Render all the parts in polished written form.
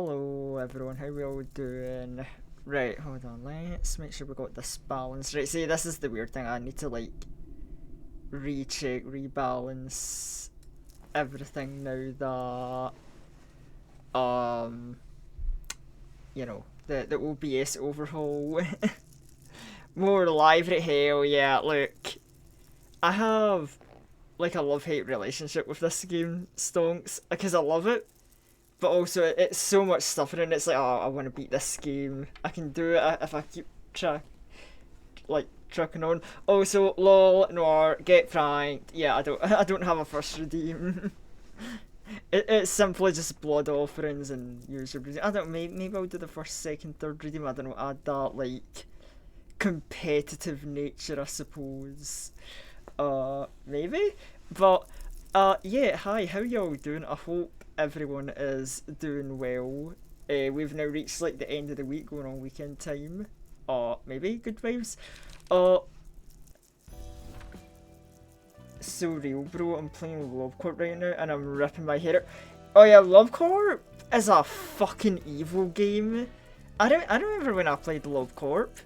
Hello everyone, how we all doing? Right, hold on, let's make sure we got this balanced. Right, see, this is the weird thing, I need to like recheck, rebalance everything now that you know, the OBS overhaul. More live rate, hell yeah, look. I have like a love-hate relationship with this game, Stonks, because I love it. But also, it's so much stuff in it, and it's like, oh, I want to beat this game. I can do it if I keep trucking on. Also, lol, noir, get pranked. Yeah, I don't have a first redeem. It's simply just blood offerings and user redeem. I don't know, maybe I'll do the first, second, third redeem. I don't know, add that, like, competitive nature, I suppose. Maybe? But, yeah, hi, how y'all doing? I hope everyone is doing well. We've now reached like the end of the week, going on weekend time. Maybe good vibes. So real, bro. I'm playing Love Corp right now, and I'm ripping my hair out. Oh yeah, Love Corp is a fucking evil game. I remember when I played Love Corp,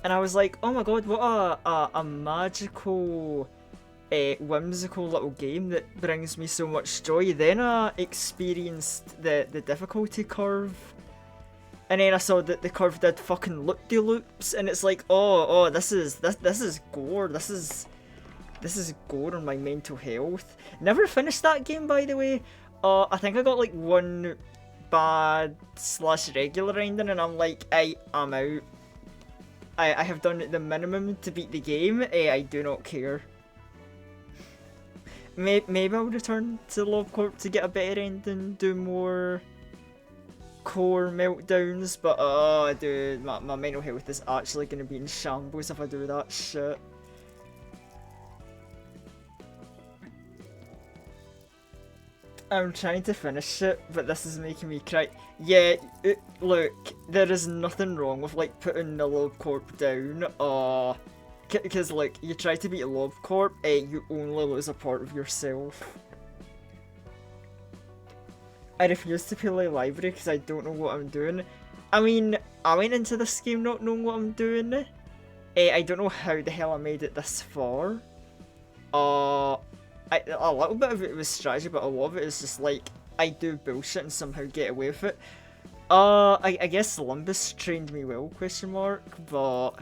and I was like, oh my god, what a magical whimsical little game that brings me so much joy. Then I experienced the difficulty curve, and then I saw that the curve did fucking loop-de-loops, and it's like, this is gore. This is gore on my mental health. Never finished that game, by the way. I think I got like one bad / regular ending, and I'm like, I'm out. I have done the minimum to beat the game. I do not care. Maybe I'll return to Love Corp to get a better ending, do more core meltdowns, but dude, my mental health is actually going to be in shambles if I do that shit. I'm trying to finish it, but this is making me cry. Yeah, look, there is nothing wrong with like putting the Love Corp down, because, like, you try to beat Love Corp, you only lose a part of yourself. I refuse to play library because I don't know what I'm doing. I mean, I went into this game not knowing what I'm doing. I don't know how the hell I made it this far. A little bit of it was strategy, but a lot of it is just like, I do bullshit and somehow get away with it. I guess Limbus trained me well, question mark, but...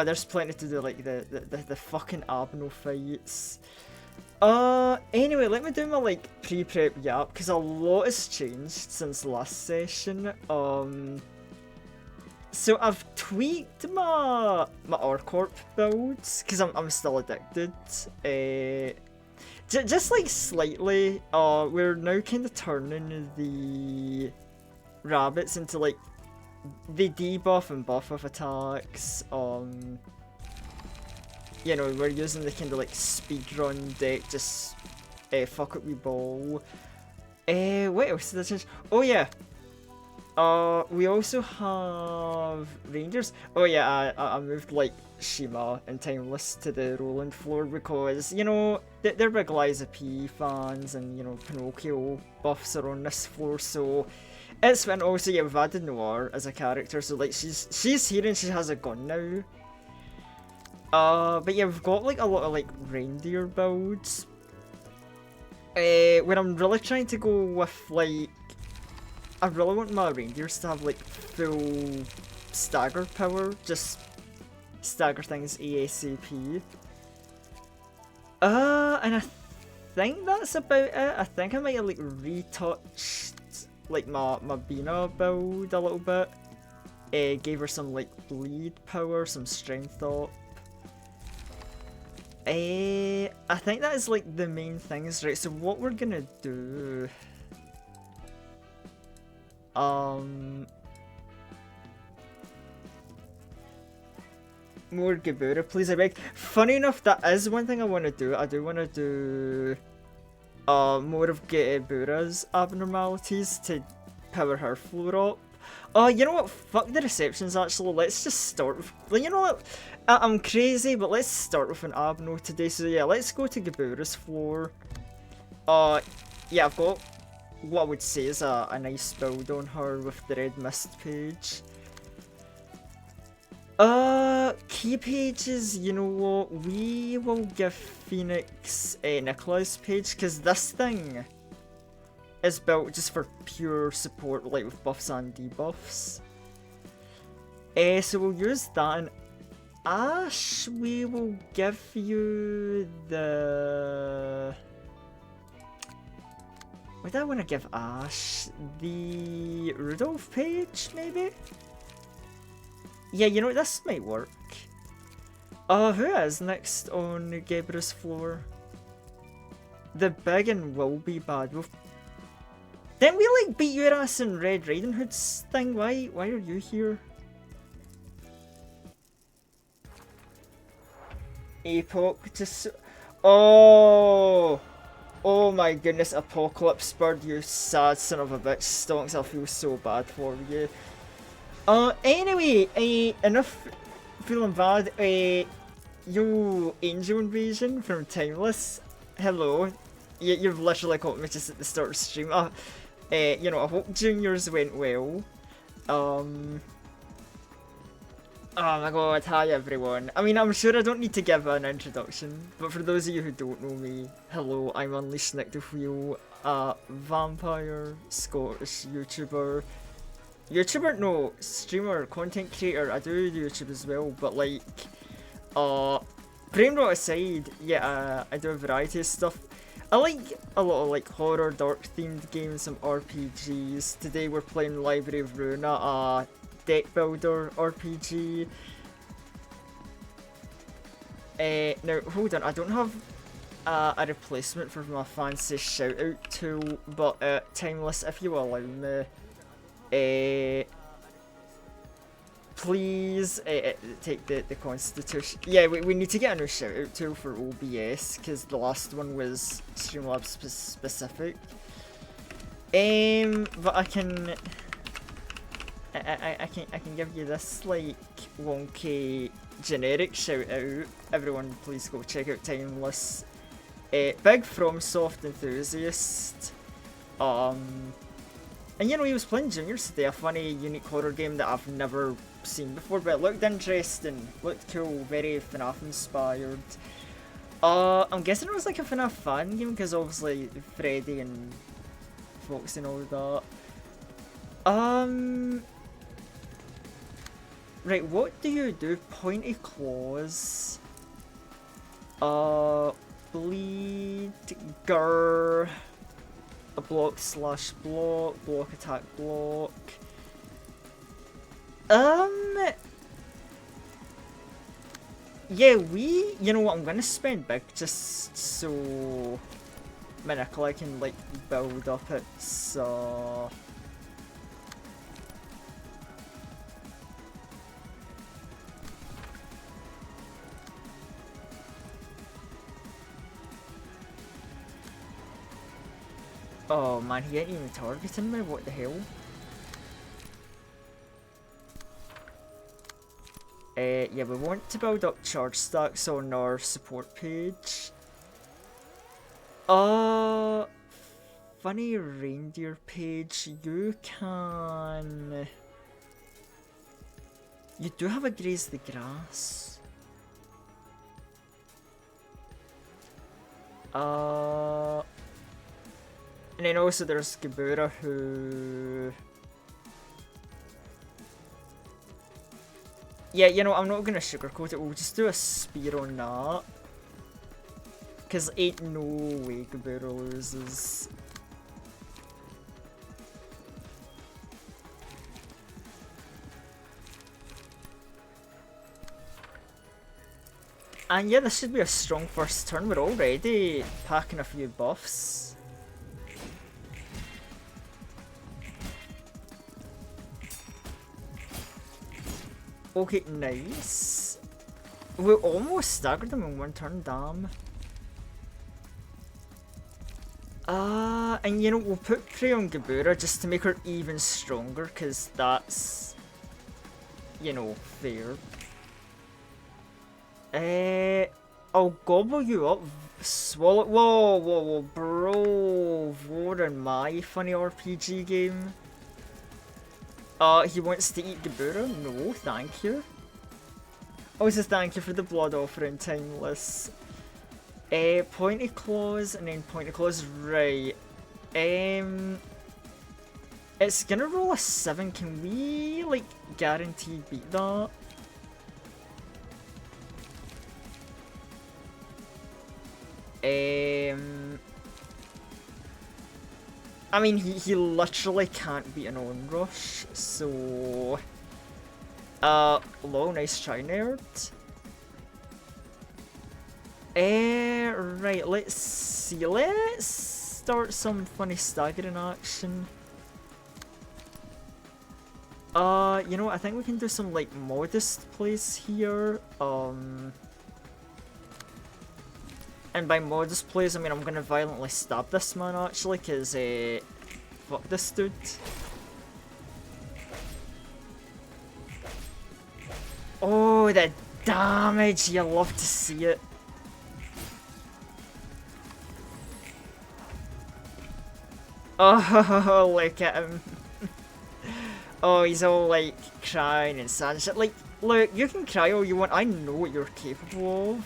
there's plenty to do, like the fucking Abno fights. Anyway, let me do my like pre-prep yap, because a lot has changed since last session. So I've tweaked my R-corp builds, because I'm still addicted. Just like slightly. We're now kind of turning the rabbits into like they debuff and buff of attacks. You know, we're using the kind of like speedrun deck, just fuck up we ball. What else did I change? Oh yeah. We also have Rangers. Oh yeah, I moved like Shima and Timeless to the Roland floor because, you know, they're big Liza P fans, and, you know, Pinocchio buffs are on this floor, so it's when also, yeah, we've added Noir as a character, so like she's here and she has a gun now. But yeah, we've got like a lot of like reindeer builds. When I'm really trying to go with like, I really want my reindeers to have like full stagger power, just stagger things ASAP. And I think that's about it. I think I might have like retouched like my Bina build a little bit. Gave her some like bleed power, some strength up. I think that is like the main things, right? So what we're gonna do, more Gabura, please, I beg. Funny enough, that is one thing I want to do. I do want to do more of Gebura's abnormalities to power her floor up. Oh, you know what? Fuck the receptions, actually. Let's just start with... You know what? I'm crazy, but let's start with an Abno today. So yeah, let's go to Gebura's floor. Yeah, I've got what I would say is a nice build on her with the red mist page. Key pages, you know what, we will give Phoenix Nicola's page, because this thing is built just for pure support, like with buffs and debuffs. So we'll use that, and Ash, we will give you the... What do I want to give Ash? The Rudolph page, maybe? Yeah, you know, this might work. Who is next on Gebra's floor? The big and will be bad. Didn't we, like, beat your ass in Red Riding Hood's thing? Why are you here? Epoch, just... Oh! Oh my goodness, Apocalypse Bird, you sad son of a bitch. Stonks, I feel so bad for you. Anyway, enough feeling bad. Yo, Angel Invasion from Timeless. Hello. You've literally caught me just at the start of the stream. You know, I hope Juniors went well. Oh my god, hi everyone. I mean, I'm sure I don't need to give an introduction, but for those of you who don't know me, hello, I'm Unleashed Nyctophile, a vampire, Scottish YouTuber. No, streamer, content creator. I do YouTube as well, but like, brain rot aside, yeah, I do a variety of stuff. I like a lot of like horror, dark themed games, some RPGs. Today we're playing Library of Runa, a deck builder RPG. Now hold on, I don't have a replacement for my fancy shout out tool, but Timeless, if you allow me. Please take the Constitution. Yeah, we need to get a new shout out tool for OBS because the last one was Streamlabs specific. But I can give you this like wonky generic shout out. Everyone, please go check out Timeless. Big FromSoft enthusiast. And you know, he was playing Juniors today, a funny, unique horror game that I've never seen before, but it looked interesting, looked cool, very FNAF inspired. I'm guessing it was like a FNAF fan game, because obviously Freddy and Fox and all that. Right, what do you do? Pointy claws. Bleed, grr. A block slash block, block attack block. Yeah, you know what, I'm gonna spend big just so Nicola can like build up its Oh man, he ain't even targeting me, what the hell? Yeah, we want to build up charge stacks on our support page. Funny reindeer page, you do have a graze the grass. And then also there's Gebura who... Yeah, you know, I'm not gonna sugarcoat it, we'll just do a spear on that. Cause ain't no way Gebura loses. And yeah, this should be a strong first turn, we're already packing a few buffs. Okay, nice. We almost staggered them in one turn, damn. And you know, we'll put Prey on Gebura just to make her even stronger, cause that's, you know, fair. I'll gobble you up. Swallow. Whoa, whoa, whoa, bro. What in my funny RPG game? He wants to eat Gebura? No, thank you. Oh, so thank you for the blood offering, Timeless. Pointy claws and then pointy claws, right. It's gonna roll a 7. Can we, like, guarantee beat that? I mean, he literally can't beat an onrush, so... Low, nice try, nerd. Right, let's see. Let's start some funny staggering action. You know what, I think we can do some, like, modest plays here. And by modest plays, I mean I'm gonna violently stab this man, actually, cause, fuck this dude. Oh, the damage! You love to see it. Oh, look at him. Oh, he's all, like, crying and sad and shit. Like, look, you can cry all you want. I know what you're capable of.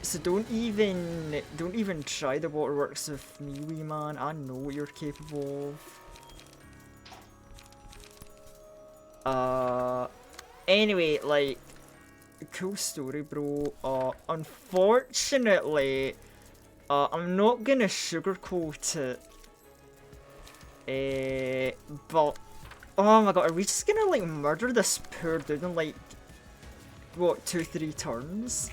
So don't even try the waterworks with me, wee man. I know what you're capable of. Anyway, like, cool story, bro. Unfortunately, I'm not gonna sugarcoat it. But, oh my god, are we just gonna, like, murder this poor dude in, like, what, 2-3 turns?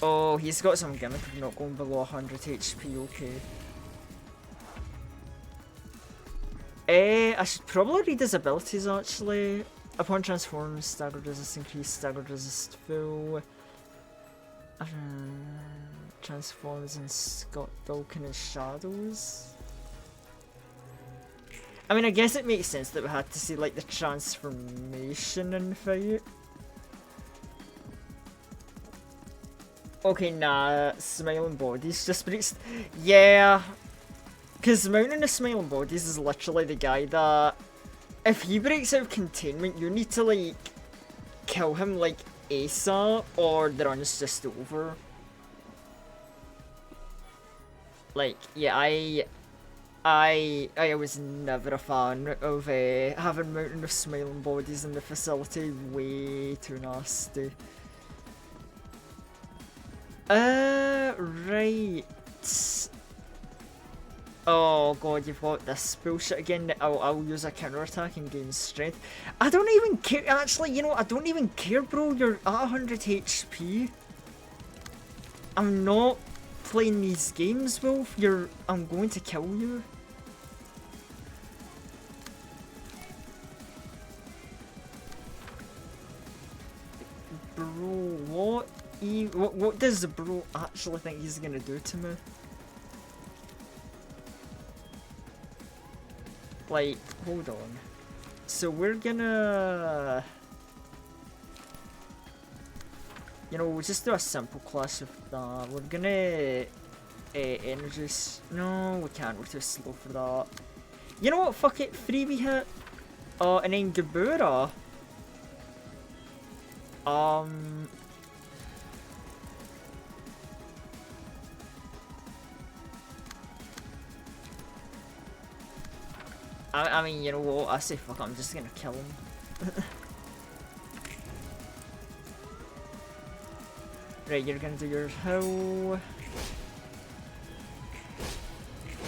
Oh, he's got some gimmick of not going below 100 HP, okay. I should probably read his abilities, actually. Upon transform, staggered resist increase, staggered resist full. Transforms and Scott Vulcan as shadows. I mean, I guess it makes sense that we had to see, like, the transformation in the fight. Okay, nah, Smiling Bodies just breaks. Yeah, because Mountain of Smiling Bodies is literally the guy that, if he breaks out of containment, you need to, like, kill him, like, ASAP, or the run's just over. Like, yeah, I was never a fan of having Mountain of Smiling Bodies in the facility. Way too nasty. Right. Oh god, you've got this bullshit again. I'll use a counterattack and gain strength. I don't even care. Actually, you know, I don't even care, bro. You're at 100 HP. I'm not playing these games, Wolf. I'm going to kill you. Bro, what does the bro actually think he's gonna do to me? Like, hold on. So we're gonna... You know, we'll just do a simple clash of that. We're gonna... energy... No, we can't. We're too slow for that. You know what? Fuck it. Freebie hit. And then Gebura. I mean, you know what? I say fuck it, I'm just gonna kill him. Right, you're gonna do your hoe.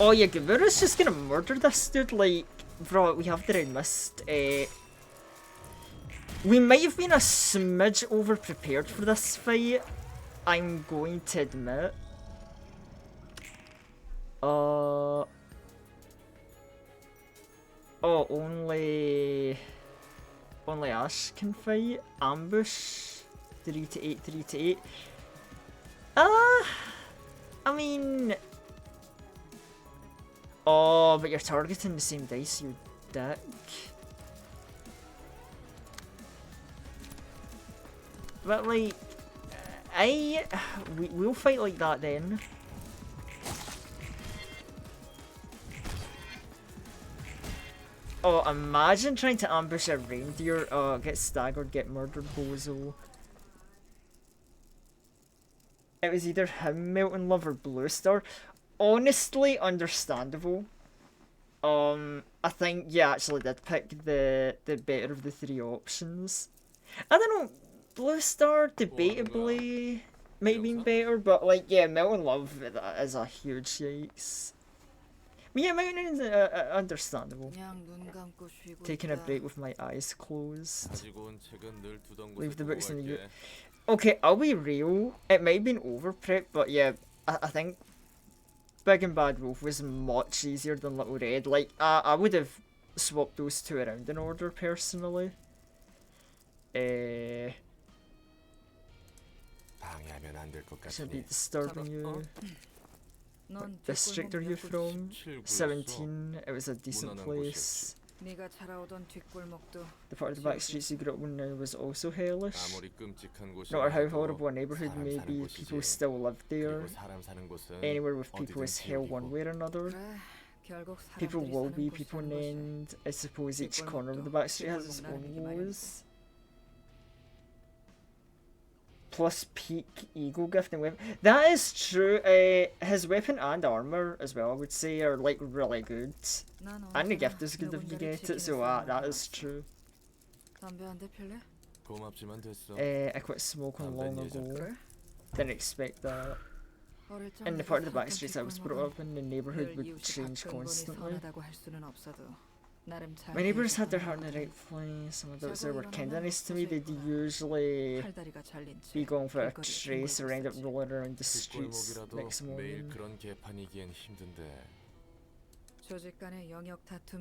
Oh yeah, Gebura's just gonna murder this dude, like... Bro, we have the red mist. We might have been a smidge over-prepared for this fight, I'm going to admit. Oh, only Ash can fight. Ambush. 3 to 8, 3 to 8. I mean... Oh, but you're targeting the same dice, you dick. But like, we'll fight like that then. Oh, imagine trying to ambush a reindeer. Oh, get staggered, get murdered, bozo. It was either him, Melton Love, or Blue Star. Honestly, understandable. I think you actually did pick the better of the three options. I don't know, Blue Star debatably might have been better, but like, yeah, Melton Love is a huge yikes. But yeah, Melton is understandable. Taking a break with my eyes closed. Leave the books in the Okay, I'll be real. It might have been over-prep, but yeah, I think Big and Bad Wolf was much easier than Little Red. Like, I would have swapped those two around in order, personally. Should be disturbing you. What district are you from? 17. It was a decent place. The part of the back streets you grew up in now was also hellish. No matter how horrible a neighbourhood may be, people still live there. Anywhere with people is hell one way or another. People will be people in the end. I suppose each corner of the back street has its own woes. Plus peak ego gift and weapon. That is true. His weapon and armor as well, I would say, are like really good. And the gift is good if you get it, so that is true. I quit smoking long ago. Didn't expect that. In the part of the back streets I was brought up in, the neighbourhood would change constantly. My neighbours had their heart in the right place. Some adults there were kinda nice to me. They'd usually be going for a trace or end up rolling around the streets next morning.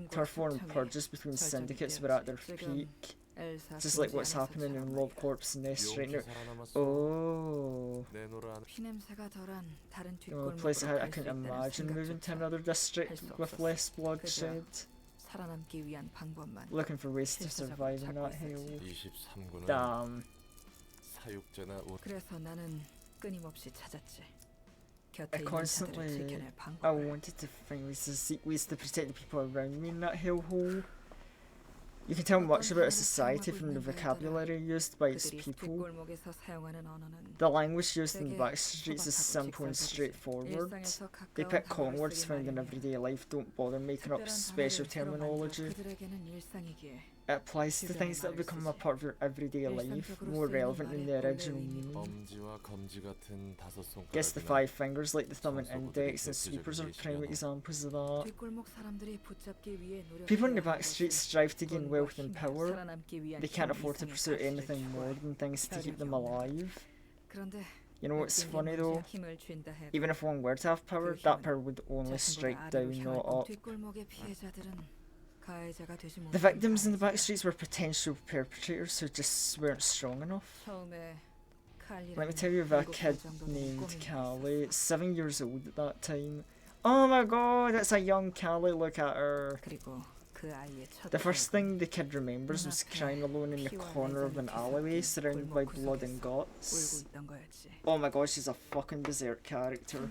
Turf war and purges between syndicates were at their peak. Just like what's happening in R-corp's nest right now. Oh. A place I couldn't imagine moving to another district with less bloodshed. Looking for ways to survive in that hell. Damn. I wanted to find ways to protect the people around me in that hellhole. You can tell much about a society from the vocabulary used by its people. The language used in the back streets is simple and straightforward. They pick common words found in everyday life, don't bother making up special terminology. It applies to things that have become a part of your everyday life, more relevant than the original meaning. Guess the 5 fingers like the thumb and index and sweepers are prime examples of that. People in the back streets strive to gain wealth and power. They can't afford to pursue anything more than things to keep them alive. You know what's funny though? Even if one were to have power, that power would only strike down, not up. The victims in the back streets were potential perpetrators who just weren't strong enough. Let me tell you of a kid named Callie, 7 years old at that time. Oh my god, it's a young Callie, look at her. The first thing the kid remembers was crying alone in the corner of an alleyway surrounded by blood and guts. Oh my god, she's a fucking berserk character.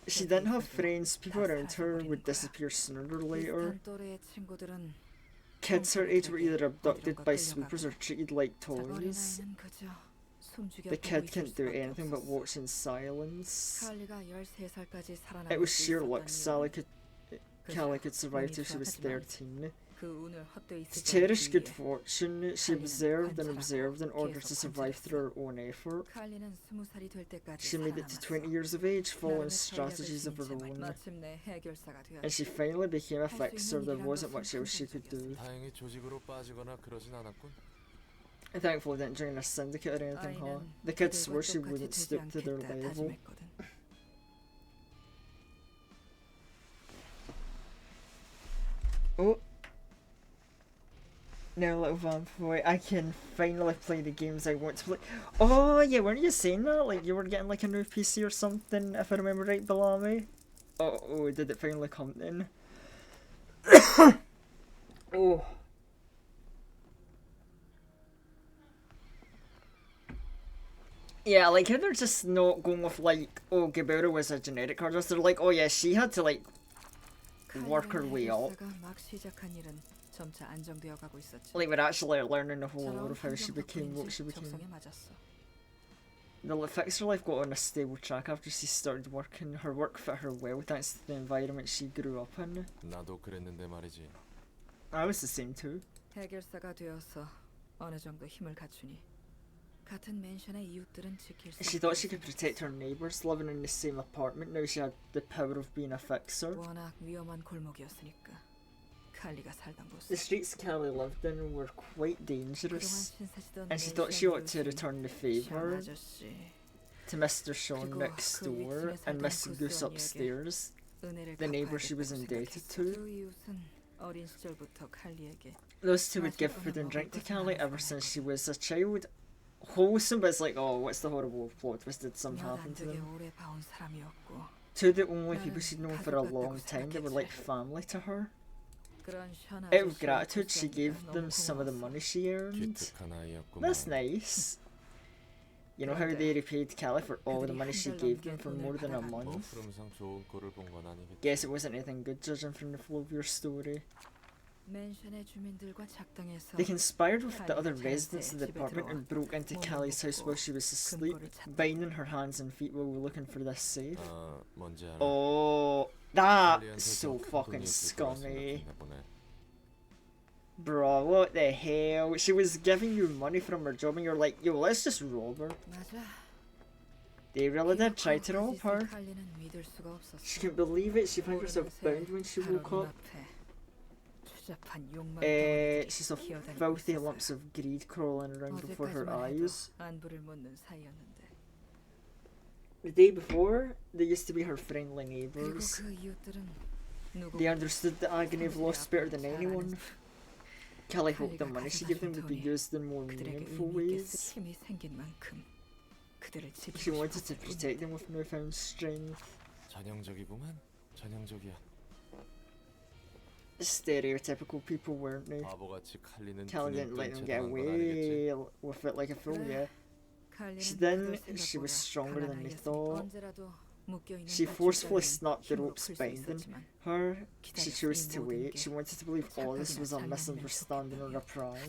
She didn't have friends, people around her would disappear sooner or later. Kids her age were either abducted by sweepers or treated like toys. The kid couldn't do anything but watch in silence. It was sheer luck Callie could survive till she was 13. To cherish good fortune, she observed and observed in order to survive through her own effort. She made it to 20 years of age, following strategies of her own. And she finally became a fixer, there wasn't much else she could do. And thankfully didn't join a syndicate or anything, huh? The kids swore she wouldn't stoop to their level. Oh. Now, little vampire, I can finally play the games I want to play. Oh, yeah, weren't you saying that? Like, you were getting like a new PC or something, if I remember right, Bellamy? Oh, did it finally come then? Oh. Yeah, like how they're just not going with like, oh, Gebura was a genetic card. They're like, oh yeah, she had to like work her way up. Like we're actually learning the whole lore of how she became what she became. The fixed her life got on a stable track after she started working. Her work fit her well thanks to the environment she grew up in. I was the same too. She thought she could protect her neighbours living in the same apartment. Now she had the power of being a fixer. The streets Callie lived in were quite dangerous, and she thought she ought to return the favour to Mr. Sean next door and Miss Goose upstairs, the neighbour she was indebted to. Those two would give food and drink to Callie ever since she was a child. Wholesome, but it's like, oh, what's the horrible plot twist? Did something happen to them? Two of the only people she'd known for a long time that were like family to her. Out of gratitude, she gave them some of the money she earned. That's nice. You know how they repaid Callie for all the money she gave them for more than a month? Guess it wasn't anything good judging from the flow of your story. They conspired with the other residents of the apartment and broke into Callie's house while she was asleep, binding her hands and feet while we were looking for this safe. Oh, that's so fucking scummy. Bro, what the hell? She was giving you money from her job and you're like, yo, let's just rob her. They really did try to rob her. She couldn't believe it. She found herself bound when she woke up. She saw filthy lumps of greed crawling around before her eyes. The day before, they used to be her friendly neighbours. They understood the agony of loss better than anyone. Callie hoped the money she gave them would be used in more meaningful ways. She wanted to protect them with newfound strength. Stereotypical people, weren't they? Callie didn't let them get away with it like a fool, yeah. She was stronger than they thought. She forcefully snapped the ropes binding her. She chose to wait. She wanted to believe all this was a misunderstanding or a prank.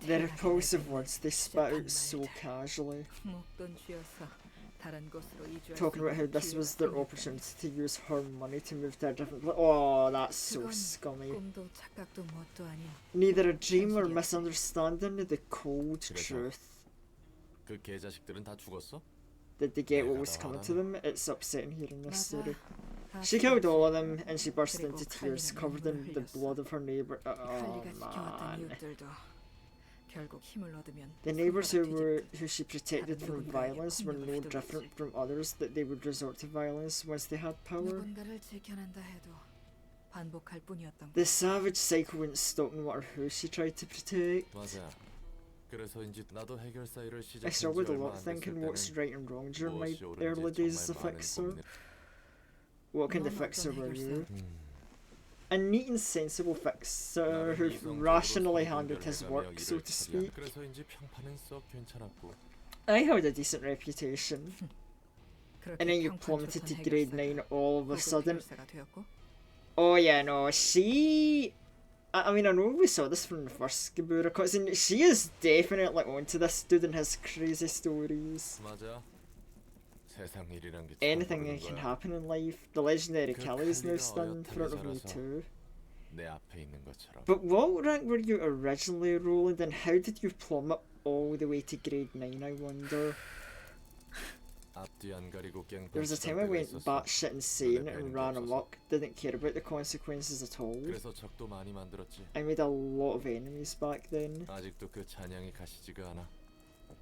The repulsive words they spat out so casually. Talking about how this was their opportunity to use her money to move to a different place. Oh, that's so scummy. Neither a dream or misunderstanding, the cold truth. Did they get what was coming to them? It's upsetting hearing this story. She killed all of them and she burst into tears, covered in the blood of her neighbour. Oh man. The neighbours who she protected from violence were no different from others that they would resort to violence once they had power. The savage cycle wouldn't stop no matter who she tried to protect. I struggled a lot thinking what's right and wrong during my early days as a fixer. What kind of fixer were you? A neat and sensible fixer who rationally handled his work, so to speak. I held a decent reputation. And then you plummeted to grade 9 all of a sudden. Oh yeah, no, she... I mean, I know we saw this from the first Gebura cutscene. She is definitely onto this dude and his crazy stories. Anything can happen in life. The legendary Callie is now standing in front of me too. But what rank were you originally rolling, and how did you plummet all the way to grade 9, I wonder? There was a time I went batshit insane and ran amok, didn't care about the consequences at all. I made a lot of enemies back then.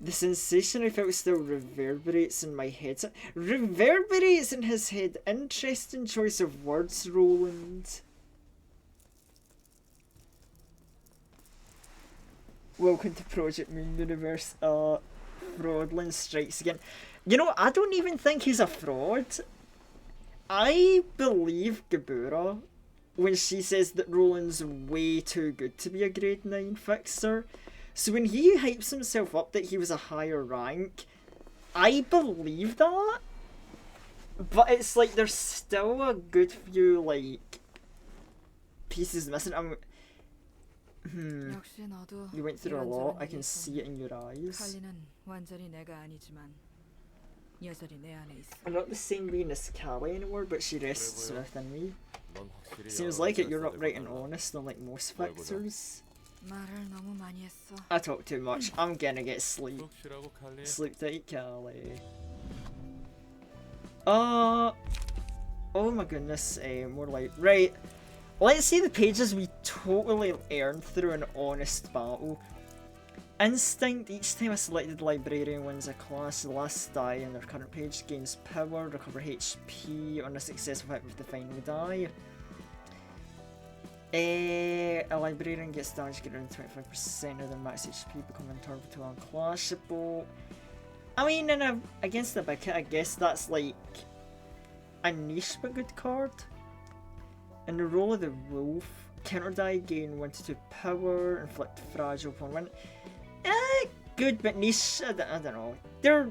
The sensation I felt still reverberates in my head. Reverberates in his head. Interesting choice of words, Roland. Welcome to Project Moon Universe. Fraudlin strikes again. You know, I don't even think he's a fraud. I believe Gebura when she says that Roland's way too good to be a grade 9 fixer. So when he hypes himself up that he was a higher rank, I believe that. But it's like there's still a good few like pieces missing. You went through a lot. I can see it in your eyes. I'm not the same being as Callie anymore, but she rests within me. Seems like it, you're upright and honest, unlike most fixers. I talk too much. I'm gonna get sleep. Sleep tight, Callie. Oh my goodness, more light. Right, let's see the pages we totally earned through an honest battle. Instinct, each time a selected librarian wins a class, the last die in their current page gains power, recover HP on a successful hit with the final die. A librarian gets damage greater than 25% of their max HP, becoming untargetable and unclassable. I mean, against the big hit, I guess that's like a niche but good card. In the Role of the Wolf, counter die gain 1 to 2 power, inflict fragile upon win. Good but niche, I don't know. They're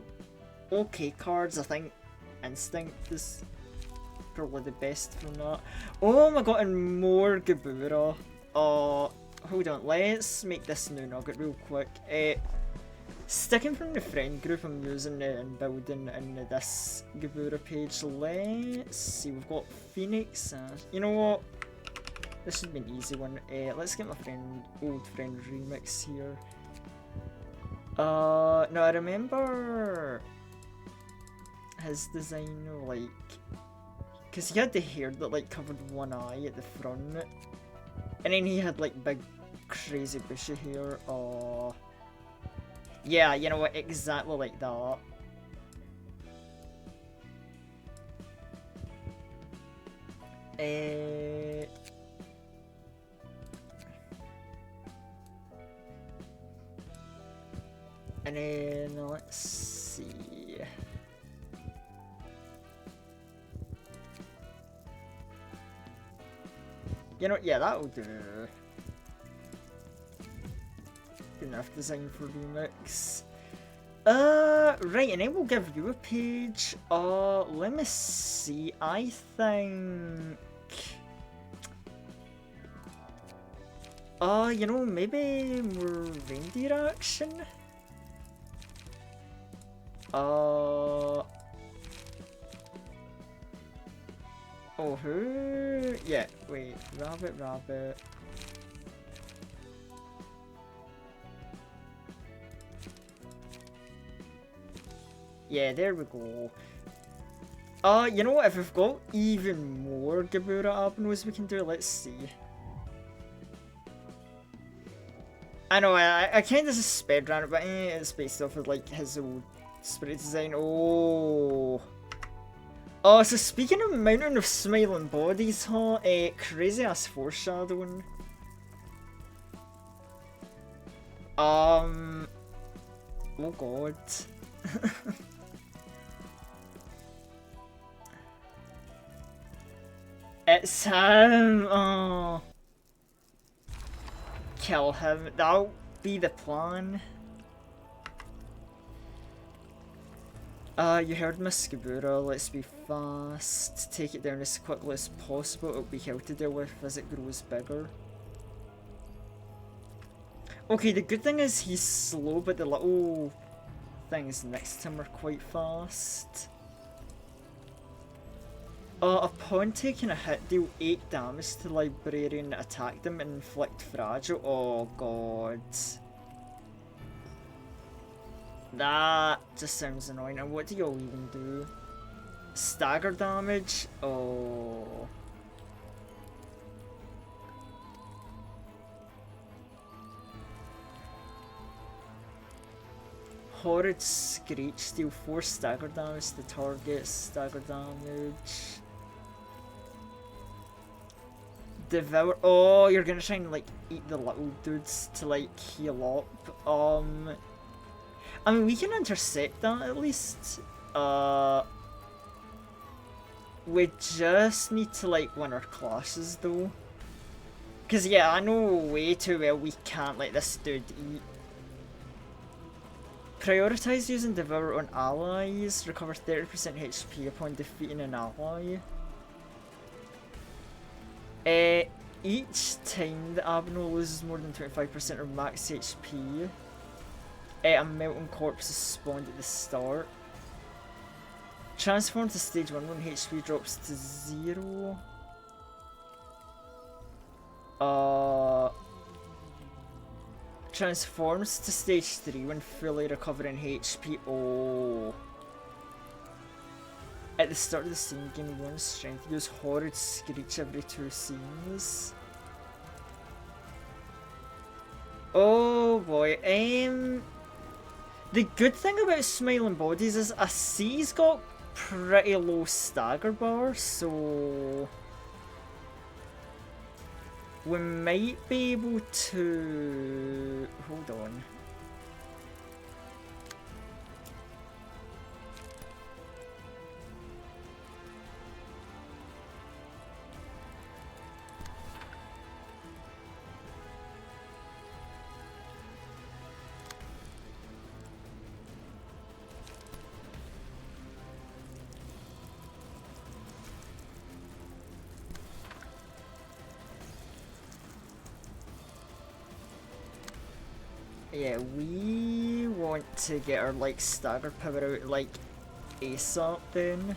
okay cards, I think. Instinct is probably the best from that. Oh my god, and more Gabura. Hold on, let's make this new nugget real quick. Sticking from the friend group I'm using and building in this Gabura page, let's see, we've got Phoenix. You know what? This should be an easy one. Let's get my old friend Remix here. No, I remember his design, like, because he had the hair that like covered one eye at the front, and then he had like big crazy bushy hair. Yeah, you know what, exactly like that. And then let's see. You know, yeah, that'll do. Good enough design for Remix. Right, and then we'll give you a page. Let me see. I think. You know, maybe more reindeer action. Oh, who? Yeah, wait, rabbit. Yeah, there we go. You know what, if we've got even more Gabura Abnos we can do, let's see. I know, I kind of just sped around it, but it's based off of like his old spirit design. So speaking of Mountain of Smiling Bodies, huh? Crazy ass foreshadowing. Oh god. It's him. Oh. Kill him. That'll be the plan. You heard Miss Skabura, let's be fast. Take it down as quickly as possible, it'll be hell to deal with as it grows bigger. Okay, the good thing is he's slow, but the little things next to him are quite fast. Upon taking a hit, deal 8 damage to the librarian that attacked them and inflict fragile. Oh god. That just sounds annoying. And what do y'all even do? Stagger damage? Oh. Horrid Screech, deal 4 stagger damage to target, stagger damage. Devour. Oh, you're gonna try and like eat the little dudes to like heal up. I mean, we can intercept that at least. We just need to like win our clashes though. Cause yeah, I know way too well we can't let this dude eat. Prioritize using Devour on allies. Recover 30% HP upon defeating an ally. Each time the Abno loses more than 25% of max HP, a melting corpse is spawned at the start. Transform to stage 1 when HP drops to 0. Transforms to stage 3 when fully recovering HP. Oh. At the start of the scene, gain 1 strength. Use Horrid Screech every 2 scenes. Oh boy. The good thing about Smiling Bodies is I see he's got pretty low stagger bar, so we might be able to... Hold on. Yeah, we want to get our like stagger power out like ASAP then.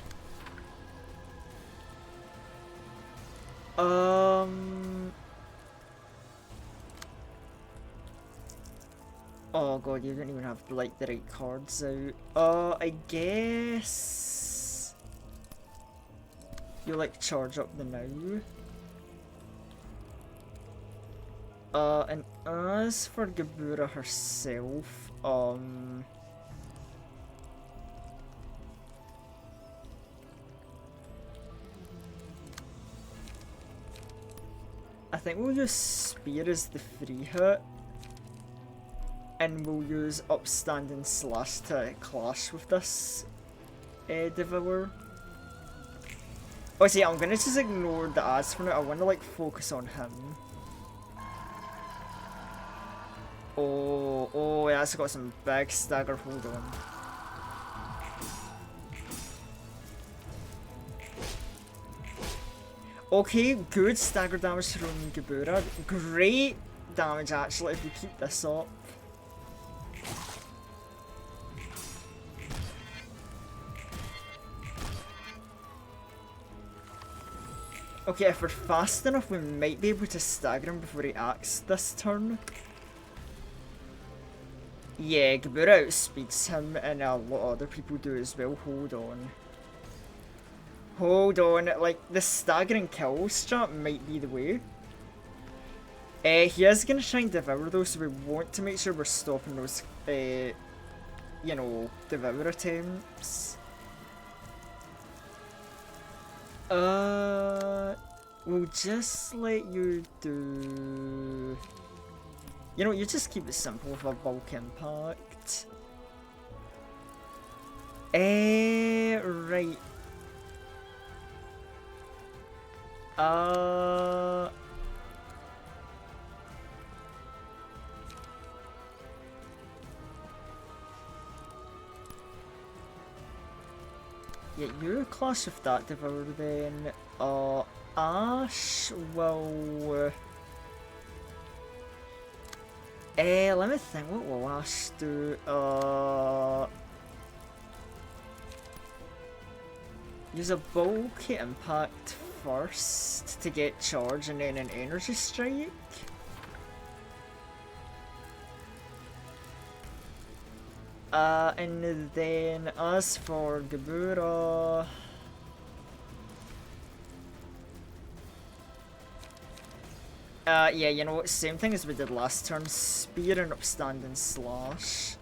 Oh god, you don't even have like the right cards out. I guess you like charge up the now. And as for Gabura herself, I think we'll use Spear as the free hit, and we'll use Upstanding Slash to clash with this Devour. Oh, see, I'm gonna just ignore the ads for now. I wanna like focus on him. Oh, yeah, it's got some big stagger, hold on. Okay, good stagger damage from Gabura. Great damage actually if you keep this up. Okay, if we're fast enough we might be able to stagger him before he acts this turn. Yeah, Gabura outspeeds him and a lot of other people do as well. Hold on. Hold on, like the staggering kill strat might be the way. He is gonna try and devour though, so we want to make sure we're stopping those, you know, devour attempts. We'll just let you do... You know, you just keep it simple with a bulk impact. Right. Yeah, you clash with that Devour then. Ash will... let me think, what will Ash do? Use a bulky impact first to get charge and then an energy strike. And then as for Gabura... yeah, you know what, same thing as we did last turn, Spear and Upstanding Slash.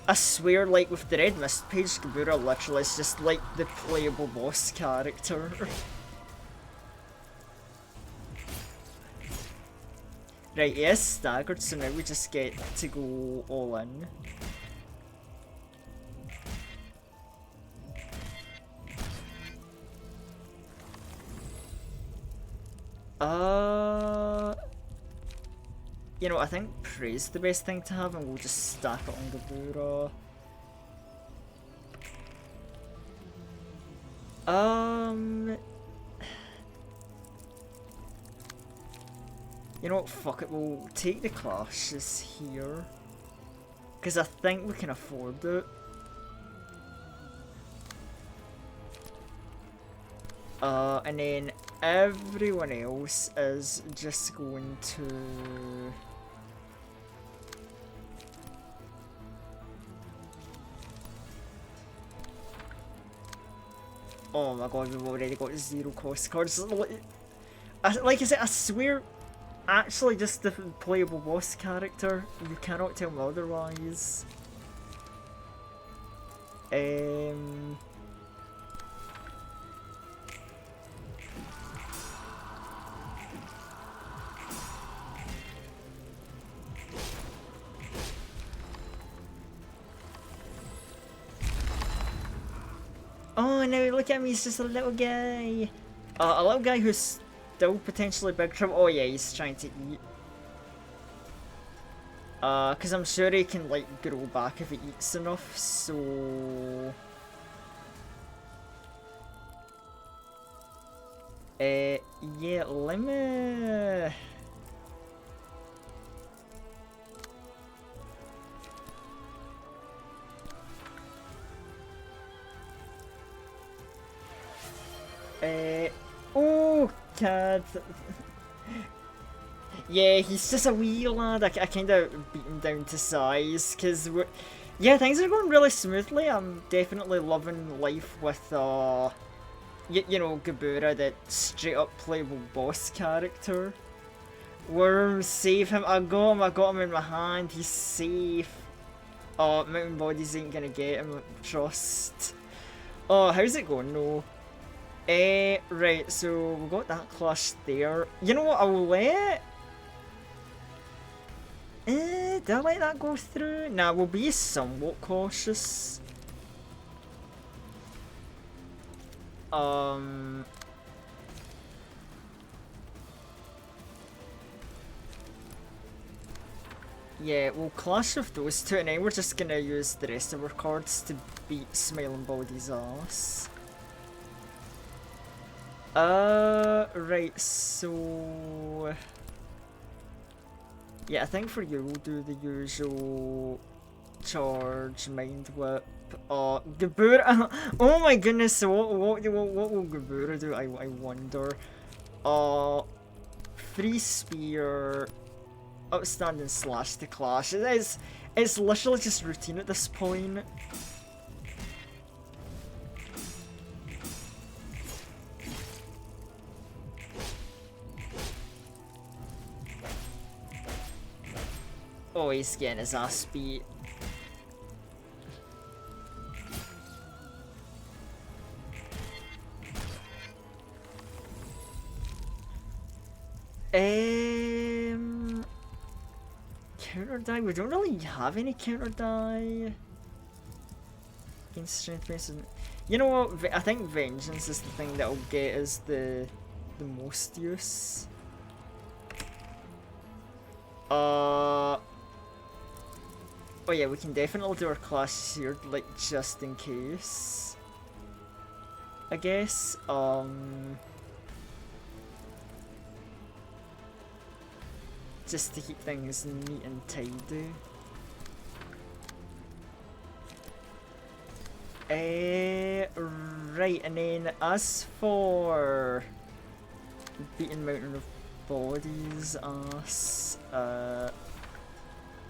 I swear, like, with the Red Mist page, Gabura literally is just, like, the playable boss character. Right, he is staggered, so now we just get to go all in. You know, I think Prey's the best thing to have, and we'll just stack it on Gabura. You know what, fuck it, we'll take the clashes here. Because I think we can afford it. And then everyone else is just going to... Oh my god, we've already got 0 cost cards. Like I said, I swear, actually just the playable boss character. You cannot tell me otherwise. Oh no, look at me, he's just a little guy. A little guy who's still potentially big trouble. Oh yeah, he's trying to eat. Cause I'm sure he can like grow back if he eats enough, so... Yeah, let me... Oh, God. Yeah, he's just a wee lad. I kind of beat him down to size, because yeah, things are going really smoothly. I'm definitely loving life with, you know, Gabura, that straight up playable boss character. Worm, save him. I got him in my hand. He's safe. Oh, Mountain Bodies ain't gonna get him, trust. Oh, how's it going, though? Right, so we got that clash there. You know what, I'll let... did I let that go through? Nah, we'll be somewhat cautious. Yeah, we'll clash with those two, and then we're just gonna use the rest of our cards to beat Smiling Baldy's ass. Right, so... Yeah, I think for you we'll do the usual charge, Mind Whip. Gabura! Oh my goodness, so what will Gabura do, I wonder? Free Spear, Outstanding Slash to Clash. It's literally just routine at this point. Oh, he's getting his ass beat. Counter die? We don't really have any counter die. Against strength base. You know what? I think Vengeance is the thing that'll get us the most use. Oh yeah, we can definitely do our clashes here, like, just in case. I guess, just to keep things neat and tidy. Right, and then as for beating Mountain of Bodies,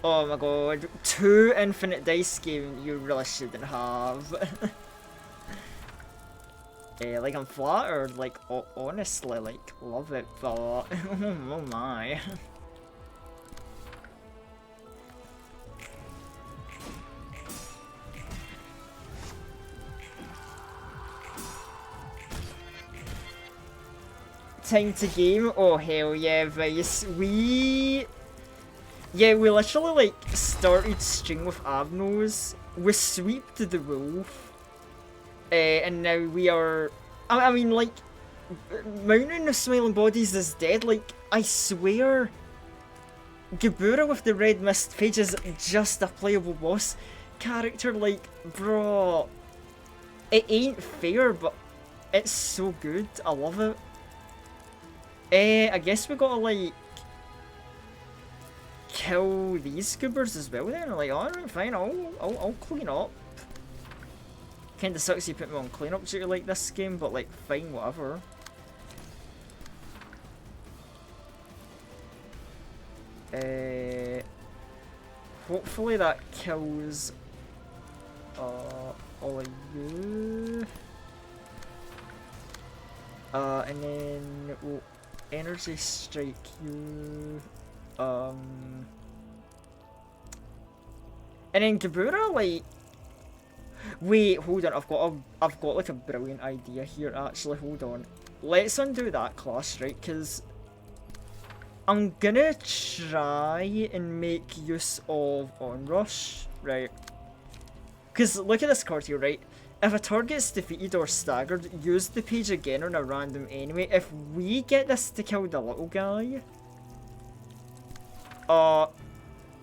oh my god, 2 infinite dice game you really shouldn't have. Like, I'm flattered, like, honestly, like, love it, but oh my. Time to game? Oh hell yeah, Vice. Yeah, we literally like started string with Abnos, we sweeped the wolf, and now we are, I mean like, Mountain of Smiling Bodies is dead. Like, I swear, Gabura with the red mist page is just a playable boss character. Like, bro, it ain't fair, but it's so good. I love it. I guess we gotta, like, kill these scoobers as well then. Like, alright, fine, I'll clean up. Kinda sucks you put me on cleanup duty like this game, but like, fine, whatever. Hopefully that kills all of you. And then we'll energy strike you. And then Gabura, like, wait, hold on, I've got like a brilliant idea here actually, hold on. Let's undo that class, right, because I'm gonna try and make use of Onrush, right? Because look at this card here, right? If a target's defeated or staggered, use the page again on a random enemy. If we get this to kill the little guy,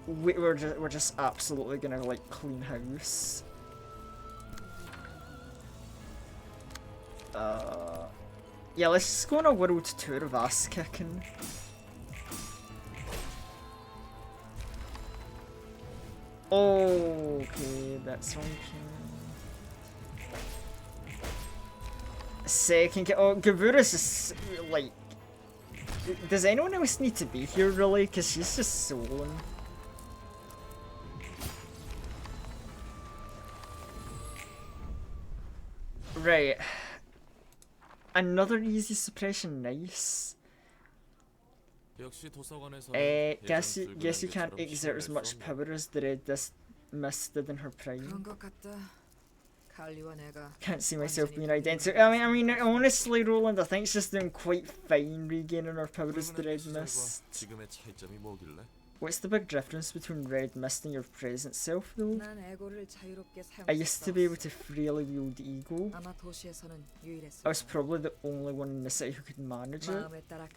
we're just absolutely gonna like clean house. Yeah, let's just go on a world tour of ass kicking. Okay, that's one. Second, oh, Gavura's just like. Does anyone else need to be here really? Because she's just soloing. Right. Another easy suppression, nice. Guess you can't exert as much power as the red mist did in her prime. Can't see myself being identical. I mean, honestly, Roland, I think she's doing quite fine regaining her power as the red mist. What's the big difference between red mist and your present self, though? I used to be able to freely wield ego. I was probably the only one in the city who could manage it.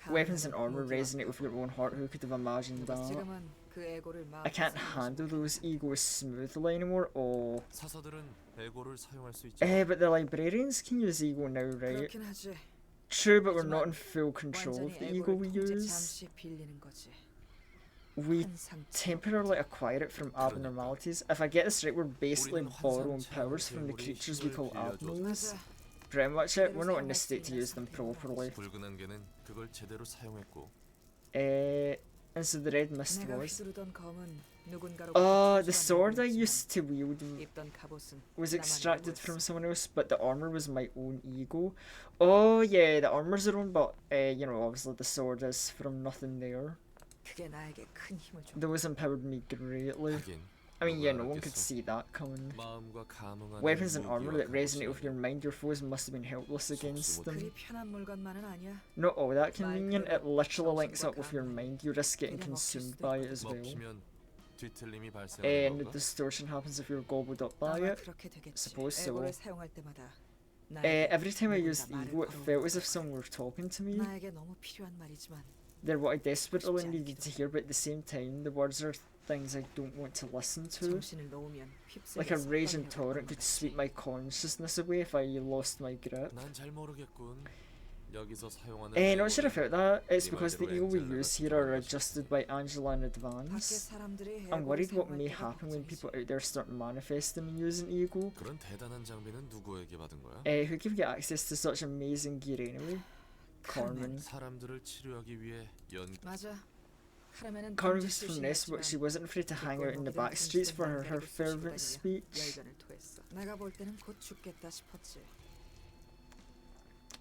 Weapons and armor resonate with your own heart. Who could have imagined that? I can't handle those egos smoothly anymore. Oh. But the librarians can use ego now, right? True, but we're not in full control of the ego we use. We temporarily acquire it from abnormalities. If I get this right, we're basically borrowing powers from the creatures we call abnos. Pretty much it. We're not in the state to use them properly. And so the red mist was. The sword I used to wield was extracted from someone else, but the armor was my own ego. Oh yeah, the armor's our own, but you know, obviously the sword is from nothing there. Those empowered me greatly. I mean, yeah, no one could see that coming. Weapons and armor that resonate with your mind, your foes must have been helpless against them. Not all that convenient, it literally links up with your mind, you risk getting consumed by it as well. And the distortion happens if you're gobbled up by it. Suppose so. Every time I used ego, it felt as if someone were talking to me. They're what I desperately needed to hear, but at the same time, the words are things I don't want to listen to. Like a raging torrent could sweep my consciousness away if I lost my grip. Not sure about that. It's because the ego we use here are adjusted by Angela in advance. I'm worried what may happen when people out there start manifesting and using ego. Who gave you access to such amazing gear anyway? Carmen. Carmen was from Ness, but she wasn't afraid to hang out in the back streets for her fervent speech.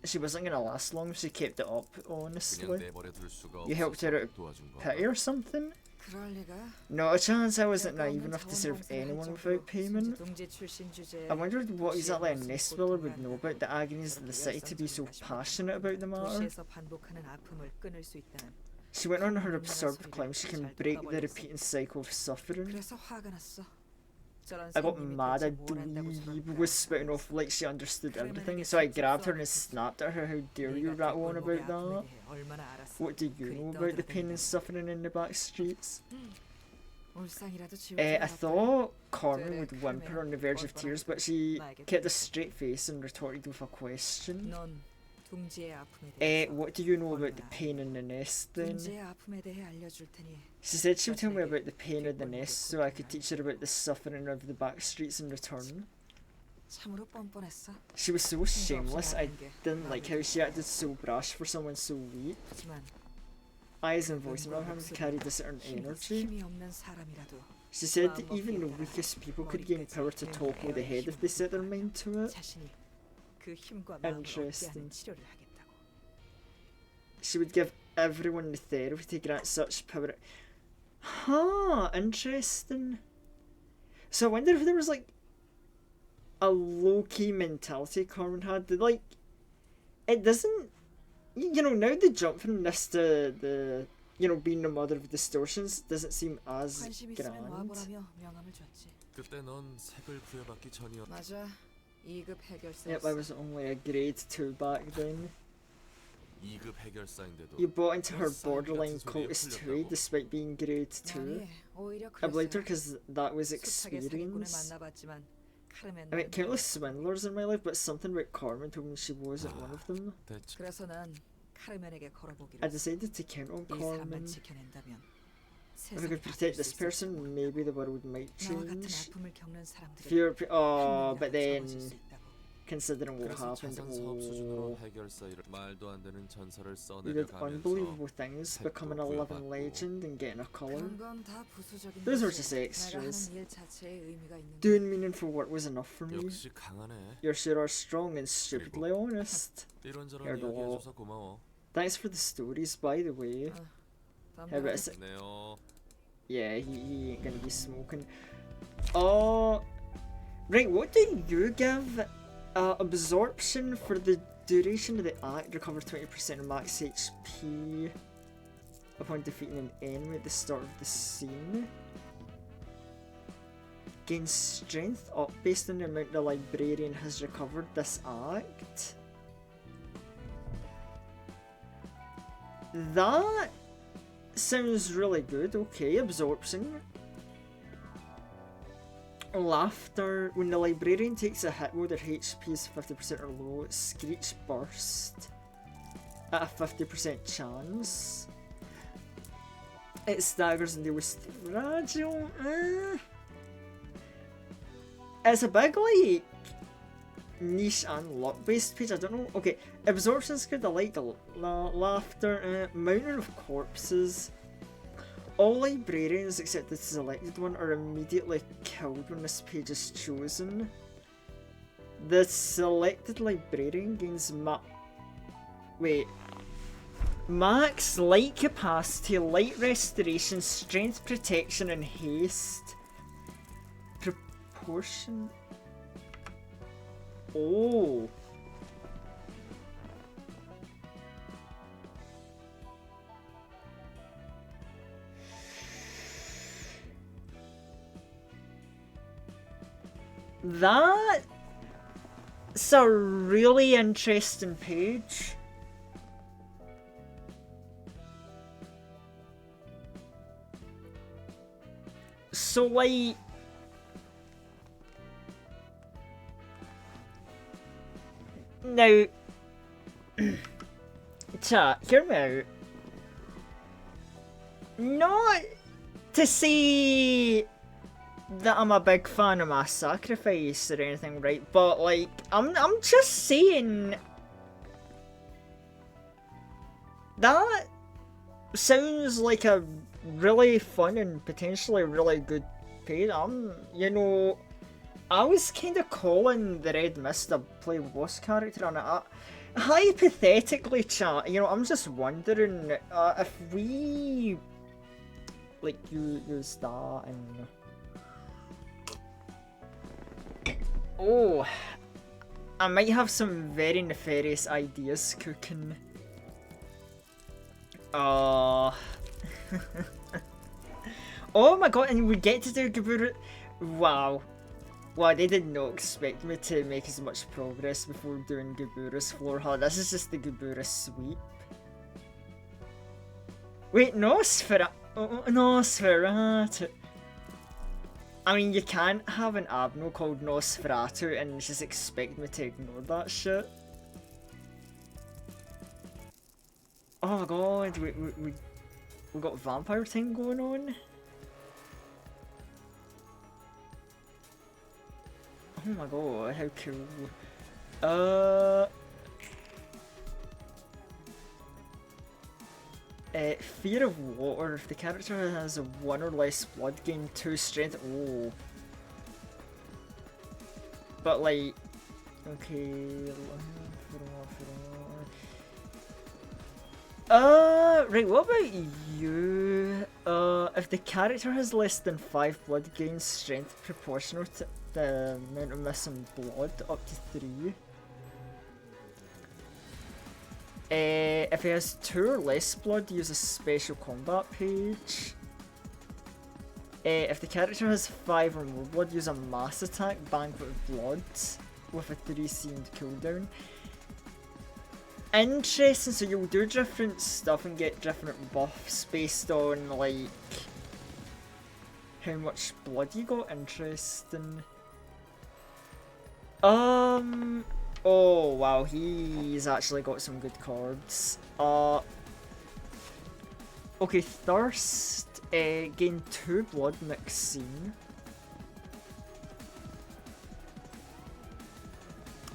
She wasn't gonna last long if she kept it up, honestly. You helped her out of pity or something? Not a chance. I wasn't naive enough to serve anyone without payment. I wondered what exactly a Nestwiller would know about the agonies of the city to be so passionate about the matter. She went on her absurd claim she can break the repeating cycle of suffering. I got mad. I dweeb was spitting off like she understood everything, so I grabbed her and snapped at her. How dare you rattle on about that? What do you know about the pain and suffering in the back streets? I thought Carmen would whimper on the verge of tears, but she kept a straight face and retorted with a question. What do you know about the pain in the nest then? She said she'll tell me about the pain of the nest so I could teach her about the suffering of the back streets in return. She was so shameless. I didn't like how she acted so brash for someone so weak. Eyes and voice in her hands carried a certain energy. She said that even the weakest people could gain power to topple the head if they set their mind to it. Interesting. She would give everyone the therapy to grant such power. Huh, interesting. So I wonder if there was like a low-key mentality Carmen had. That, like, it doesn't, you know, now the jump from this to the, you know, being the mother of distortions doesn't seem as grand. Yep, I was only a grade 2 back then. You bought into her borderline cultist trade despite being grade 2. I believed her because that was experience. I met countless swindlers in my life, but something about Carmen told me she wasn't one of them. I decided to count on Carmen. If I could protect this person, maybe the world might change. Oh, but then, considering what happened, you did unbelievable things, becoming a living legend and getting a colour. Those were just extras. Doing meaningful work was enough for me. You sure are strong and stupidly honest. Heard a lot. Thanks for the stories, by the way. How about a sec? Yeah, he ain't gonna be smoking. Oh, right, what do you give? Absorption for the duration of the act, recover 20% of max HP upon defeating an enemy at the start of the scene. Gain strength up based on the amount the librarian has recovered this act. That sounds really good. Okay, absorption. Laughter. When the librarian takes a hit while their HP is 50% or low, Screech Burst at a 50% chance. It staggers and deals fragile. It's a big, like, niche and luck based page. I don't know. Okay, absorption's good. I like the laughter. Mountain of corpses. All librarians except the selected one are immediately killed when this page is chosen. The selected librarian gains max light capacity, light restoration, strength protection, and haste. Proportion. Oh. That's a really interesting page. So, like, now, chat, hear me out. Not to say that I'm a big fan of my sacrifice or anything, right? But like, I'm just saying that sounds like a really fun and potentially really good page. You know, I was kind of calling the Red Mist a play boss character on it. Hypothetically, chat, you know, I'm just wondering if we like use that and. Oh, I might have some very nefarious ideas cooking. Oh. Oh my god, and we get to do Gaburu. Wow. Well, they did not expect me to make as much progress before doing Gabura's floor. Huh, this is just the Gabura sweep. Wait, Nosferatu. I mean, you can't have an Abno called Nosferatu and just expect me to ignore that shit. Oh my god, we got vampire thing going on? Oh my god, how cool. Fear of water. If the character has a 1 or less blood, gain 2 strength. Oh. But like, okay. Right, what about you? If the character has less than 5 blood, gains strength proportional to the amount of missing blood, up to 3. If he has 2 or less blood, use a special combat page. If the character has 5 or more blood, use a mass attack, Banquet of Blood, with a 3-second cooldown. Interesting, so you'll do different stuff and get different buffs based on, like, how much blood you got. Interesting. Oh wow, he's actually got some good cards. Okay, Thirst, gain 2 blood next scene.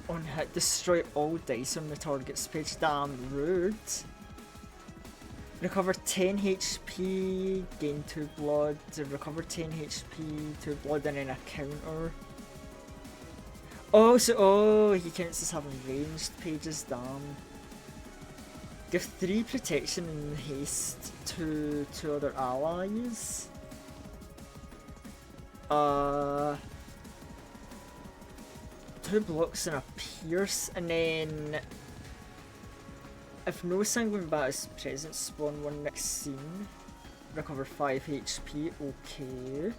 On hit, destroy all dice on the target's page. Damn rude. Recover 10 HP, gain 2 blood, recover 10 HP, 2 blood, and then a counter. Oh, so, he counts as having ranged pages, damn. Give 3 protection and haste to 2 other allies. 2 blocks and a pierce, and then if no sanguine bat is present, spawn 1 next scene. Recover 5 HP, okay.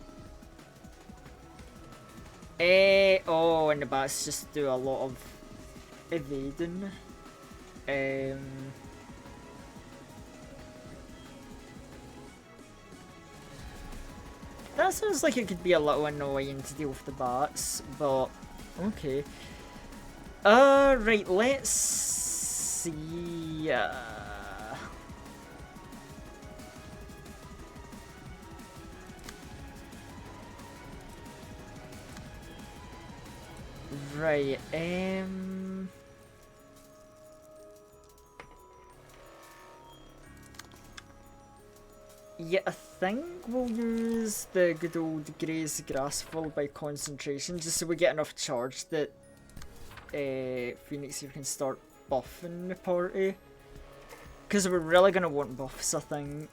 Oh, and the bats just do a lot of evading. That sounds like it could be a little annoying to deal with the bats, but okay. Right, let's see. Right, yeah, I think we'll use the good old Grey's Grass followed by Concentration, just so we get enough charge that Phoenix here can start buffing the party. Because we're really gonna want buffs, I think.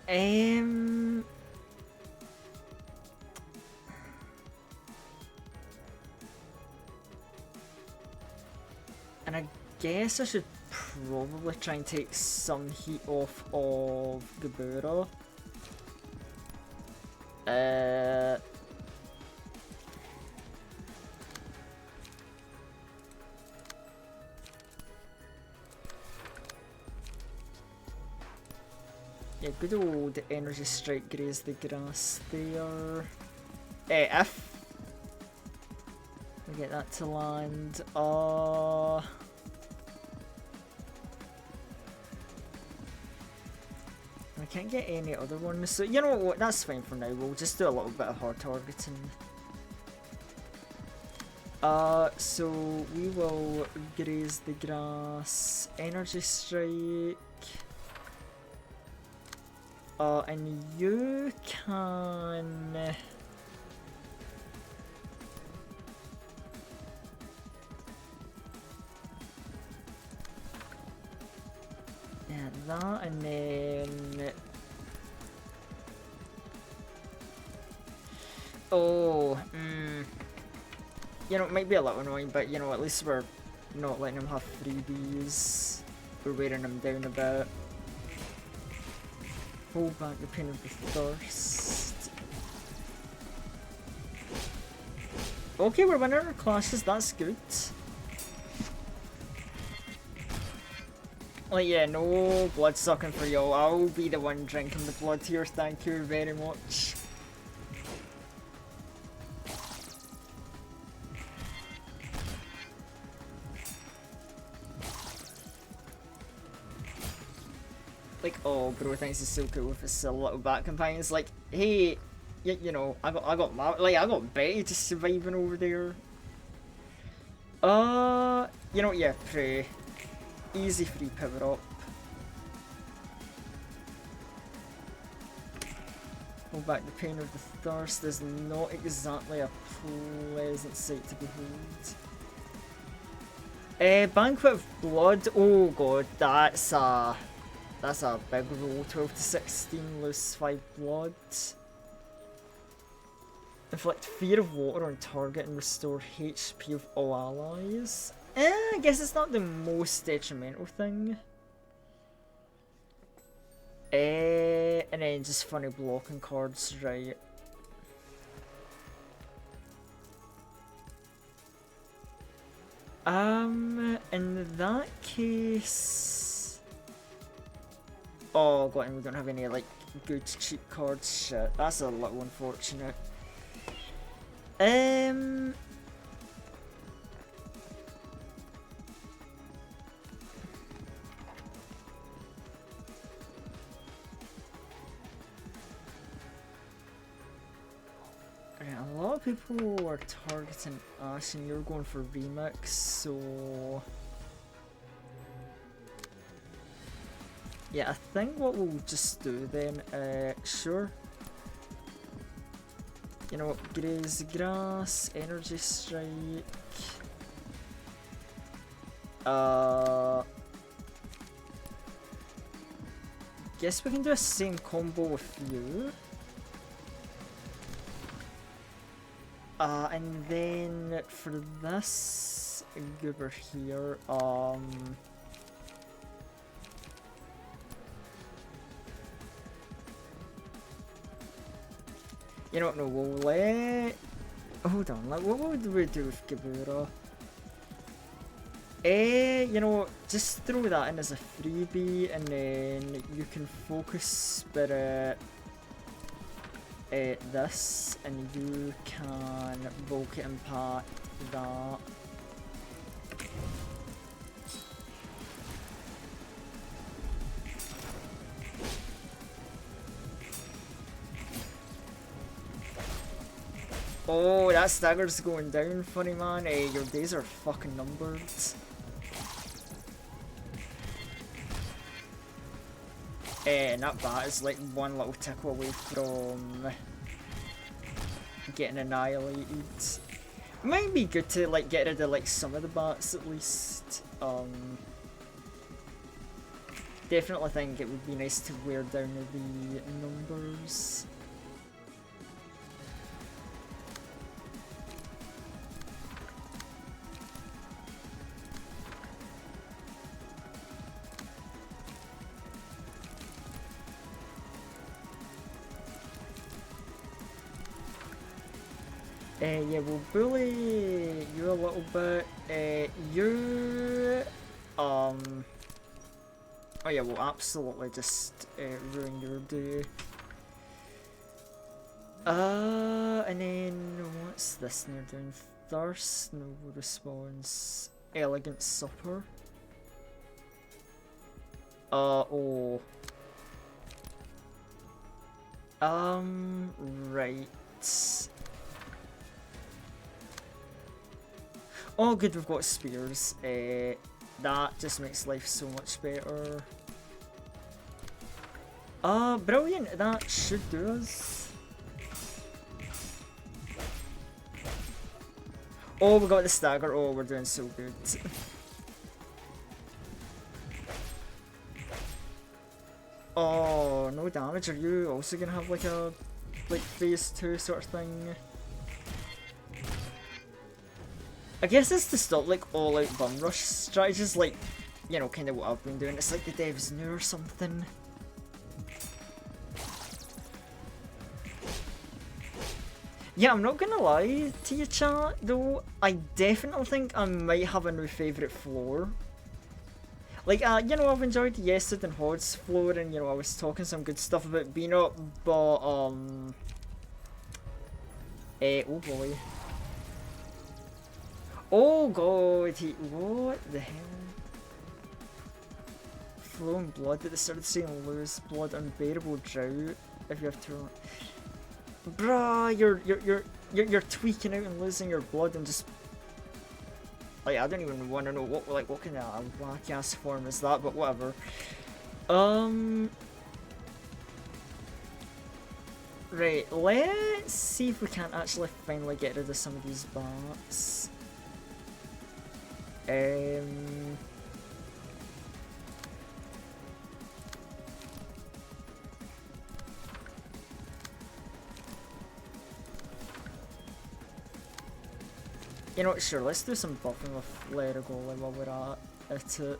And I guess I should probably try and take some heat off of Gabura. Yeah, good old Energy Strike graze the grass there. If we get that to land, I can't get any other ones, so you know what, that's fine for now. We'll just do a little bit of hard targeting. So we will graze the grass, Energy Strike. And you can... yeah, that, and then... oh, you know, it might be a little annoying, but you know, at least we're not letting them have freebies. We're wearing them down a bit. Hold back the pain of the thirst. Okay, we're winning our clashes, that's good. Like, yeah, no blood sucking for y'all. I'll be the one drinking the blood here, thank you very much. Like, oh, bro thinks it's so cool with his little bat companions. Like, hey, you know, I got Betty just surviving over there. You know, yeah, pray. Easy free power up. Hold back the pain of the thirst is not exactly a pleasant sight to behold. Banquet of Blood. Oh god, that's a big roll. 12 to 16, lose 5 blood. Inflict fear of water on target and restore HP of all allies. I guess it's not the most detrimental thing. And then just funny blocking cards, right? In that case... Oh god, and we don't have any like good cheap cards, shit. That's a little unfortunate. A lot of people are targeting Ash and you're going for Remix, so... Yeah, I think what we'll just do then, sure. You know, Graze Grass, Energy Strike... Guess we can do a same combo with you. And then for this goober here, you don't know, we'll let... Hold on, like, what would we do with Gabura? You know, just throw that in as a freebie and then you can focus Spirit this and you can Volk Impact that. Oh, that stagger's going down, funny man. Your days are fucking numbered. And that bat is like one little tick away from getting annihilated. Might be good to like get rid of like some of the bats at least. Definitely think it would be nice to wear down the numbers. Yeah, we'll bully you a little bit. Oh yeah, we'll absolutely just ruin your day. And then what's this near doing? Thirst, no response. Elegant supper. Oh. Right. Oh good, we've got spears. That just makes life so much better. Brilliant, that should do us. Oh, we got the stagger. Oh, we're doing so good. Oh, no damage. Are you also gonna have like a phase 2 sort of thing? I guess it's to stop like all out bum rush strategies, like, you know, kind of what I've been doing. It's like the devs knew or something. Yeah, I'm not gonna lie to you, chat, though. I definitely think I might have a new favourite floor. Like, you know, I've enjoyed Yesod and Hod's floor, and, you know, I was talking some good stuff about Beanut, but, oh boy. Oh god, what the hell? Flowing blood at the start of the scene, lose blood, unbearable drought, if you have to... Bruh, you're tweaking out and losing your blood and just... Like, I don't even want to know what kind of wacky ass form is that, but whatever. Right, let's see if we can't actually finally get rid of some of these bats. You know what, sure, let's do some buffing with Lerigoli while we're at it.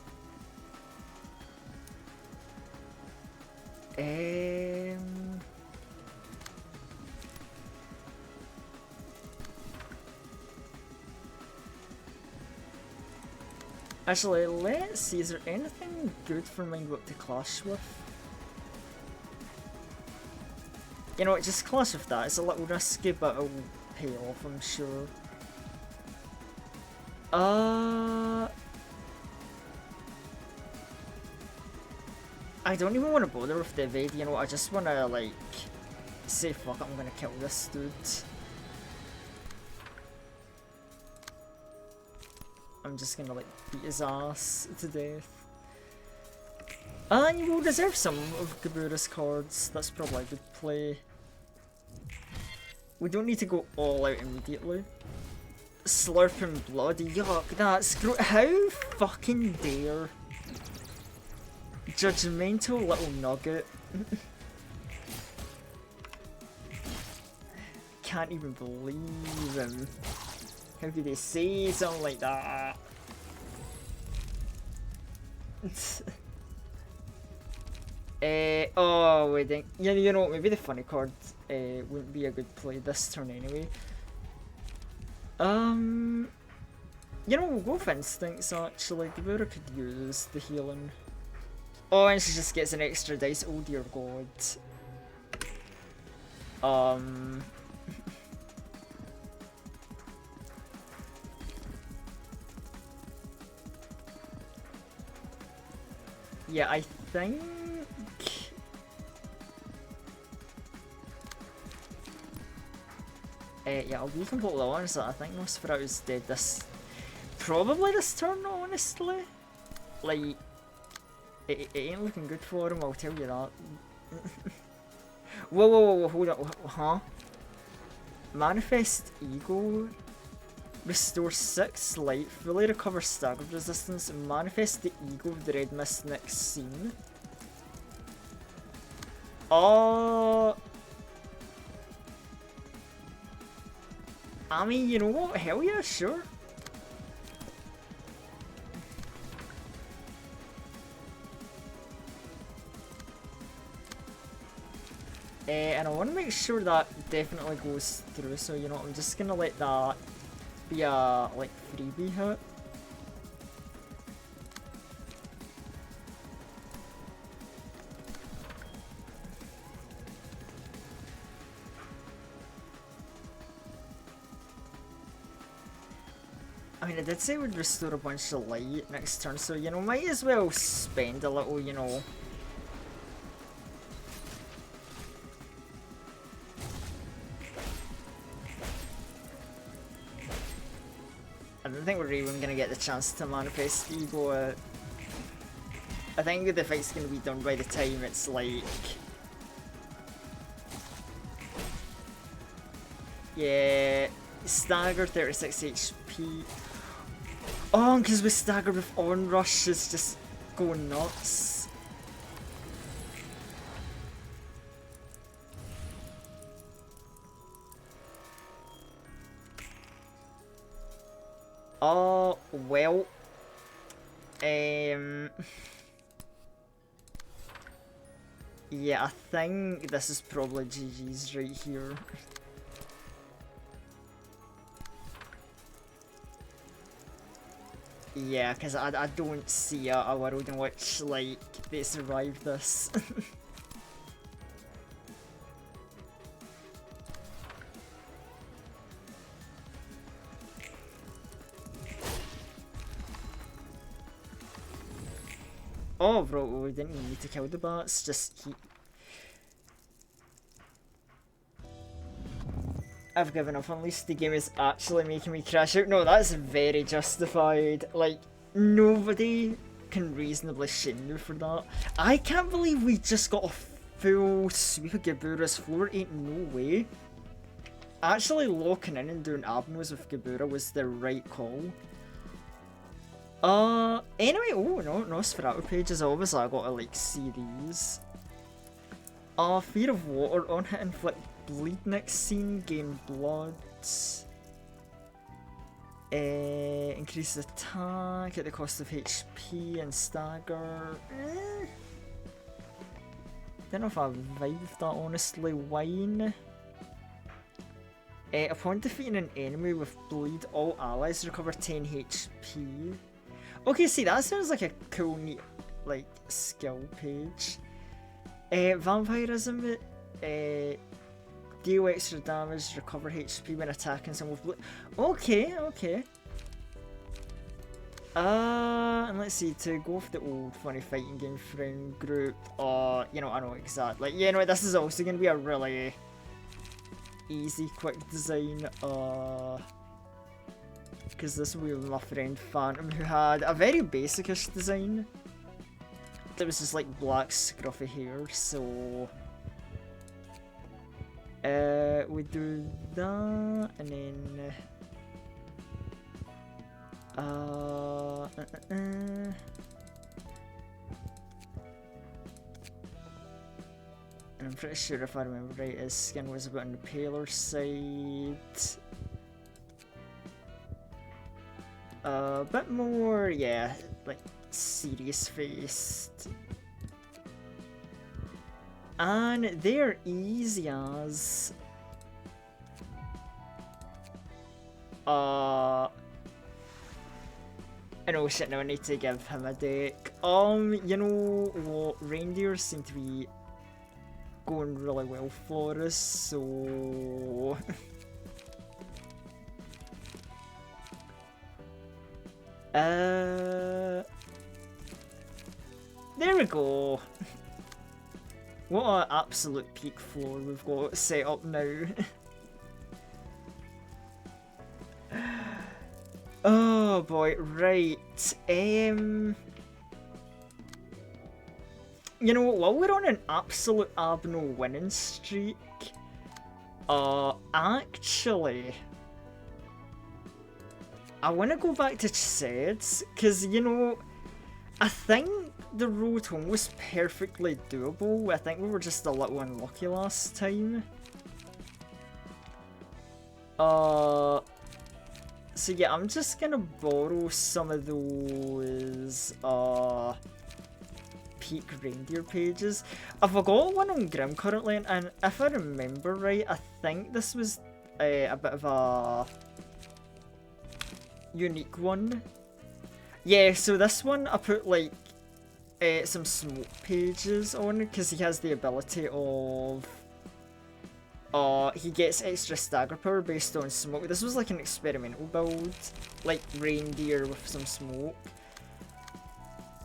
Actually, let's see, is there anything good for Mind Whip to clash with? You know what, just clash with that. It's a little risky, but it'll pay off, I'm sure. I don't even want to bother with the evade, you know what, I just want to, like, say fuck it, I'm gonna kill this dude. I'm just gonna, like, beat his ass to death. And you will deserve some of Gabura's cards, that's probably a good play. We don't need to go all out immediately. Slurping blood, yuck, that's gross. How fucking dare. Judgmental little nugget. Can't even believe him. How could they say something like that? Oh, wait, yeah, you know what, maybe the funny card wouldn't be a good play this turn anyway. You know, we'll go with Instincts actually. Gabura could use the healing. Oh, and she just gets an extra dice. Oh dear god. Yeah, I think... yeah, I'll be completely honest, I think Nosferatu's dead probably this turn, honestly. Like, it ain't looking good for him, I'll tell you that. Whoa, hold on, huh? Manifest Ego. Restore 6 light, fully recover staggered resistance, and manifest the ego of the red mist next scene. I mean, you know what? Hell yeah, sure. And I want to make sure that definitely goes through, so you know, I'm just gonna let that be a, like, freebie hit. I mean, I did say it would restore a bunch of light next turn, so, you know, might as well spend a little, you know. I don't think we're even gonna get the chance to manifest Ego. I think the fight's gonna be done by the time it's like... Yeah, stagger 36 HP. Oh, because we stagger with Onrush is just going nuts. Oh, well. Yeah, I think this is probably GG's right here. Yeah, because I don't see a world in which, like, they survive this. Oh, bro, we didn't even need to kill the bats, just keep... I've given up, at least the game is actually making me crash out. No, that's very justified. Like, nobody can reasonably shame you for that. I can't believe we just got a full sweep of Gabura's floor, ain't no way. Actually locking in and doing Abnos with Gabura was the right call. Anyway, oh no, Nosferatu pages, obviously I gotta like see these. Fear of water, on hit inflict bleed next scene, gain blood. Increase attack at the cost of HP and stagger. Don't know if I vibed that honestly, wine. Upon defeating an enemy with bleed, all allies recover 10 HP. Okay, see, that sounds like a cool, neat, like, skill page. Vampirism, deal extra damage, recover HP when attacking someone with bleed. Okay, okay. And let's see, to go with the old funny fighting game friend group, you know, I know exactly. Like, you know, this is also going to be a really easy, quick design, because this will be with my friend Phantom, who had a very basic-ish design. It was just like black scruffy hair, so we do that, and then and I'm pretty sure if I remember right, his skin was a bit on the paler side. A bit more, yeah, like serious faced. And they're easy as oh shit, now I need to give him a deck. You know what, reindeers seem to be going really well for us, so there we go. What an absolute peak floor we've got set up now. Oh boy, right. You know what, while we're on an absolute abno winning streak, actually, I want to go back to Cheseds, because, you know, I think the road home was perfectly doable. I think we were just a little unlucky last time. So yeah, I'm just gonna borrow some of those, peak reindeer pages. I've got one on Grim currently, and if I remember right, I think this was a bit of a unique one. Yeah, so this one I put like some smoke pages on because he has the ability of he gets extra stagger power based on smoke. This was like an experimental build, like reindeer with some smoke.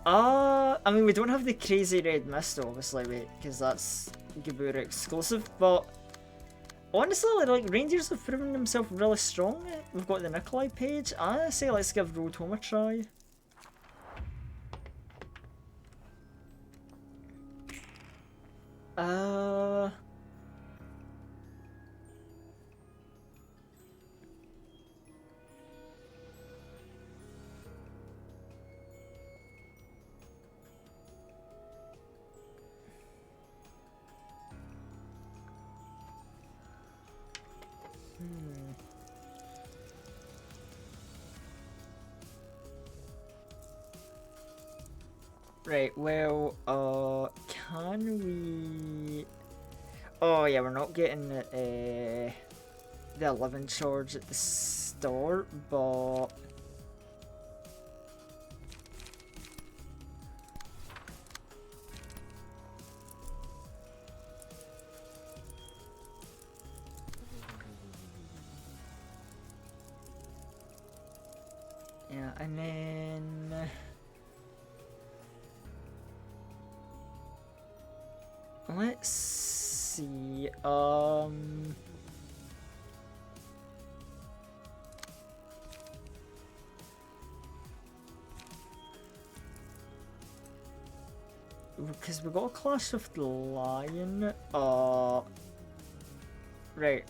I mean, we don't have the crazy red mist obviously, wait, because that's Gabura exclusive, but honestly, like reindeers have proven themselves really strong. We've got the Nikolai page. I say let's give Road Home a try. Right, well, can we... Oh yeah, we're not getting the 11 charge at the start, but Yeah, and then let's see. Because we got a clash of the lion. Right.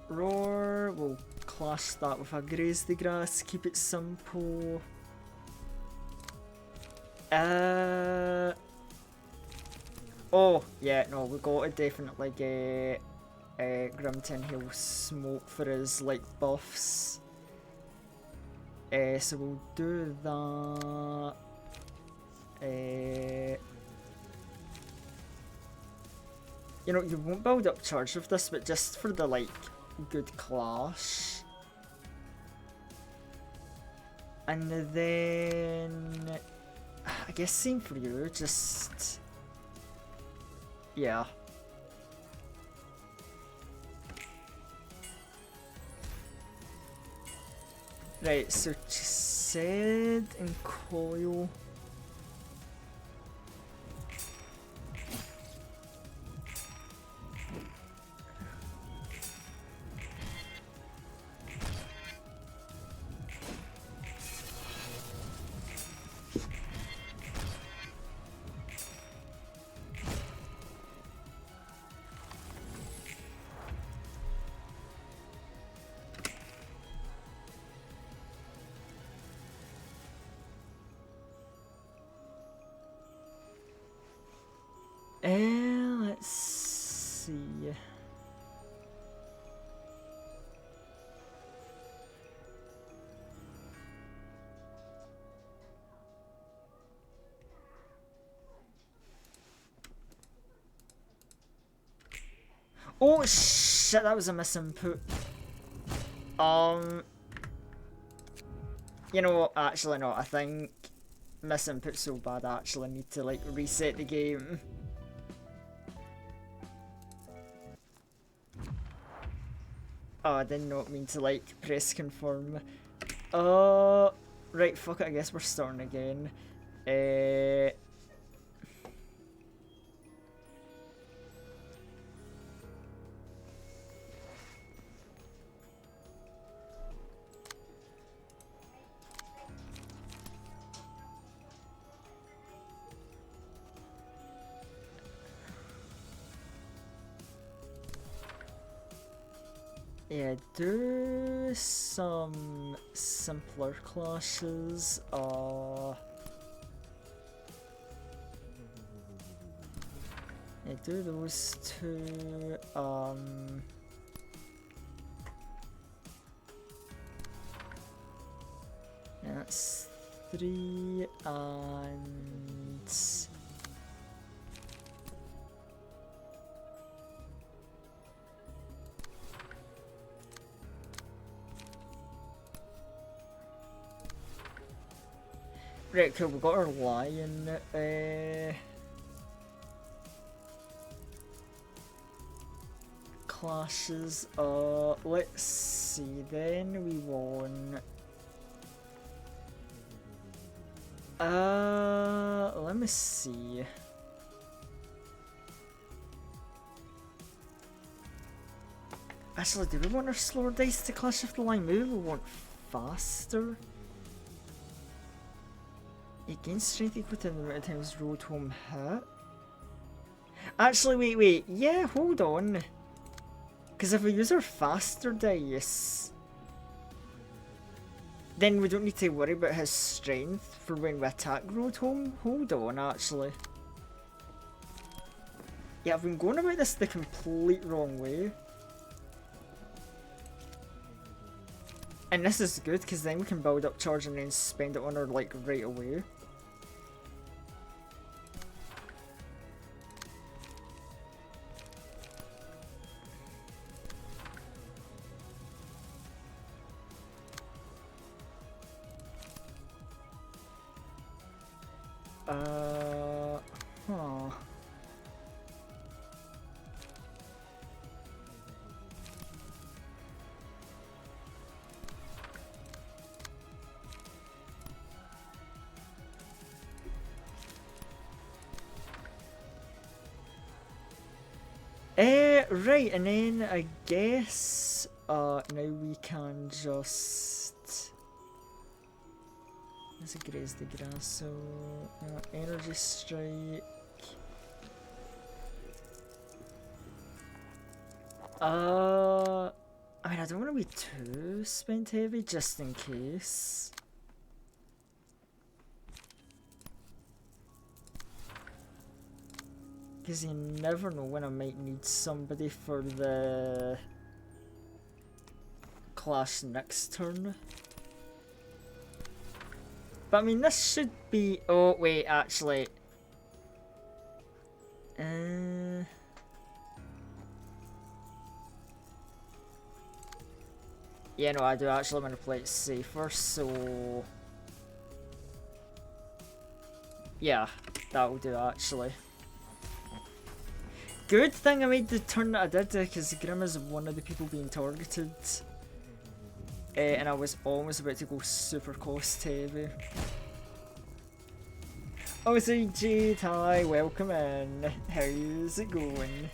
Roar. We'll clash that with a graze the grass. Keep it simple. Oh, yeah, no, we gotta definitely get Grimton Hill Smoke for his, like, buffs. So we'll do that. You know, you won't build up charge with this, but just for the, like, good clash. And then I guess same for you, just yeah. Right, so Chesed and Coil. Let's see. Oh shit, that was a misinput. You know what, actually no, I think misinput's so bad I actually need to like reset the game. Oh, I did not mean to like press confirm. Right, fuck it, I guess we're starting again. Yeah, do some simpler clashes. Yeah, do those two. Yeah, that's 3 and right, cool, we got our lion, clashes, let's see, then we won, let me see. Actually, do we want our slower dice to clash with the lion? Maybe we want faster? It gains strength equal to the amount of times rolled home hit. Actually, wait. Yeah, hold on. Because if we use our faster dice, then we don't need to worry about his strength for when we attack rolled home. Hold on, actually. Yeah, I've been going about this the complete wrong way. And this is good, because then we can build up charge and then spend it on her, like, right away. Huh. Right, and then I guess now we can just let's graze the grass. So energy strike. I mean, I don't want to be too spent heavy, just in case. Because you never know when I might need somebody for the clash next turn. But I mean, this should be... Oh, wait, actually. Yeah, no, I do actually want to play it safer, so... Yeah, that will do, actually. Good thing I made the turn that I did, because Grim is one of the people being targeted. And I was almost about to go super cost heavy. Oh, so Jade, hi, welcome in. How's it going?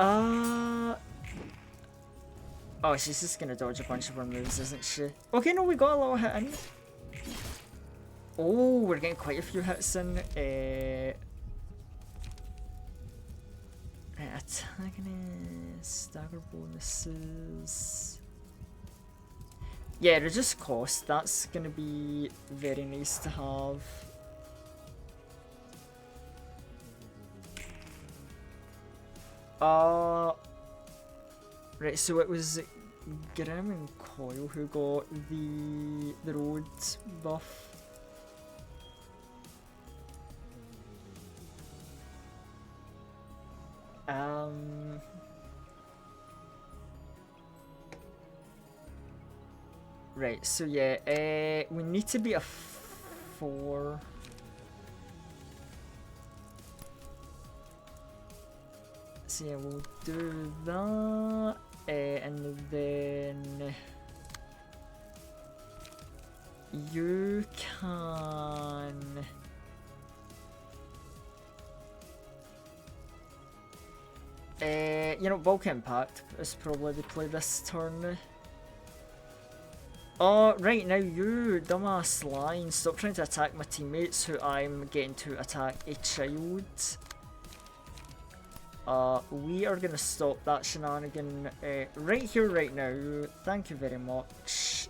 Oh, she's just gonna dodge a bunch of her moves, isn't she? Okay, no, we got a little hit in. Oh, we're getting quite a few hits in. Antagonist, stagger bonuses. Yeah, reduce cost. That's gonna be very nice to have. Right, so it was Grim and Coil who got the road buff. Right, so yeah, we need to be a 4. So yeah, we'll do that, and then you can... you know, Bulk Impact is probably the play this turn. Oh, right, now you dumbass line, stop trying to attack my teammates who I'm getting to attack a child. We are gonna stop that shenanigan right here, right now. Thank you very much.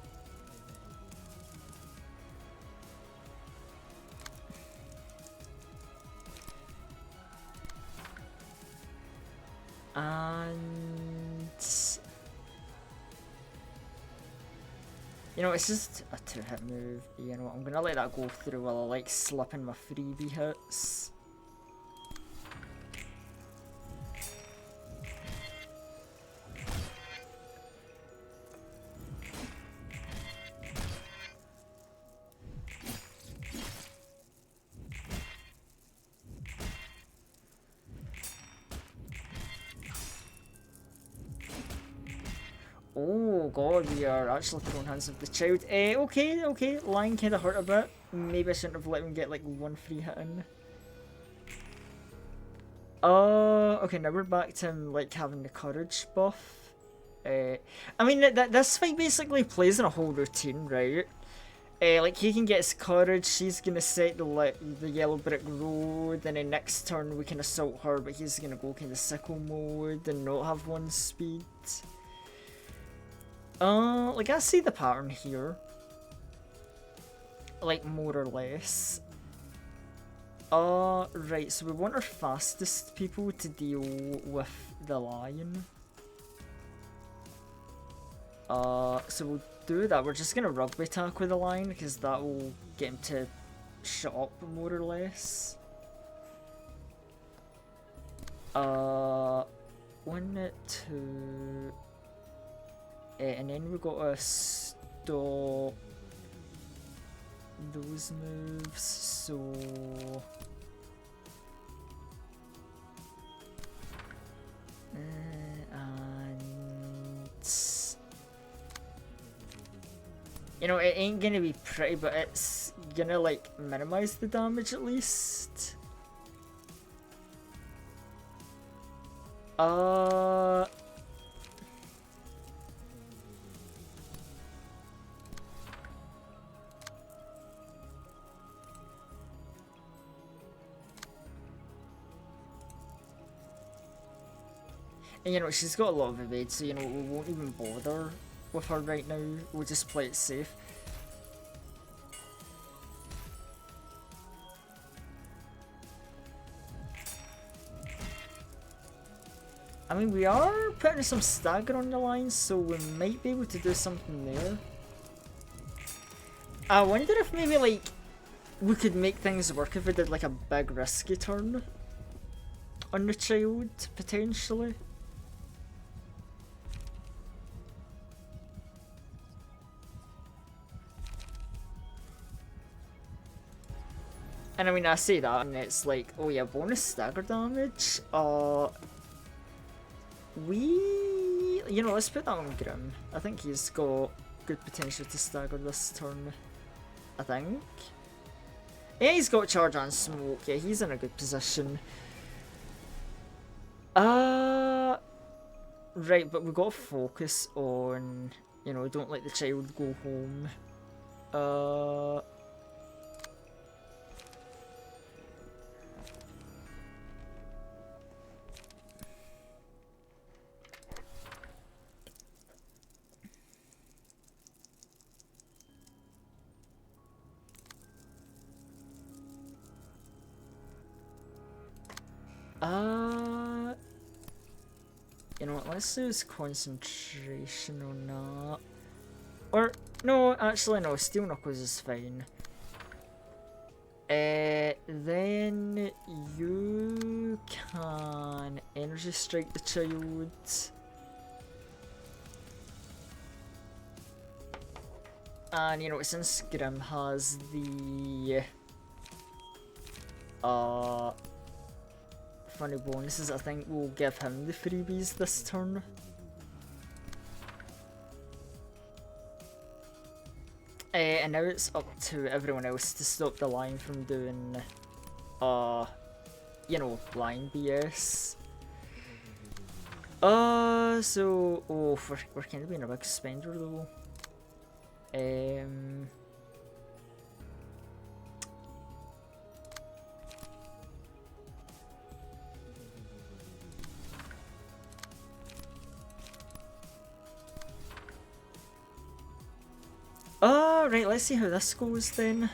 And... you know, it's just a 2-hit move. You know, I'm gonna let that go through while I like slip in my freebie hits. Oh god, we are actually throwing hands of the child. Okay, line kinda hurt a bit. Maybe I shouldn't have let him get like one free hit in. Okay, now we're back to him like having the courage buff. I mean, this fight basically plays in a whole routine, right? Like he can get his courage, she's gonna set the yellow brick road, and then next turn we can assault her, but he's gonna go kind of sickle mode and not have 1 speed. Like I see the pattern here. Like more or less. Right, so we want our fastest people to deal with the lion. So we'll do that. We're just gonna rugby attack with the lion because that will get him to shut up more or less. 1, 2... and then we gotta stop those moves, so... and... you know, it ain't gonna be pretty, but it's gonna like minimize the damage at least. Uh... And you know, she's got a lot of evade, so you know, we won't even bother with her right now. We'll just play it safe. I mean, we are putting some stagger on the line, so we might be able to do something there. I wonder if maybe, like, we could make things work if we did, like, a big risky turn on the child, potentially. And I mean, I say that, and it's like, oh yeah, bonus stagger damage. You know, let's put that on Grim. I think he's got good potential to stagger this turn. I think. Yeah, he's got charge and smoke. Yeah, he's in a good position. Right, but we got to focus on, you know, don't let the child go home. You know what, let's lose concentration on that. Or, no, actually no, steel knuckles is fine. Then you can energy strike the child. And you know, since Grim has the funny bonuses, I think we'll give him the freebies this turn. And now it's up to everyone else to stop the line from doing, you know, line BS. So, oh, we're kind of being a big spender though. Right, let's see how this goes then.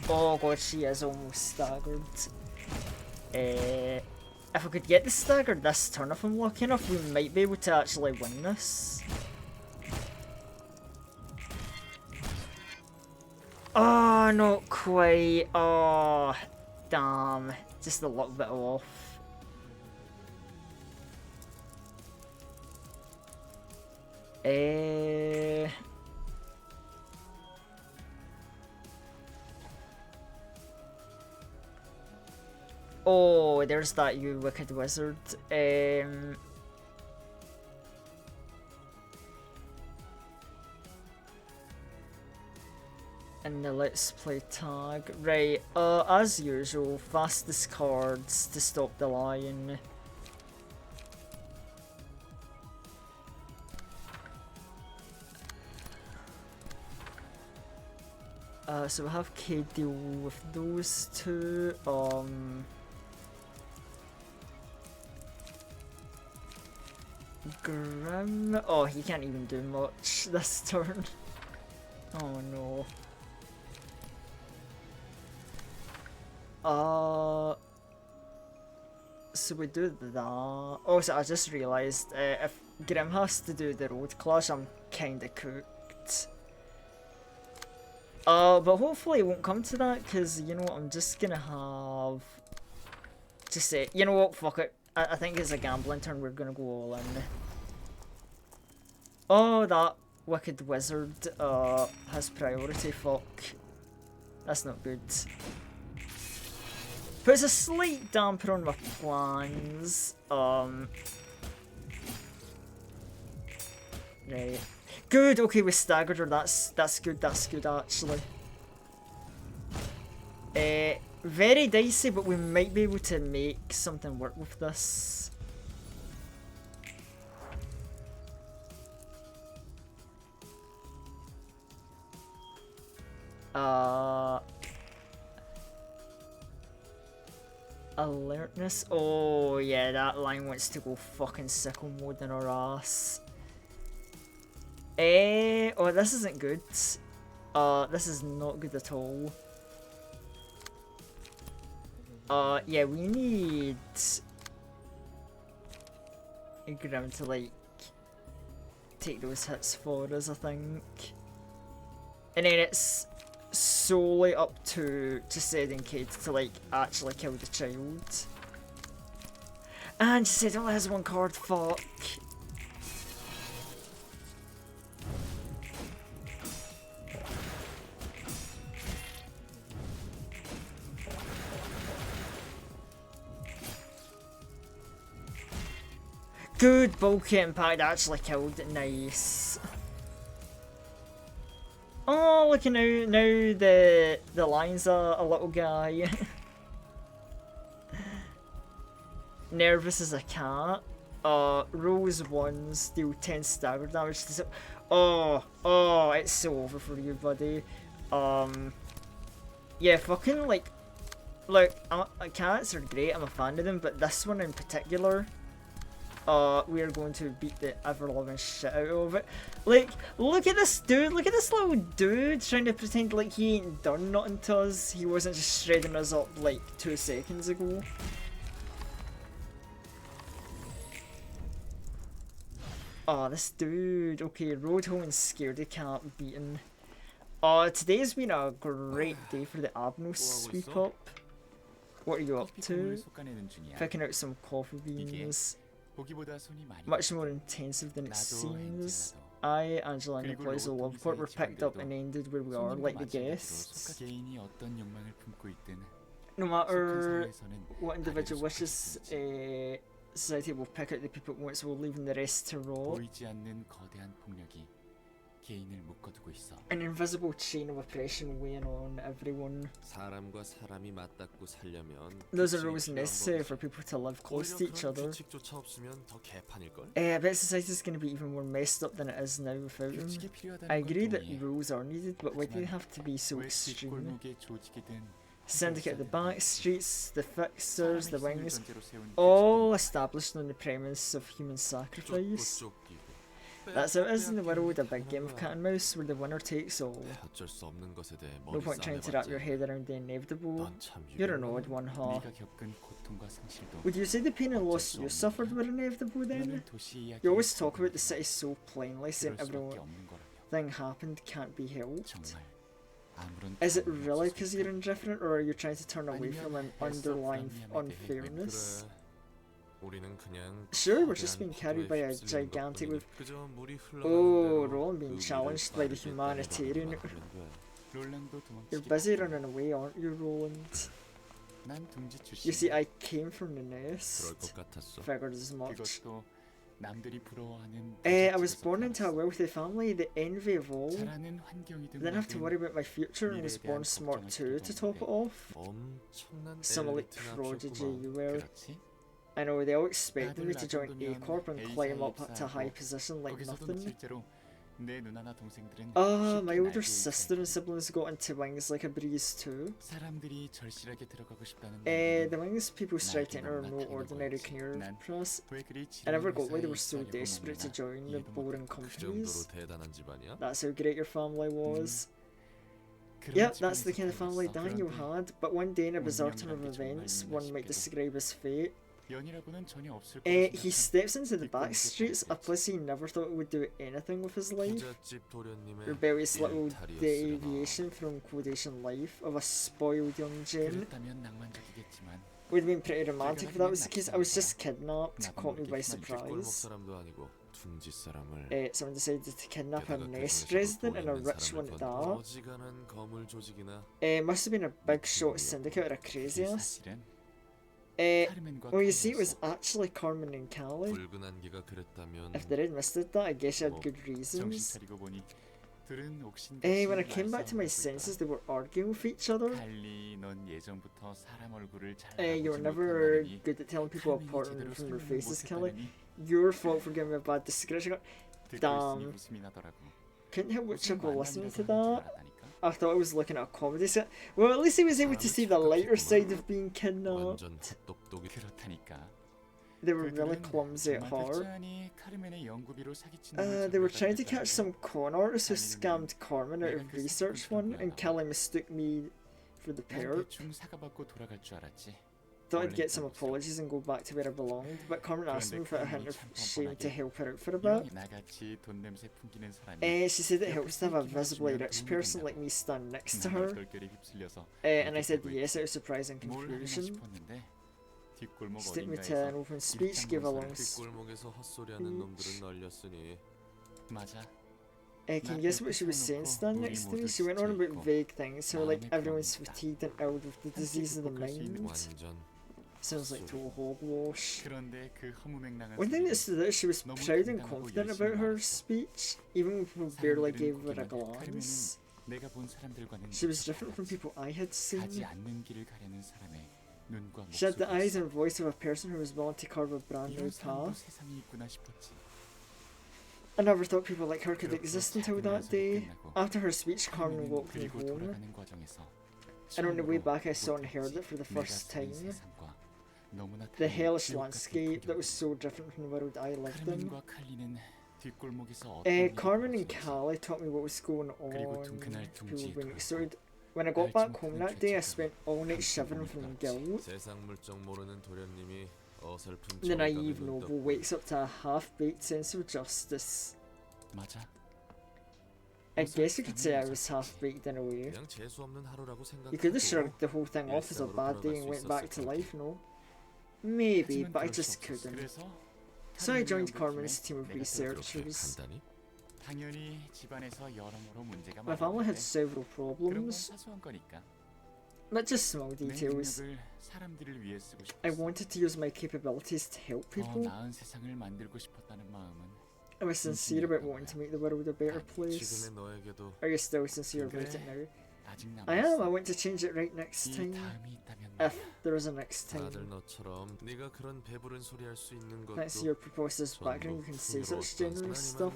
Oh god, she is almost staggered. If we could get the stagger this turn, if I'm lucky enough, we might be able to actually win this. Oh, not quite. Oh, damn. Just a little bit off. Oh, there's that, you wicked wizard. In the let's play tag. Right, as usual, fastest cards to stop the lion. So we have K deal with those two. Grim. Oh, he can't even do much this turn. Oh no. So we do that. Oh, so I just realised, if Grim has to do the road clash, I'm kinda cooked. But hopefully it won't come to that, because, you know what, I'm just gonna have... Just say, you know what, fuck it. I think it's a gambling turn, we're gonna go all in. Oh, that wicked wizard, has priority, fuck. That's not good. Puts a slight damper on my plans. Right. Good, okay, we staggered her. That's good actually. Very dicey, but we might be able to make something work with this. Alertness. Oh yeah, that line wants to go fucking sickle mode in our ass. Oh, this isn't good. This is not good at all. Yeah, we need a ground to like take those hits for us, I think. And then it's solely up to Jaced and Cade to like actually kill the child. And Jaced only has one card, fuck. Good bulky impact, actually killed it, nice. Oh, look at now the lion's a little guy. Nervous as a cat. Rolls ones, deal 10 stagger damage to oh, it's so over for you, buddy. Yeah, fucking like, look, cats are great, I'm a fan of them, but this one in particular, we are going to beat the ever-loving shit out of it. Like, look at this dude, look at this little dude trying to pretend like he ain't done nothing to us. He wasn't just shredding us up like 2 seconds ago. Oh, this dude. Okay, Roadhole and Scaredy Cat beaten. Today's been a great day for the Abno sweep up. What are you up to? Picking out some coffee beans. Much more intensive than it seems. I, Angela, and employees of Love-corp were picked up and ended where we are, like the guests. No matter what individual wishes, society will pick out the people it wants while leaving the rest to rot. An invisible chain of oppression weighing on everyone. Those are rules necessary for people to live close to each other. I bet society's going to be even more messed up than it is now without them. I agree that rules are needed, but why do they have to be so extreme? Syndicate of the back streets, the fixers, the wings, all established on the premise of human sacrifice. That's how it is in the world, a big game of cat and mouse where the winner takes all. No point trying to wrap your head around the inevitable. You're an odd one, huh? Would you say the pain and loss you suffered were inevitable then? You always talk about the city so plainly, saying everything happened can't be helped. Is it really because you're indifferent, or are you trying to turn away from an underlying unfairness? Sure, we're just being carried by a gigantic wave. Oh, Roland being challenged by the humanitarian. You're busy running away, aren't you, Roland? You see, I came from the nest. Figured as much. I was born into a wealthy family, the envy of all. Didn't have to worry about my future and was born smart too, to top it off. Some elite prodigy you were. I know, they all expected me to join R-corp and climb up to a high position like nothing. My older sister and siblings got into wings like a breeze too. The wings people strive to enter are no ordinary career press. I never got why they were so desperate to join the boring companies. That's how great your family was. Yep, that's the kind of family Daniel had, but one day in a bizarre turn of events, one might describe as fate. He steps into the back streets, a place he never thought would do anything with his life. Rebellious little deviation from quotation life of a spoiled young gent. Would have been pretty romantic if that was the case. I was just kidnapped, caught me by surprise. Someone decided to kidnap a nest resident and a rich one at that. Must have been a big shot syndicate or a crazy ass. Well, you see, it was actually Carmen and Callie. If they had missed that, I guess I had good reasons. When I came back to my senses, they were arguing with each other. You were never good at telling people apart from their faces, Kelly. Your fault for giving me a bad description. Damn. Couldn't help but chuckle listening to that. I thought I was looking at a comedy set. Well, at least he was able to see the lighter side of being kidnapped. They were really clumsy at heart. They were trying to catch some con artist who scammed Carmen out of research fund, and Callie mistook me for the perp. Thought I'd get some apologies and go back to where I belonged, but Carmen asked me without a hint of shame to help her out for a bit. She said it helps to have a visibly rich person like me stand next to her. And I said yes out of surprise and confusion. She took me to an open speech, gave a long speech. Can you guess what she was saying standing next to me? She went on about vague things, how like everyone's fatigued and ill with the disease of the mind. Sounds like total hogwash. One thing that stood out, she was proud and confident about her speech, even when people barely gave her a glance. She was different from people I had seen. She had the eyes and voice of a person who was willing to carve a brand new path. I never thought people like her could exist until that day. After her speech, Carmen walked me home. And on the way back I saw and heard it for the first time. The hellish landscape that was so different from the world I lived in. Carmen and Callie taught me what was going on. People were being extorted. When I got back home that day, I spent all night shivering from guilt. The naive noble wakes up to a half-baked sense of justice. I guess you could say I was half-baked in a way. You could have shrugged the whole thing off as a bad day and went back to life, no? Maybe, but I just couldn't. So I joined Carmen's team of researchers. My family had several problems, but just small details. I wanted to use my capabilities to help people. I was sincere about wanting to make the world a better place. Are you still sincere about it now? I am. I want to change it right next time. If there is a next time. Thanks to your proposer's background, you can say such generous stuff.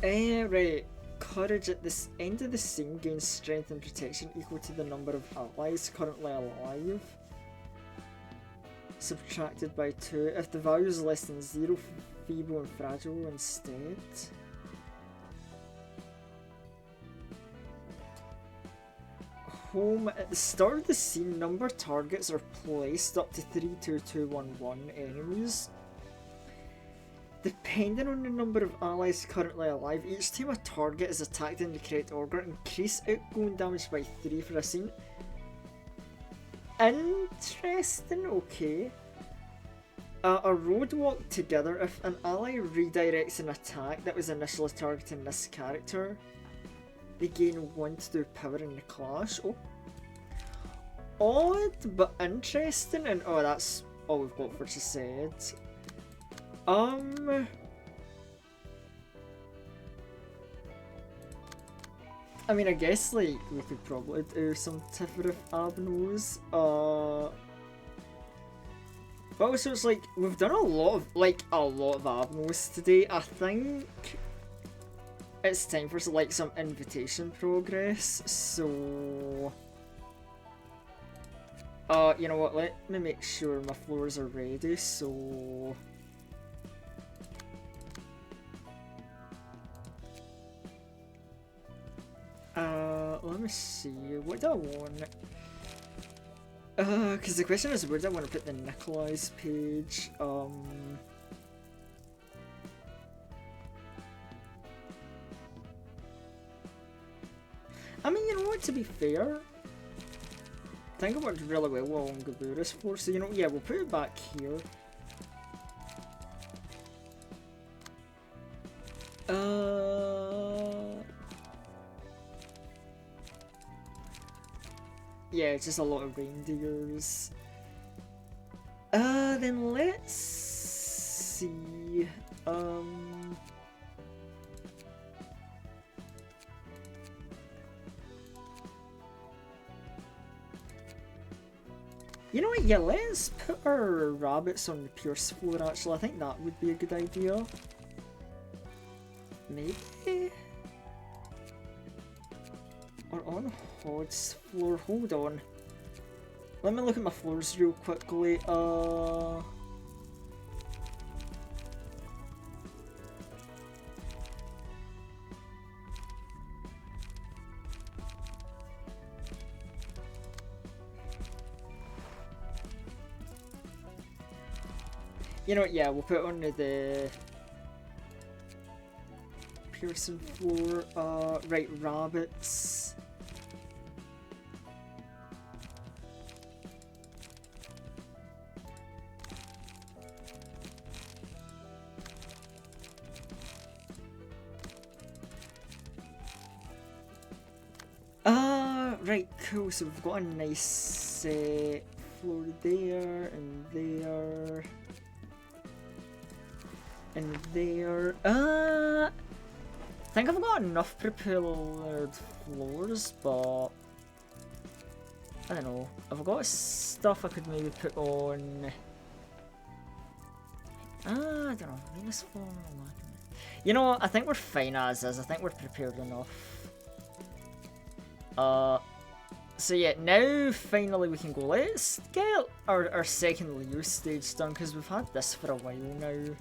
Right. Courage at this end of the scene gains strength and protection equal to the number of allies currently alive. Subtracted by 2. If the value is less than 0, feeble and fragile instead. Home. At the start of the scene, number targets are placed up to 32211 enemies. Depending on the number of allies currently alive, each time a target is attacked in the correct order, increase outgoing damage by 3 for a scene. Interesting, okay. A road walk together. If an ally redirects an attack that was initially targeting this character, they gain 1 to do power in the clash. Oh. Odd, but interesting, and oh, that's all we've got for she said. I mean, I guess, like, we could probably do some Tifferiff Abnos. But also, it's like, we've done a lot of Abnos today. I think it's time for, like, some invitation progress, so... you know what, let me make sure my floors are ready, so... let me see, what do I want? Cause the question is where do I want to put the Nikolai's page? I mean, you know what, to be fair, I think it worked really well on Gabura's floor, so you know, yeah, we'll put it back here. Yeah, it's just a lot of reindeers. Then let's see. You know what, yeah, let's put our rabbits on the Pierce floor actually. I think that would be a good idea. Maybe? Or on Hod's floor, hold on. Let me look at my floors real quickly. You know what, yeah, we'll put it on the Pearson floor. Right, rabbits. Right, cool, so we've got a nice floor there, and there. And there. I think I've got enough prepared floors, but I don't know. I've got stuff I could maybe put on. I don't know. Venus floor. You know what? I think we're fine as is. I think we're prepared enough. So yeah, now finally we can go. Let's get our second Leo stage done because we've had this for a while now.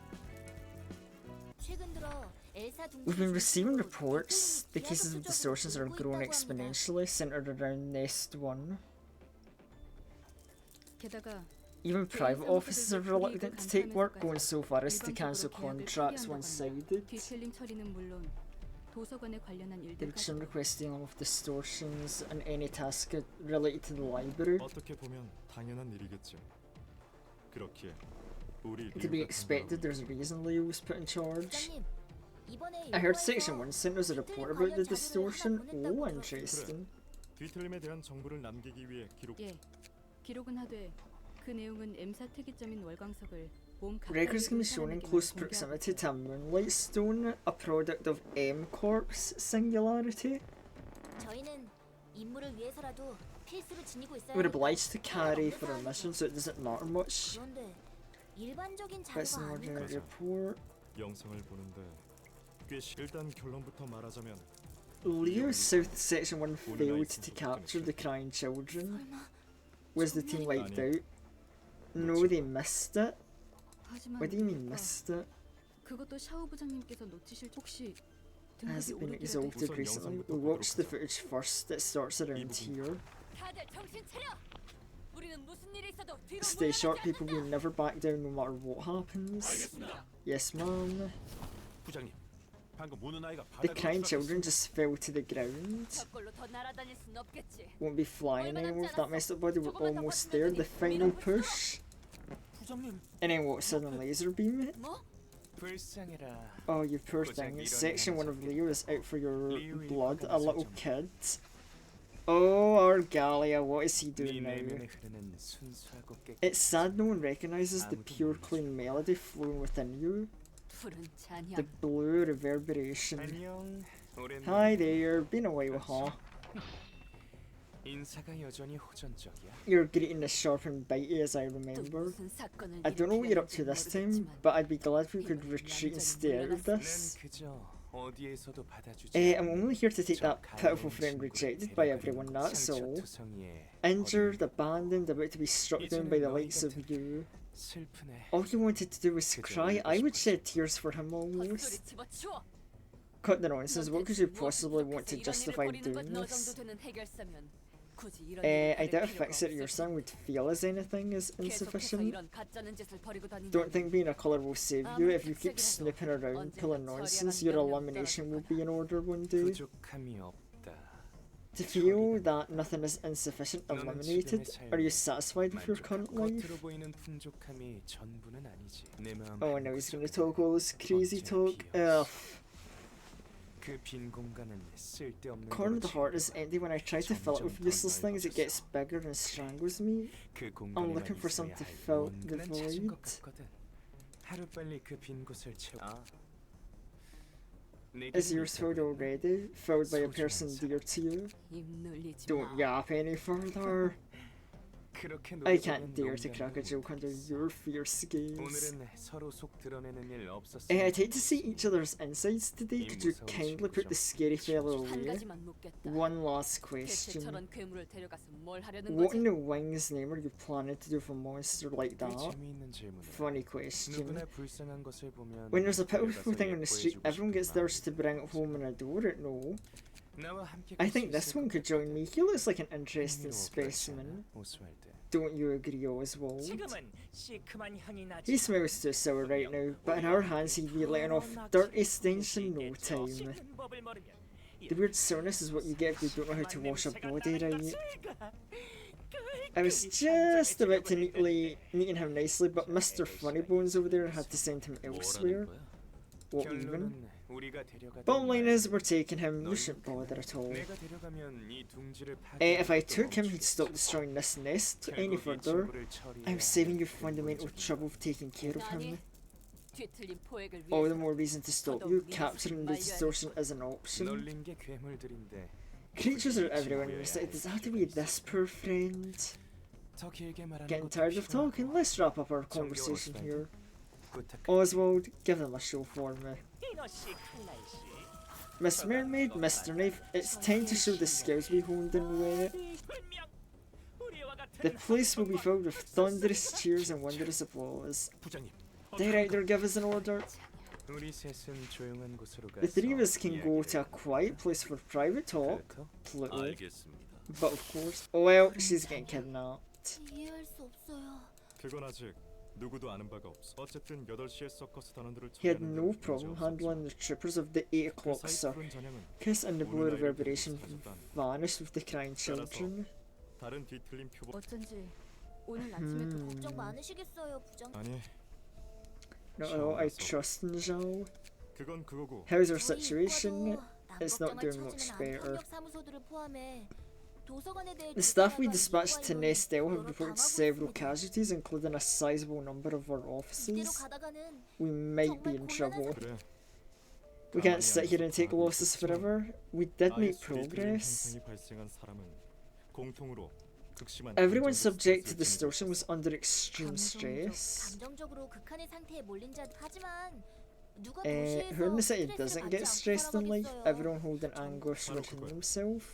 We've been receiving reports the cases of distortions are growing exponentially, centered around Nest 1. Even private offices are reluctant to take work, going so far as to cancel contracts one-sided. They've begun requesting along with distortions and any task related to the library. To be expected, there's a reason Leo was put in charge. I heard Section 1 sent us a report about the distortion. Oh, interesting. Records can be shown in close proximity to a moonlight stone, a product of R-corp's singularity. We're obliged to carry for our mission, so it doesn't matter much. That's an ordinary report. Leo's South Section 1 failed to capture the crying children. Was the team wiped out? No, they missed it. What do you mean missed it? Has it been exalted recently? We'll watch the footage first. It starts around here. Stay sharp, people. We'll never back down no matter what happens. Yes, ma'am. The crying children just fell to the ground. Won't be flying anymore with that messed up body. We're almost there. The final push. And then what, sudden laser beam? Oh, you poor thing. Section 1 of Leo is out for your blood. A little kid. Oh, our Gallia, what is he doing now? It's sad no one recognises the pure clean melody flowing within you. The blue reverberation. Hi there, been a while, huh? Your greeting is sharp and bitey as I remember. I don't know what you're up to this time, but I'd be glad if we could retreat and stay out of this. I'm only here to take that pitiful friend rejected by everyone, that's all. Injured, abandoned, about to be struck down by the likes of you. All he wanted to do was cry. I would shed tears for him almost. Cut the nonsense, what could you possibly want to justify doing this? I doubt a fix-it your son would feel as anything is insufficient. Don't think being a colour will save you. If you keep snooping around pulling nonsense, your elimination will be in order one day. To feel that nothing is insufficient eliminated, are you satisfied with your current life? Oh no, he's gonna talk all this crazy talk. Ugh. Corner of the heart is empty. When I try to fill it with useless things, it gets bigger and strangles me. I'm looking for something to fill the void. Is yours filled already? Filled by a person dear to you? Don't yap any further. I can't dare to crack a joke under your fierce gaze. I'd hate to see each other's insides today. Could you kindly put the scary fellow away? One last question. What in the wing's name are you planning to do with a monster like that? Funny question. When there's a pitiful thing on the street, everyone gets theirs to bring it home and adore it, no? I think this one could join me. He looks like an interesting specimen. Don't you agree, Oswald? He smells too sour right now, but in our hands he'd be letting off dirty stench in no time. The weird sourness is what you get if you don't know how to wash a body right. I was just about to meeting him nicely, but Mr. Funnybones over there had to send him elsewhere. What even? Bottom line is, we're taking him, we shouldn't bother at all. If I took him, he'd stop destroying this nest any further. I'm saving you fundamental trouble of taking care of him. All the more reason to stop you. Capturing the distortion is an option. Creatures are everywhere in the city. Does it have to be this poor friend? Getting tired of talking, let's wrap up our conversation here. Oswald, give them a show for me. Miss Mermaid, Mr. Knife, it's time to show the skills we honed in Wet. The place will be filled with thunderous cheers and wondrous applause. Director, give us an order. The three of us can go to a quiet place for private talk. Pluto. But of course, well, she's getting kidnapped. He had no problem handling the troopers of the 8 o'clock circus, and the blue reverberation vanished with the crying children. Not at all, I trust in Zhao. How's our situation? It's not doing much better. The staff we dispatched to Nestel have reported several casualties, including a sizable number of our officers. We might be in trouble. We can't sit here and take losses forever. We did make progress. Everyone subject to distortion was under extreme stress. Who in the city doesn't get stressed in life? Everyone holding anguish within themselves.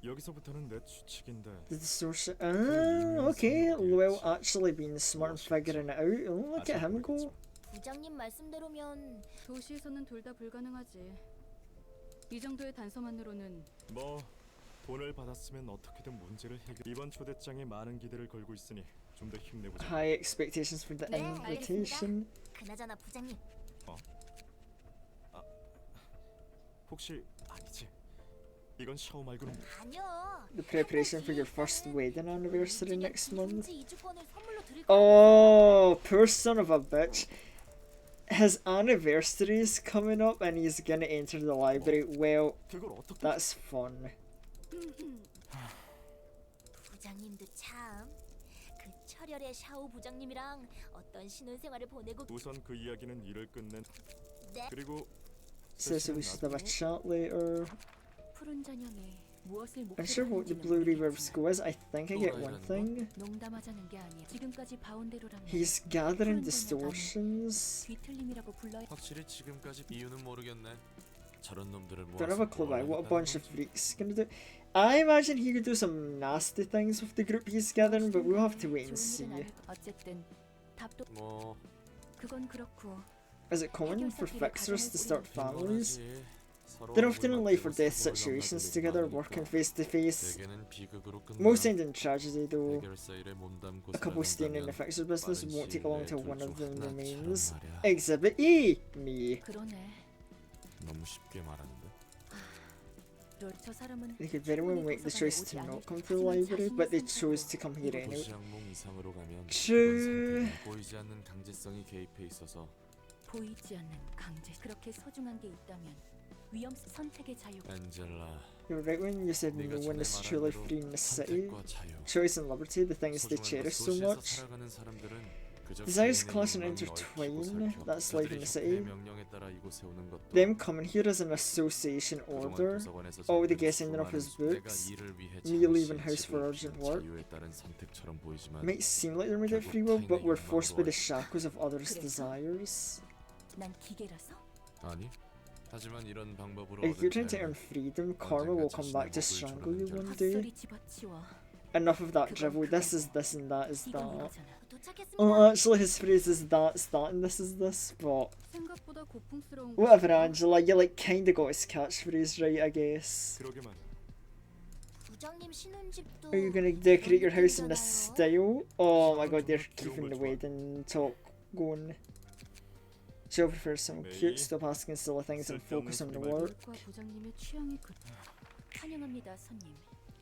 The distortion. Okay. Well, actually being smart and figuring it out. Oh, look at him go. 부장님 말씀대로면 도시에서는 둘 다 불가능하지. 이 정도의 단서만으로는 돈을 받았으면 어떻게든 문제를 해결. 이번 초대장에 많은 기대를 걸고 있으니 좀 더 힘내보자. High expectations for the invitation. 그나저나 부장님. 혹시 아니지? 이건 샤워 말고는 아니요. The preparation for your first wedding anniversary next month. Oh, poor son of a bitch. His anniversary is coming up and he's gonna enter the library. Well, that's fun. 부장님도 참 그 철혈의 샤오 부장님이랑 어떤 신혼생활을 보내고 우선 그 이야기는 일을 끝낸. 네. 그리고 Says we should have a chat later. 푸른 전형에 무엇을 I'm sure what the blue reverb's go is. I think I get one thing. 농담하자는 게 아니야. 지금까지 봐온대로라면 He's gathering distortions. 뒤틀림이라고 불러야 확실히 지금까지 이유는 모르겠네. 저런 놈들을 Don't have a clue why. What a bunch of freaks gonna do. I imagine he could do some nasty things with the group he's gathering, but we'll have to wait and see. 어쨌든 답도 뭐 그건 그렇고. Is it common for fixers to start families? They're often in life or death situations together, working face to face. Most end in tragedy though. A couple staying in the fixer business won't take long till one of them remains. Exhibit E! Me. 너무 쉽게 말하는데. They could very well make the choice to not come to the library, but they chose to come here anyway. True. 보이지 않는 강제성이 개입해 있어서 보이지 않는 강제. 그렇게 소중한 게 있다면 위험 선택의 자유가 엔젤라, You're right when you said 네가 no one 전에 is truly 말한 free in the city. 선택과 자유, Choice and liberty, the things they 소중한 것 cherish so 도시에서 much. 살아가는 사람들은 그저 Desires 개인의 clash and 욕망이 intertwine. 얽히고 That's 살펴 life in 그들의 the 협회의 city. 명령에 따라 이곳에 오는 것도 Them coming here as an association 그동안 order. 도서관에서 All the 잠든 guests ending up 수많은 as 내가 books. 일을 위해 Me leaving 잠시 house for 집을 urgent 비운 work. 자유에 따른 선택처럼 보이지만 Might seem like they're made out of free will, but we're forced by the shackles of others' desires. 난 기계라서 아니, 하지만 이런 방법으로 If you're trying 얻은 to earn 자유는 freedom, karma will come back to strangle you one day. 헛소리 집어치워. Enough of that drivel. This is this and that is 이건 that. 이거잖아. 도착했습니다. Oh, actually, his phrase is that's that and this is this, but 생각보다 고풍스러운 whatever, Angela. You like kinda got his catchphrase right, I guess. 그러게 말이야. 부장님 신혼집도 Are you gonna decorate your house in this style? Oh my god, they're keeping the wedding talk going. She'll prefer something cute, stop asking silly things and focus on the work. 부장님의 취향이 환영합니다, 손님.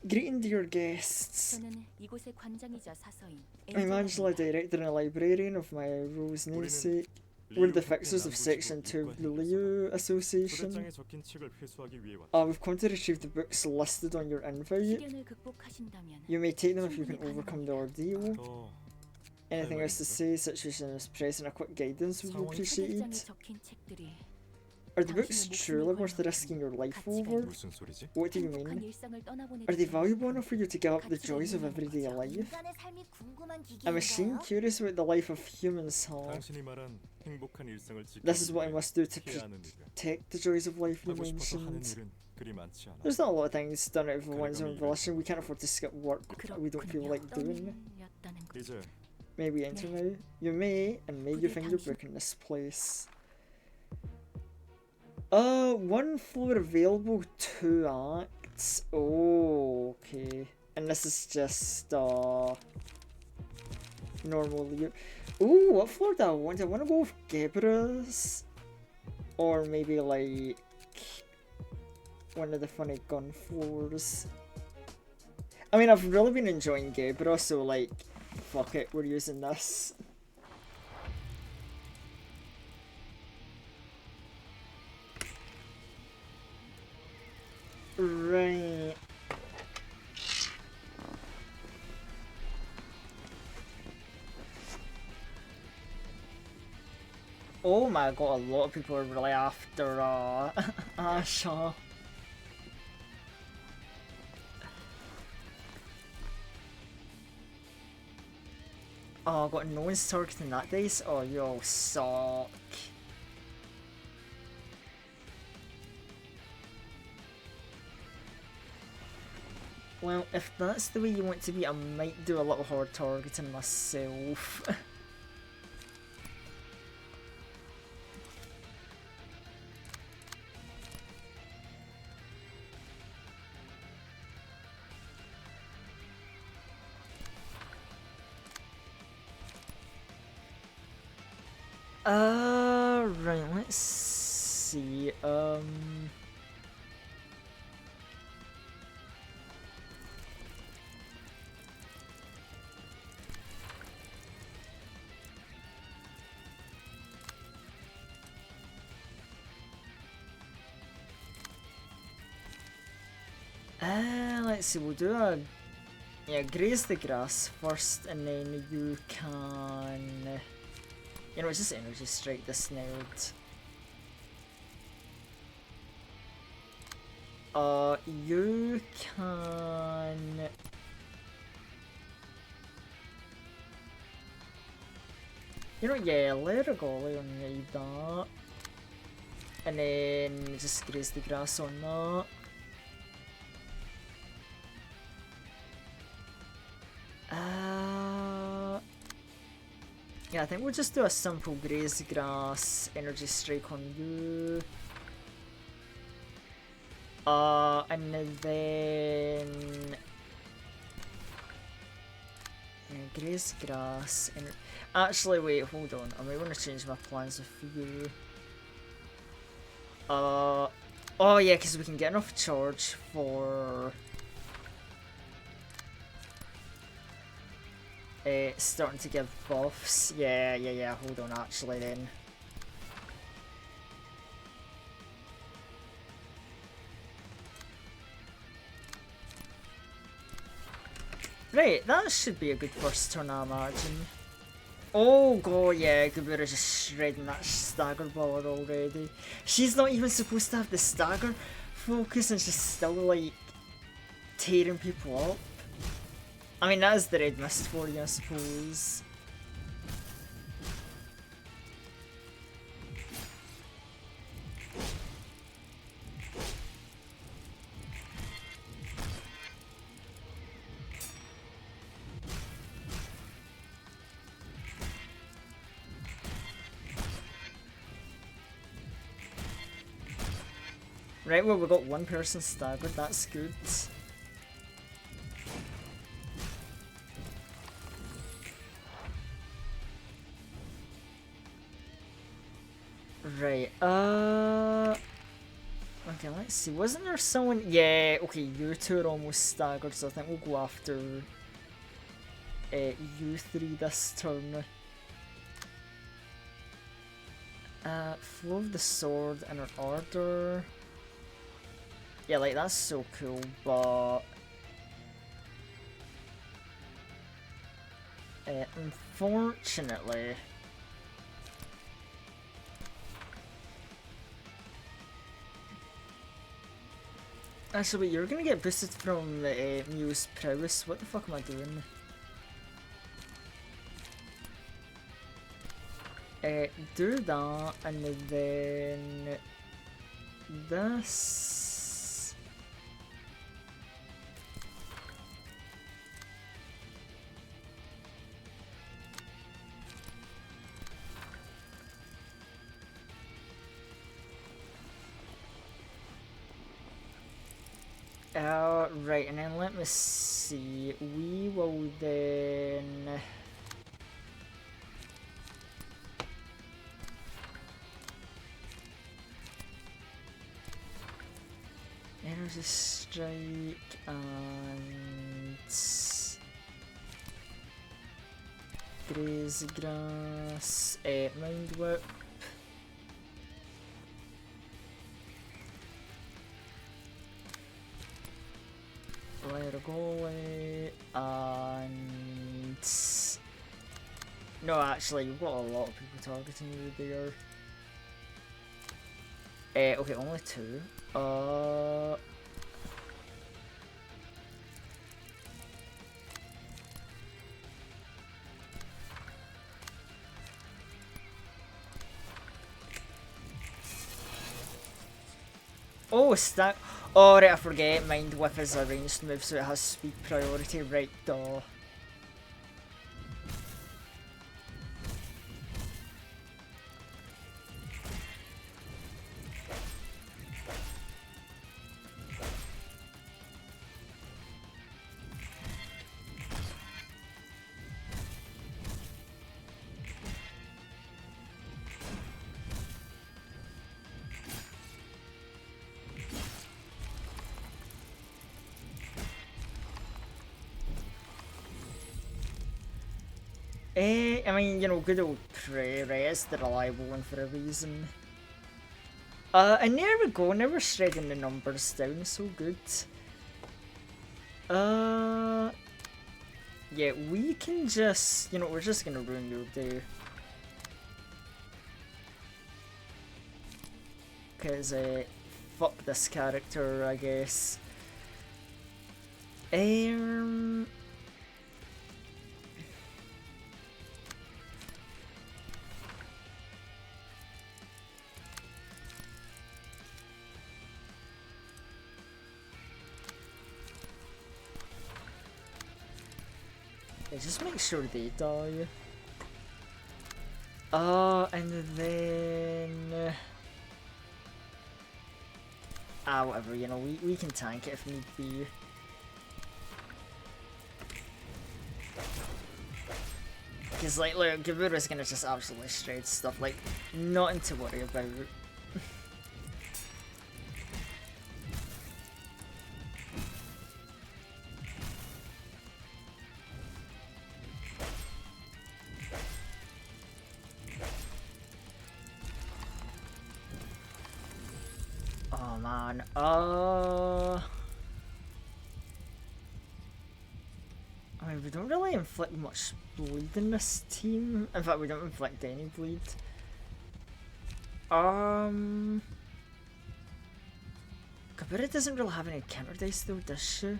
Greeting to your guests. 저는 이곳의 관장이자 사서인 I'm Angela, director and librarian of my Rose namesake. We're the fixers of Section 2 of the Liu Association. 초대장에 적힌 책을 회수하기 위해 왔다. We've come to retrieve the books listed on your invite. 시련을 극복하신다면 You may take them if you can overcome the ordeal. 더 Anything else to say? Situation is pressing. A quick guidance would be appreciated. 초대장에 적힌 책들이 Are the books truly worth risking your life over? 무슨 소리지? What do you 행복한 mean? 일상을 떠나보내기 Are they 전에 valuable enough for you to give up the joys of everyday life? 인간의 삶이 궁금한 A machine 기계인가요? curious about the life of humans, huh? 당신이 말한 행복한 일상을 지키기 This is what I 위해 must do to 해야 하는 일이야. protect the joys of life you 하고 싶어서 하는 mentioned. 일은 그리 많지 않아. There's not a lot of things done out of one's own volition. We can't afford to skip work we don't feel like doing. 였다는 거. 이제 May we enter now? You may, and may you find your book in this place. One floor available, 2 acts. Oh, okay. And this is just, normally. Ooh, what floor do I want? Do I want to go with Gebra's? Or maybe, like, one of the funny gun floors. I mean, I've really been enjoying Gebra, so, like, fuck it, we're using this. Right. Oh my god, a lot of people are really after Asha. Oh, I got no one's targeting that dice. Oh, you all suck. Well, if that's the way you want to be, I might do a little hard targeting myself. Right, let's see, let's see, we'll do a, yeah, graze the grass first, and then you can, you know, just energy strike this nerd. You can, you know, yeah, let it go, let him need that, and then just graze the grass on that. Yeah, I think we'll just do a simple graze grass energy strike on you. And then yeah, graze grass. Actually, wait, hold on. I might want to change my plans with you. Oh yeah, because we can get enough charge for starting to give buffs. Yeah, hold on actually then. Right, that should be a good first turn, I imagine. Oh god, yeah, Gabura's just shredding that stagger baller already. She's not even supposed to have the stagger focus and she's still like tearing people up. I mean, that is the red mist for you, I suppose. Right, well, we got one person staggered, that's good. Right, okay, let's see. Wasn't there someone? Yeah, okay, you two are almost staggered, so I think we'll go after you three this turn. Flow of the sword in an order. Yeah, like, that's so cool, but unfortunately, actually, you're gonna get boosted from Mew's prowess. What the fuck am I doing? Do that, and then this. Right, and then let me see. We will then. Energy strike and crazy grass. Mind whip. Fire goalie and no, actually, you've got a lot of people targeting you there. Okay, only two. Oh, stack. Oh, right, I forget. Mind Whip is a ranged move, so it has speed priority. Right, duh. I mean, you know, good old Prey, right? It's the reliable one for a reason. And there we go, now we're shredding the numbers down, so good. Yeah, we can just, you know, we're just gonna ruin your day. Cause, fuck this character, I guess. Just make sure they die. And then whatever, you know, we can tank it if need be. Cause like, look, Gabura's gonna just absolutely shred stuff, like, nothing to worry about. Oh man, I mean, we don't really inflict much bleed in this team. In fact, we don't inflict any bleed. Kabura doesn't really have any counter dice though, does she?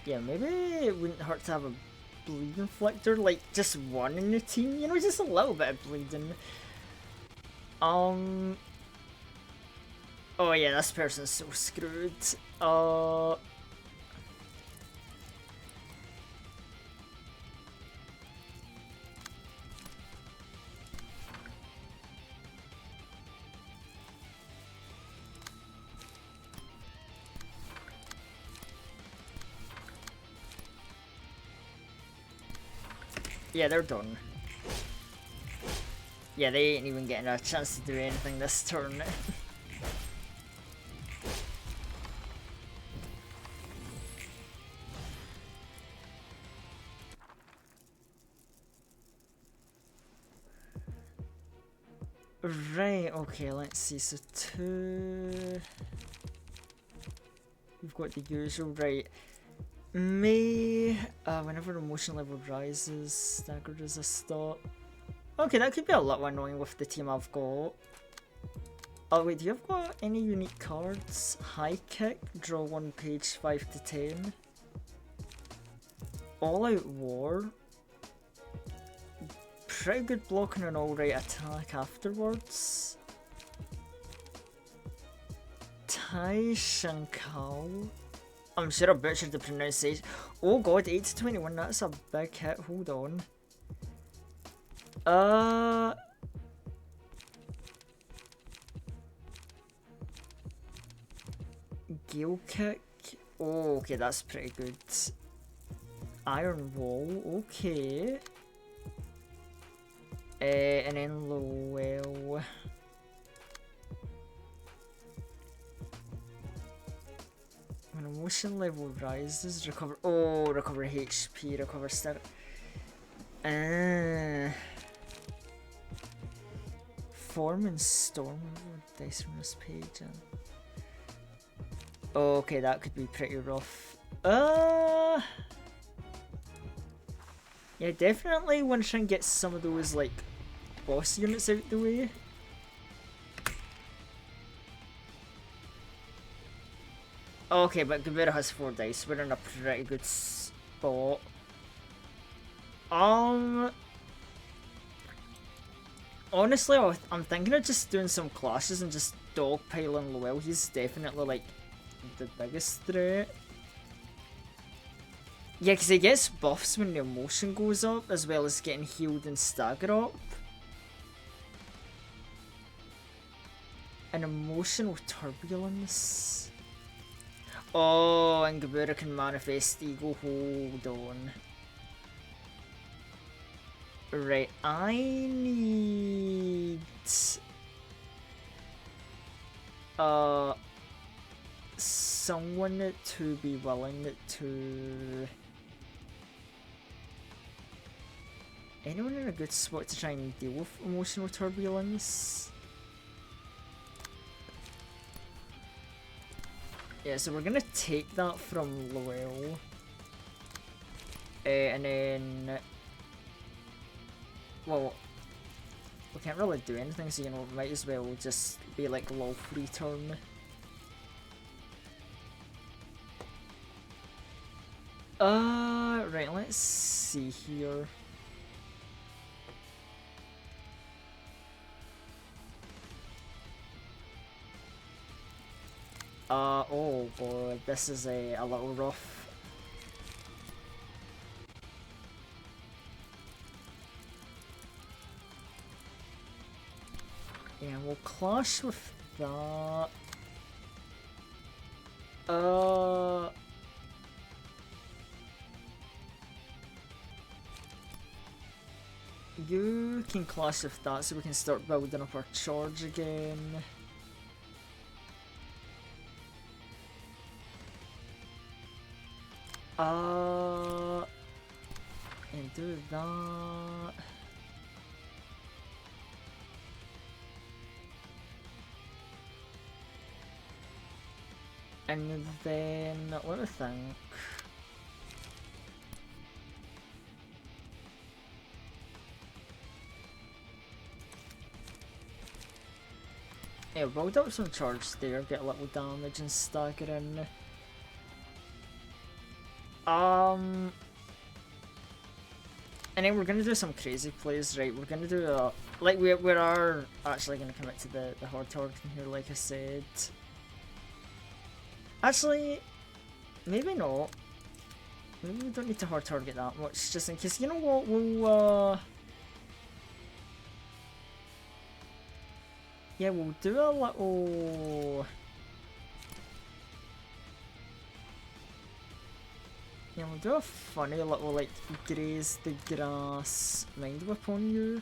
Yeah, maybe it wouldn't hurt to have a bleed inflictor, like just one in the team, you know, just a little bit of bleeding. Oh yeah, this person's so screwed. Yeah, they're done. Yeah, they ain't even getting a chance to do anything this turn. Right, okay, let's see, so 2... We've got the usual, right. May, whenever emotion level rises, staggered as a stop. Okay, that could be a little annoying with the team I've got. Oh wait, do you have got any unique cards? High kick, draw 1 page 5 to 10. All out war. Pretty good block and an alright attack afterwards. Tai Shankal. I'm sure I butchered the pronunciation. Oh god, 8 to 21, that's a big hit, hold on. Gale kick. Oh, okay, that's pretty good. Iron wall, okay. And then Lowell. When emotion level rises, recover. Oh, recover HP, recover stat. Form and storm dice from this page. Okay, that could be pretty rough. Yeah, definitely want to try and get some of those like boss units out the way. Okay, but Gabera has 4 dice. We're in a pretty good spot. Honestly, I'm thinking of just doing some clashes and just dogpiling Lowell. He's definitely like the biggest threat. Yeah, because he gets buffs when the emotion goes up, as well as getting healed and stagger up. An emotional turbulence. Oh, and Gabura can manifest Eagle. Hold on. Right, I need... someone to be willing to... Anyone in a good spot to try and deal with emotional turbulence? Yeah, so we're gonna take that from Lowell. And then... Well, we can't really do anything, so you know, we might as well just be like low free turn. Right, let's see here. Oh boy, this is a little rough. Yeah, we'll clash with that. You can clash with that so we can start building up our charge again. we'll do that. And then, let me think. Yeah, build up some charge there, get a little damage and stagger in. And then we're gonna do some crazy plays, right? We're gonna do a, like we are actually gonna commit to the hard target in here, like I said. Actually, maybe not. Maybe we don't need to hard target that much, just in case. You know what? We'll yeah, we'll do a little. Yeah, we'll do a funny little, like, graze the grass mind whip on you.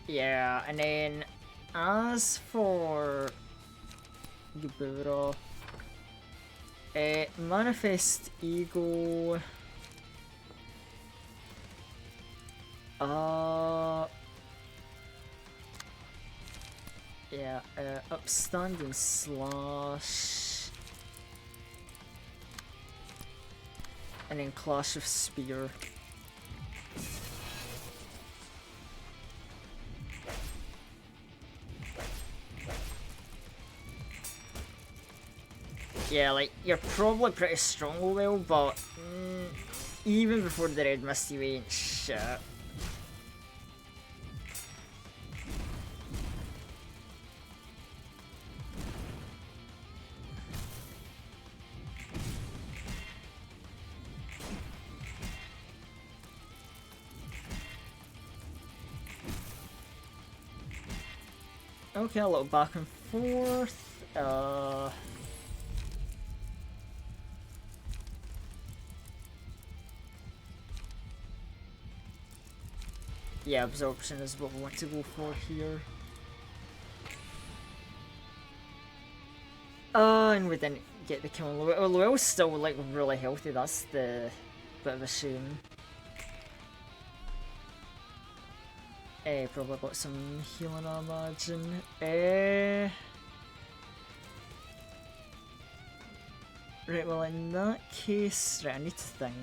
Yeah, and then as for Gebura, Manifest Ego. Yeah, Upstanding Slash. And then Clash of Spear. Yeah, like, you're probably pretty strong, Will, but even before the Red Mist, you ain't shit. Okay, a little back and forth. Yeah, absorption is what we want to go for here. And we didn't get the kill on Luel. Luel's still like really healthy, that's the bit of a shame. Probably got some healing, I imagine. Right, well in that case, right, I need to think.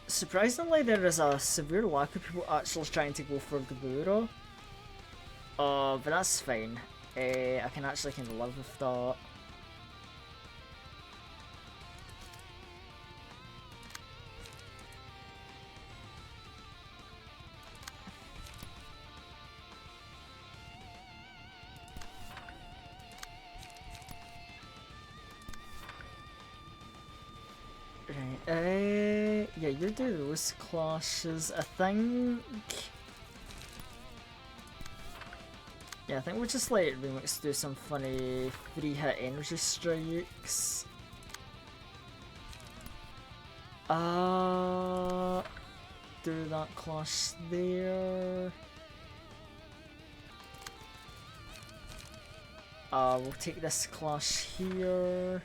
Surprisingly, there is a severe lack of people actually trying to go for Gebura. But that's fine. I can actually kind of live with that. Right, yeah, you do those clashes, I think. Yeah, I think we'll just let Remix do some funny 3-hit energy strikes. Do that clash there. We'll take this clash here.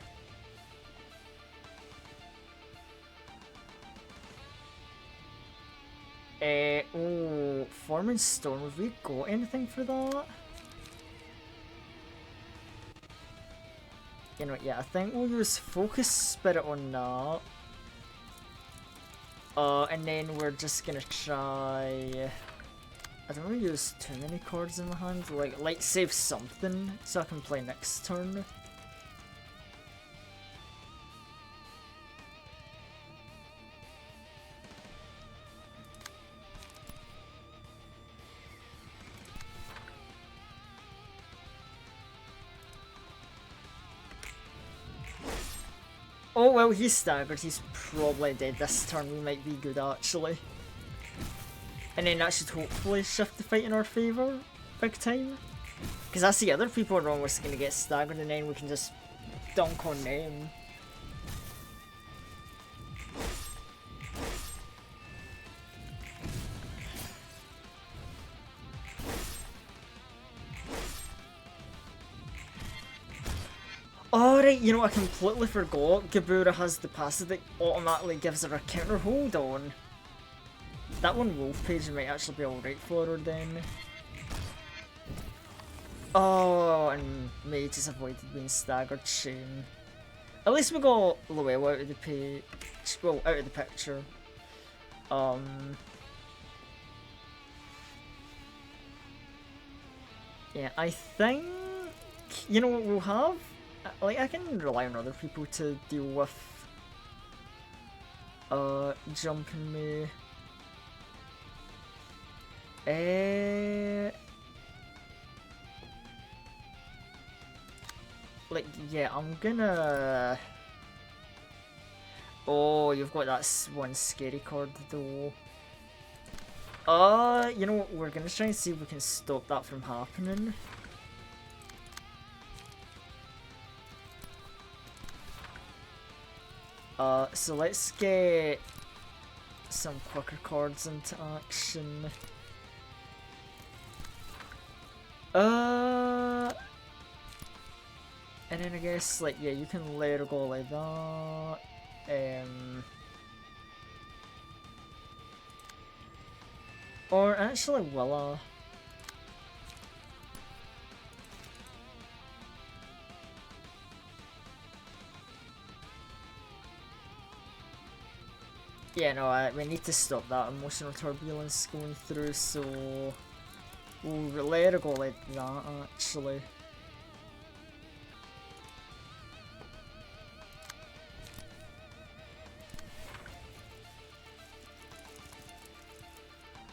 Oh, Forming Storm, have we got anything for that? You know what, yeah, I think we'll use Focus Spirit on that. And then we're just gonna try... I don't want to use too many cards in my hand, like save something so I can play next turn. Oh well, he's staggered, he's probably dead this turn, we might be good actually. And then that should hopefully shift the fight in our favour, big time. Because that's the other people are almost going to get staggered and then we can just dunk on them. Alright, you know, I completely forgot Gabura has the passive that automatically gives her a counter. Hold on. That one wolf page might actually be alright for her then. Oh, and May just avoided being staggered, shame. At least we got Luella out of the page. Well, out of the picture. Yeah, I think, you know what we'll have? Like, I can rely on other people to deal with jumping me. Like, yeah, I'm gonna... Oh, you've got that one scary card though. You know what, we're gonna try and see if we can stop that from happening. So let's get some quicker cards into action. And then I guess, like, yeah, you can let her go like that. Or actually, Willa. Yeah, no, we need to stop that emotional turbulence going through, so we'll let her go like that, actually.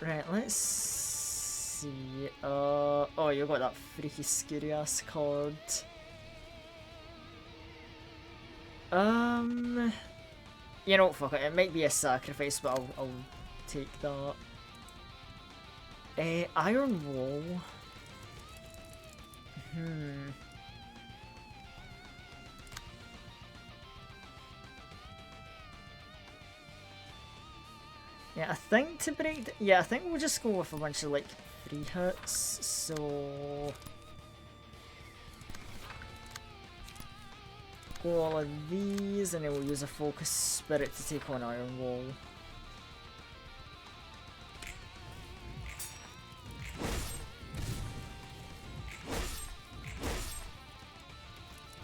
Right, let's see. Oh, you got that freaky scary ass card. You know, fuck it. It might be a sacrifice, but I'll take that. Iron Wall. Yeah, I think to break. Yeah, I think we'll just go with a bunch of like 3 hits. So go all of these, and then we'll use a Focus Spirit to take on Iron Wall.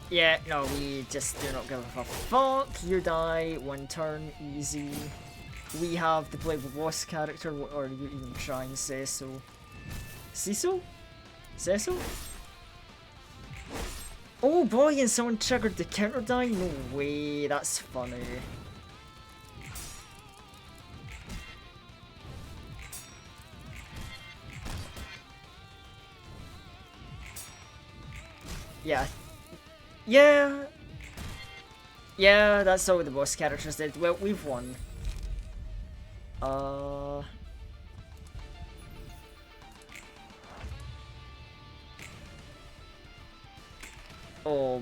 Yeah, no, we just do not give a fuck. You die, 1 turn, easy. We have the playable boss character, or you even try and say so. Cecil? Cecil? Oh boy, and someone triggered the counter die? No way, that's funny. Yeah. Yeah. Yeah, that's all the boss characters did. Well, we've won. Oh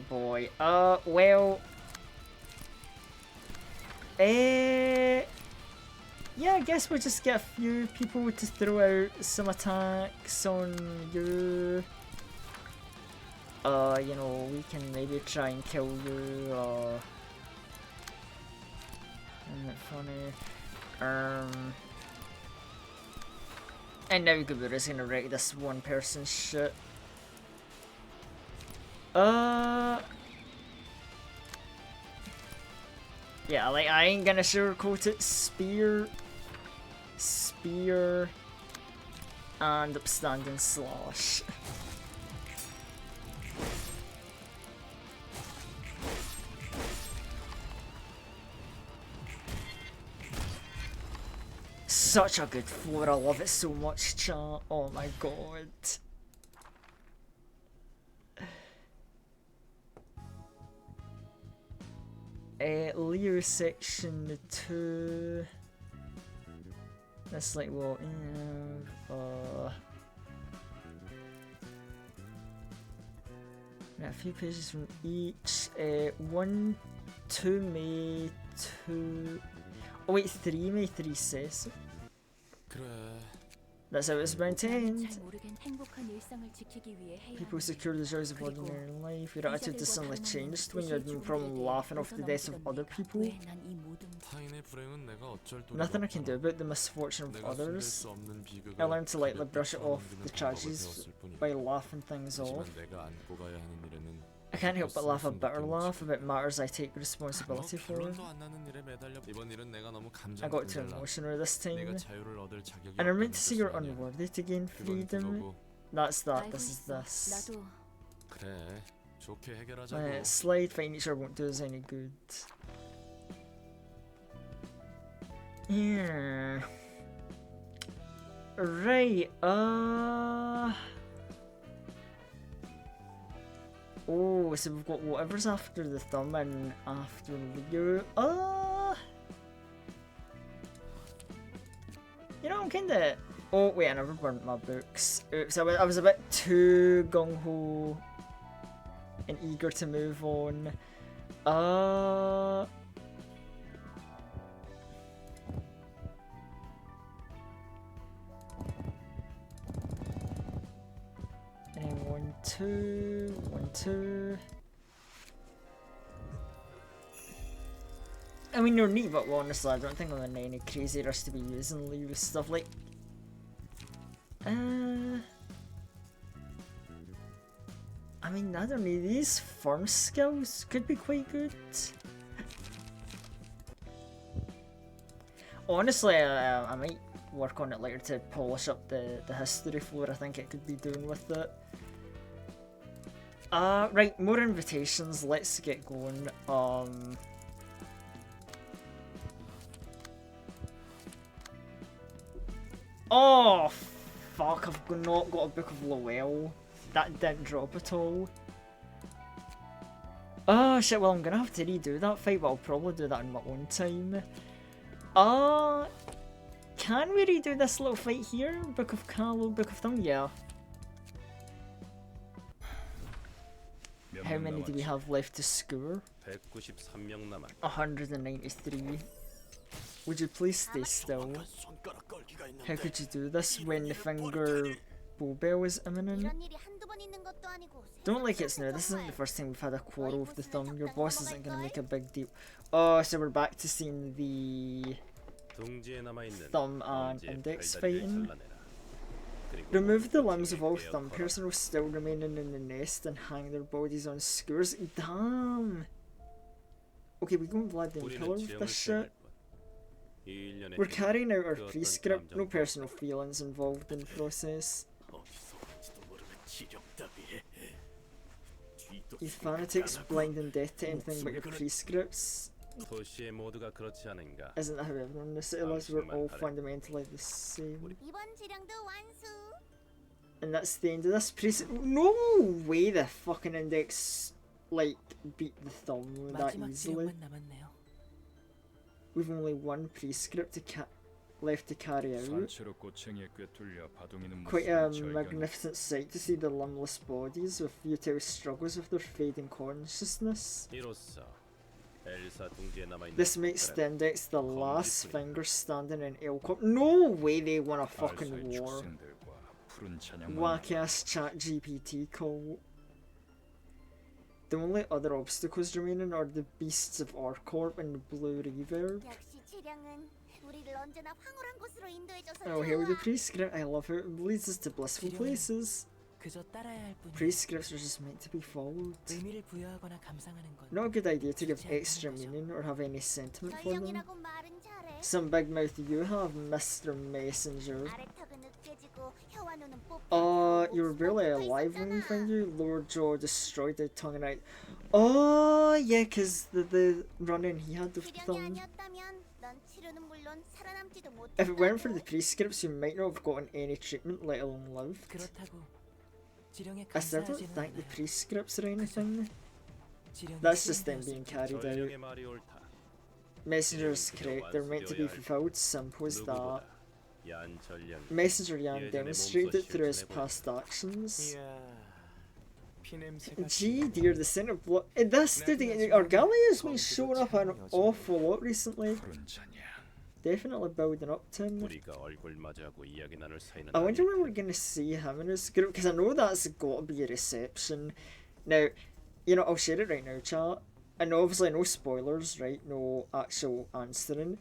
boy. Well. Yeah, I guess we'll just get a few people to throw out some attacks on you. You know, we can maybe try and kill you, isn't it funny? And now Gabura's gonna wreck this one person's shit. Yeah, like, I ain't gonna sugarcoat it. Spear, and upstanding slash. Such a good floor, I love it so much, chat. Oh my god. Leo section 2. That's like what, Right, a few pages from each. 1, 2 May, 2... Oh wait, 3 May, 3 says. 그래. That's how it's 나는 maintained. 잘 모르겠 행복한 일상을 지키기 위해 해야 People 하는 secure the joys of ordinary life. Your attitude is suddenly changed when you're no problem laughing off the deaths of other people. 왜난이 모든 타인의 불행은 내가 어쩔 도리가 Nothing I can do 없잖아. about the misfortune of 내가 숨길 others. 수 없는 비극을 I learned to lightly 가볍게 brush it off 풀어넘기는 the 방법을 tragedies 배웠을 뿐이야. by laughing things 하지만 off. 내가 안고 가야 하는 일에는 I can't help but laugh a bitter 가볍게 laugh 숨기는 about matters I take 뭐 responsibility for. 결론도 안 나는 일에 매달려 이번 일은 내가 너무 I got too 감정이 emotional this time. 내가 자유를 얻을 자격이 And I'm 없다는 meant to say you're 뜻이 아니야. unworthy to gain 그건 freedom. 그거고. That's that, 알고 this is 있어. this. 나도 그래 좋게 해결하자고. Slide fighting each other won't do us any good. Yeah. Right, oh, so we've got whatever's after the thumb and after Leo. You know, I'm kinda... Oh, wait, I never burnt my books. Oops, I was a bit too gung-ho and eager to move on. And then 1, 2, 1, 2. I mean, they're neat, but honestly, I don't think I'm in any crazy rush to be using Leo stuff like. I mean, I don't know, these farm skills could be quite good. Honestly, I might work on it later to polish up the history for what I think it could be doing with it. Right, more invitations, let's get going. Oh, fuck, I've not got a Book of Lowell. That didn't drop at all. Oh shit, well I'm gonna have to redo that fight, but I'll probably do that in my own time. Can we redo this little fight here? Book of Callow, Book of Thumb? Yeah. How many do we have left to score? 193명 남았. 193. Would you please stay still? How could you do this when the finger bow bell is imminent? 이런 일이 한두 번 있는 것도 아니고 Don't like it's new, this isn't the first time we've had a quarrel with the thumb. Your boss isn't gonna make a big deal. Oh, so we're back to seeing the 둥지에 남아 있는 thumb and 범죄 index 별다리를 fighting. 잘라내라. 그리고 Remove the limbs of all 제게 thumb 베어 personnel still remaining in the nest and hang their bodies on skewers. Damn! Okay, we going Vlad the 우리는 Impaler with 지형을 this shit. 수행할 것. 이 일련의 We're carrying out our 그 어떤 prescript, no 감정도 personal feelings involved in the process. 어디서 온지도 모르는 지력 따위에 뒤도 You fanatics blinding death to anything but your prescripts. 도시의 모두가 그렇지 않은가? Isn't that how everyone in the city lives? We're all fundamentally the same. 이번 지령도 완수. And that's the end of this precept. No way the fucking index, like, beat the thumb that 마지막 easily. 지령만 남았네요. We've only one prescript left to carry out. 산채로 꼬챙이에 꿰뚫려 바둥이는 Quite a 모습을 magnificent sight to see the limbless bodies with futile struggles with their fading consciousness. 이로써 엘사 둥지에 남아 있는 This makes the index the last finger standing in R-corp. No way they won a fucking 알사의 war. 축생들과 푸른 찬양만 Wack ass chat GPT call. The only other obstacles remaining are the beasts of R-corp and Blue Reverb. 역시 지령은 우리를 언제나 황홀한 곳으로 인도해줘서 Oh, here with the prescript. I love how it leads us to blissful 지령은 places. 그저 따라야 할 뿐. Prescripts are just meant to be followed. 의미를 부여하거나 감상하는 건 Not a good idea to give extra meaning or have any sentiment for them. 전령이라고 말은 잘해. Some big mouth you have, Mr. Messenger. 아래턱은 으깨지고 혀와눈은 You were barely alive when we found you. Lower jaw destroyed the tongue and out. Oh, yeah, cause the run-in he had with the 지령이 thumb. 아니었다면 넌 치료는 물론 살아남지도 못했다고. If it weren't for the prescripts, you might not have gotten any treatment, let alone lived. 그렇다고 지령에 I still don't 감사하지는 thank the 않아요. prescripts or anything. 지령이 That's just them 수행되었을 being 뿐. carried out. 전령의 말이 옳다. Messenger is correct, they're meant to be fulfilled, simple as that. 누구보다 얀 전령 Messenger Yan demonstrated it through his past actions. 이야, 피 냄새가 Gee, dear, the scent of blood. This did Argalia's been showing up an awful lot recently. 푸른 찬양. Definitely building up to him. 우리가 얼굴 마주하고 이야기 나눌 사이는 I wonder when 아닐 we're gonna see him in his group, because I know that's got to be a reception. Now, you know, I'll share it right now, chat. And obviously, no spoilers, right? No actual answering.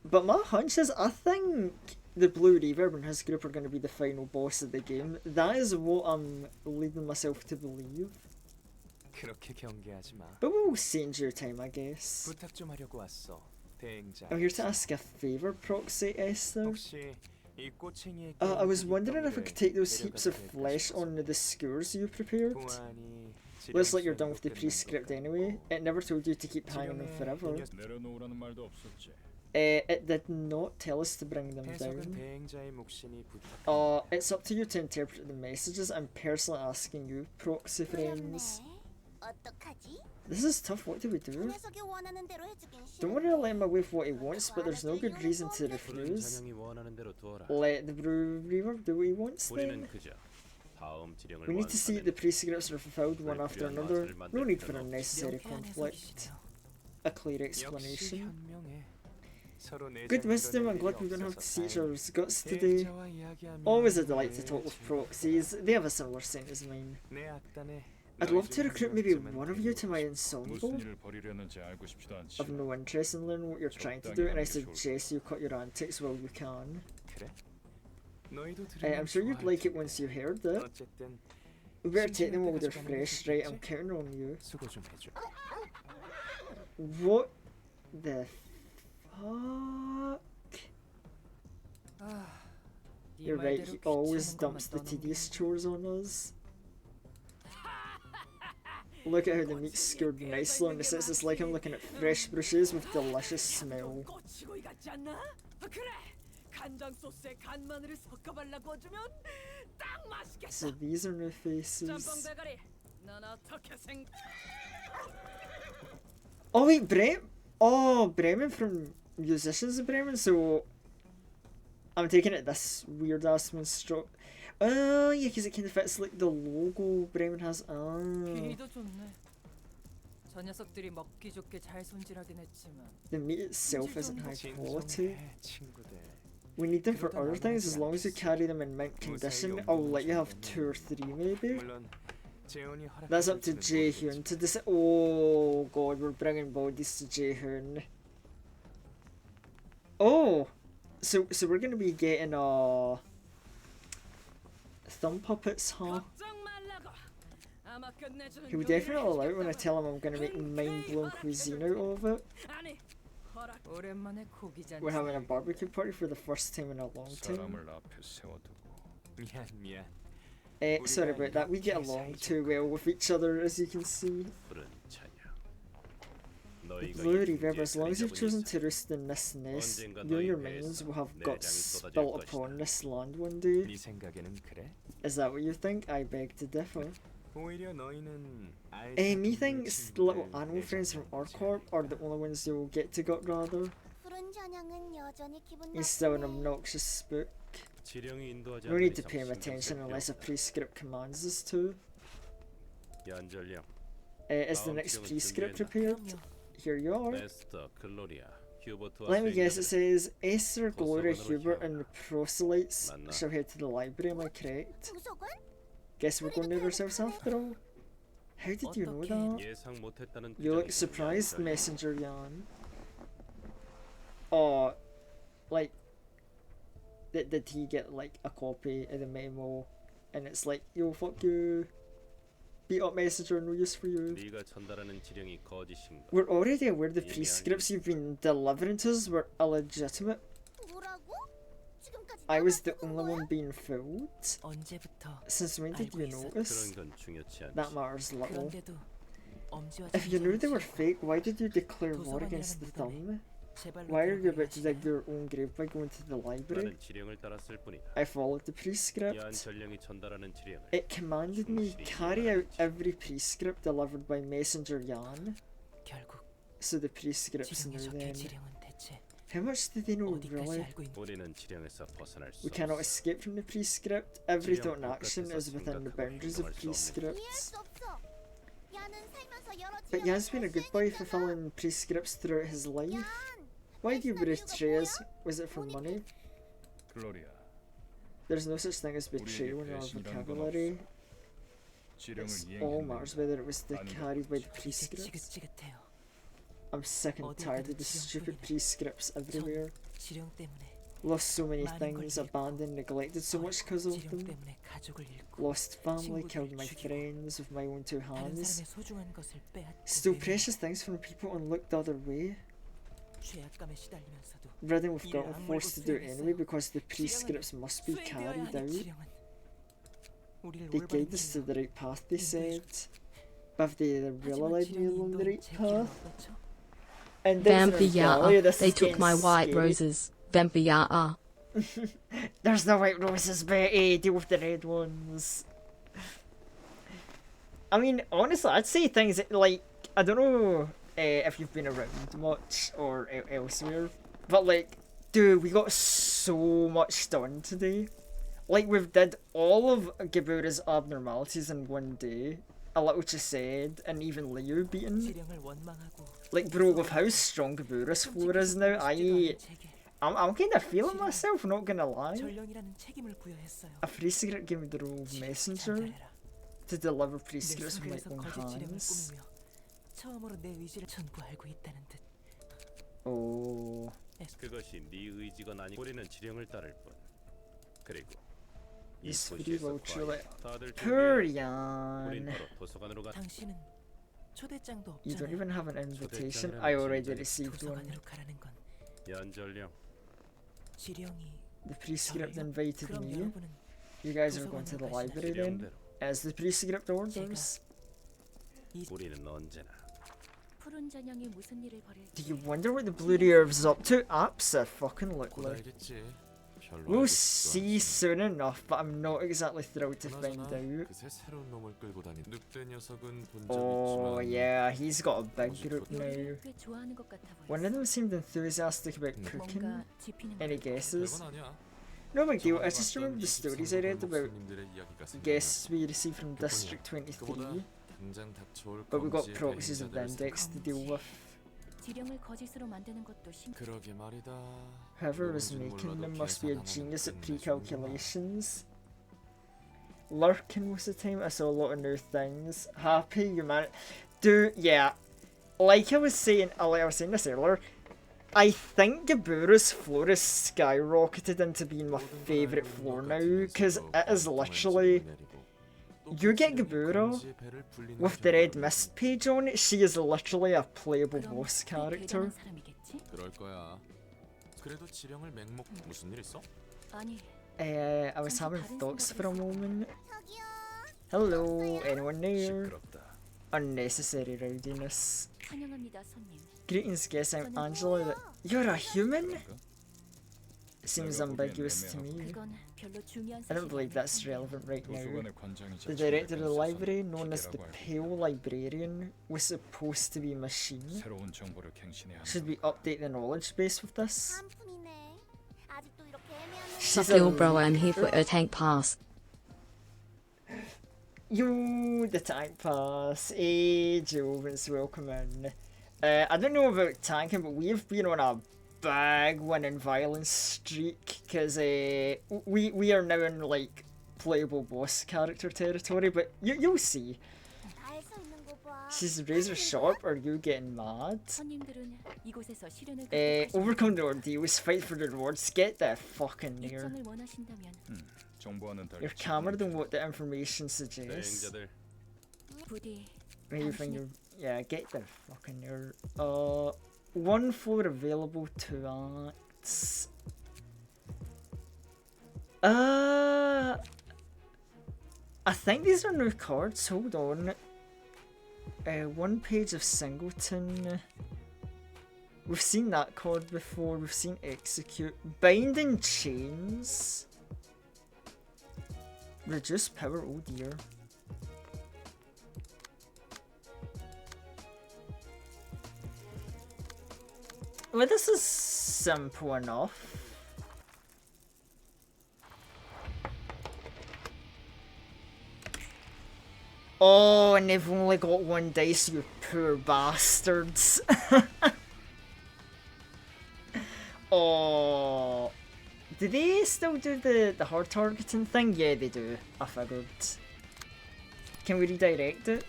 But my hunch is, I think the Blue Reverb and his group are going to be the final boss of the game. That is what I'm leading myself to believe. 그렇게 경계하지 마. But we'll see in due time, I guess. 부탁 좀 하려고 왔어. 대행자. I'm here to ask a favour, Proxy Esther. 혹시 이 꼬챙이의 I was wondering if I 길 could take those 데려가도 heaps of 될까 flesh 싶어서. on the skewers you prepared. 보안이 Looks like you're 지령 done with the 수행도 prescript 끝난 anyway. It never told you to keep hanging them 지령의 forever. 이 녀석- 내려놓으라는 말도 없었지. It did not tell us to bring them 해석은 down. 대행자의 몫이니 부탁. It's up to you to interpret the messages. I'm personally asking you, proxy friends. 어렵네. 어떡하지? This is tough, what do we 저 do? 녀석이 원하는 대로 해주긴 Don't want to let him away with what he wants, but there's no good reason to 푸른 refuse. 찬양이 원하는 대로 두어라. Let the Brew Reaver do what he wants 우리는 then. 그저 다음 지령을 We need to see the 완수하면 prescripts are fulfilled one after another. No need for unnecessary conflict. A clear 역시 explanation. 현명해. 서로 내장 Good wisdom, I'm 드러낼 glad 일이 we don't have to see 없어서 each other's guts today. 대행자와 이야기하면 Always a delight to 내 talk with 주변, proxies. They have a similar scent as mine. 내 악단에 I'd 너희 love to 중 recruit 한 maybe 명쯤은 one of you to my 데리고 ensemble. 무슨 일을 벌이려는지 알고 싶지도 않지. I've no interest in learning what you're trying to do, and I suggest you cut your antics while you can. 싶- 그래? 너희도 I'm 들으면 sure you'd like it 좋아하지. once you heard it. 어쨌든 We better take them while they're fresh, right? I'm counting on you. 수고 좀 해줘. What the fuck? You're right, he always dumps the tedious chores on us. Look at how the meat's skewered nicely on the sits. It's like I'm looking at fresh brushes with delicious smell. 꼬치구이 같지 않나? 그래. 간장 소스에 간 마늘을 섞어 발라 구워주면 딱 맛있겠어. So these are new faces. 짬뽕 대가리. 넌 어떻게 생? Oh wait, Bremen from Musicians of Bremen, so I'm taking it this weird ass minstrel. Oh yeah, because it kind of fits like the logo Bremen has. 비도 좋네. 저 녀석들이 먹기 좋게 잘 손질하긴 했지만 The meat itself isn't high quality. 진정해 친구들. We need them for other things. As long as you carry them in mint condition, I'll let you have 2 or 3 maybe. 물론 재혼이 허락. That's up to Jaehoon to decide. Oh god, we're bringing bodies to Jaehoon. Oh, so we're gonna be getting thumb puppets, huh? 걱정 말라고. 아마 끝내주는 He would 요리를 definitely allow it when I 해주겠다고. tell him I'm gonna make mind-blowing cuisine out of it. 아니, 허락. 오랜만에 고기 잔치. We're having a barbecue party for the first time in a long time. 사람을 앞에 세워두고 미안. Sorry about that. We get along too well with each other, as you can see. 푸른 찬양. The 너희가 Blue 이 Reverb, 둥지에 as long as you've 그리 chosen 잡은 to roost in this nest, 언젠가 you and your 너희 minions 배에서 will have 내장이 guts 쏟아질 spilt 것이다. upon this land one day. 네 생각에는 그래? Is that what you think? I beg to differ. 오히려 너희는 Methinks the little animal friends from R-corp are the only ones you'll get to gut rather. 푸른 찬양은 여전히 기분 He's still an 나쁘네. obnoxious spook. 지령이 인도하지 No 않는 need to 이상 pay him 신경 attention 쓸 unless a 필요 없다. prescript commands us to. 연전령, Is the next prescript prepared? Here you are. 에스터, 글로리아, 휴버트와 Let me guess, it 수행자들. says Esther, Gloria, Hubert, and the proselytes shall head to the library. Am I correct? 도서관? Guess we're going to ourselves after all. How did you know that? 예상 못했다는 You look 표정이 surprised, 연전령. Messenger Yan. Oh, like, did he get like a copy of the memo? And it's like, yo, fuck you. Beat up Messenger, no use for you. 네가 전달하는 지령이 거짓인가? We're already aware the prescripts you've been delivering to us were illegitimate. 뭐라고? 지금까지 I was the 나만 only 속은 one being fooled. 언제부터? Since when did you notice? 그런 건 중요치 않지. That matters little. 그런데도 엄지와 If you knew they were 장자는 fake, why did you declare war against the thumb? Why are you about to dig your own grave by going to the library? 나는 지령을 따랐을 뿐이다. I followed the prescript. 연전령이 전달하는 지령을 It commanded me carry out every prescript delivered by Messenger Yan. 결국 So the prescripts knew 지령에 적힌 then. 지령은 대체 How much do they know 어디까지 really? 알고 있는 우리는 지령에서 벗어날 수 We cannot 없어. escape from the prescript. Every thought and 지령 action is 바깥에서 within the 생각하고 boundaries of 행동할 수 없는 이해할 prescripts. 수 없어. 야는 살면서 여러 But 지령을 Yan's been a good boy, fulfilling prescripts throughout his life. Why do you betray us? Was it for money? 글로리아, There's no such thing as betrayal in our vocabulary. 지령을 It's all 이행했는가? matters whether it was carried by the 이제 prescripts. 지긋지긋해요. I'm sick and tired of the stupid prescripts everywhere. 지령 때문에 Lost so many things, abandoned, neglected so much because of 지령 them. 때문에 가족을 잃고 Lost family, killed my friends with my own two 다른 hands. 사람의 소중한 것을 빼앗고 Stole 외면하고 precious things from people and looked the other way. 죄악감에 시달리면서도 Ridden with guilt and forced to do it anyway because the prescripts must be 수행되어야 carried 하는 out. 지령은 우리를 They 올바른 guide us to 길로 the right path, they said. But have they really led me along the right path? And Vampire, this they is took getting my white scary. roses. Vampire. There's no white roses, Betty. Deal with the red ones. I mean, honestly, I'd say things like, I don't know if you've been around much or elsewhere, but like, dude, we got so much done today. Like, we've did all of Gibura's abnormalities in one day. A little said, and even Leo beaten. 지령을 원망하고 Like, bro, with how strong Gibura's floor is now, I'm kind of feeling myself, not gonna lie. 전령이라는 책임을 부여했어요. A prescript gave me the role of messenger 잘해라. to deliver 내 prescripts with my 속에서 own 거짓 지령을 hands. 꾸미며 처음으로 내 의지를 전부 알고 있다는 듯. Oh. 그것이 네 의지건 아니. 우리는 지령을 따를 뿐. 그리고 이 This 도시에서 video truly 과연 다들 준비해. 우린 Korean. 바로 도서관으로 가. 당신은 초대장도 You don't 없잖아요. even have an invitation. 초대장이라는 I already 진짜 received one. 도서관으로 가라는 건 연전령. 지령이 The prescript 저예요? invited 그럼 me. 여러분은 You guys are going to the library then? 지령대로. As the prescript orders? 우리는 언제나 푸른 전형이 무슨 일을 벌일지. Do you wonder what the Blue Dwarf's up to? Absolutely. 곧 알겠지. 별로 We'll 알고 싶지도 see 않지. soon enough, but I'm not exactly thrilled to find 그나저나 out. 그새 새로운 놈을 끌고 다닌 늑대 녀석은 본 적 Oh 있지만 yeah, he's got a big group now. 요리를 꽤 좋아하는 것 같아 보여. One of them seemed enthusiastic about cooking. 뭔가 짚이는 Any 것 guesses? 별건 아니야. No big deal, 저번에 I just 봤던 remember the 이집 stories I read 성공 about 손님들의 이야기가 생각나. guests we received from District 그보다 23, 당장 닥쳐올 but we got 검지의 proxies of the 배임자들을 index to deal with. 지령을 거짓으로 만드는 것도 심. 그러게 말이다. Whoever was 누군지는 making 몰라도 them must be a 계산 genius at 하나는 pre-calculations. Lurking most of the time, I saw a lot of new things. Happy, you man. Dude, yeah. Like I was saying this earlier, I think Gabura's floor has skyrocketed into being my favourite floor now, because it is literally... You get Gabura with the red mist page on it, she is literally a playable boss character. 그럴 거야. 그래도 지령을 맹목 무슨 일 있어? 아니, I was having thoughts for a moment. 저기요. Hello, anyone there? 시끄럽다. Unnecessary rowdiness. 환영합니다, 손님. Greetings, guess I'm Angela. You're a human? 그런가? Seems ambiguous to me. 그건 별로 중요한 I don't believe 사실이 that's 아닐 텐데. relevant right now. 도서관의 관장이자 The director of the 책임을 library, 수사는 known as the 기계라고 알고 Pale Librarian, was supposed to be a machine. 새로운 정보를 갱신해야 하는 Should we update the knowledge base with this? 한 푼이네. 아직도 이렇게 애매한 She's Suck your bro, I'm here for a tank pass. Yo, the tank pass. Hey, Jovens, welcome in. I don't know about tanking, but we've been on a big winning violence streak because we are now in like playable boss character territory. But you'll see. 잘 서 있는 거 봐. She's razor sharp. Are you getting mad? 손님들은 이곳에서 실현을 Overcome the ordeals, fight for the rewards. Get the fucking near. 일정을 원하신다면 정보와는 달리 Your camera than what the information suggests. 여행자들 부디 Maybe find your yeah. Get the fucking near. One floor available, 2 acts. I think these are new cards. Hold on. 1 page of Singleton. We've seen that card before. We've seen Execute. Binding Chains. Reduce power. Oh dear. Well, this is simple enough. Oh, and they've only got one dice, you poor bastards. Oh. Do they still do the hard targeting thing? Yeah, they do. I figured. Can we redirect it?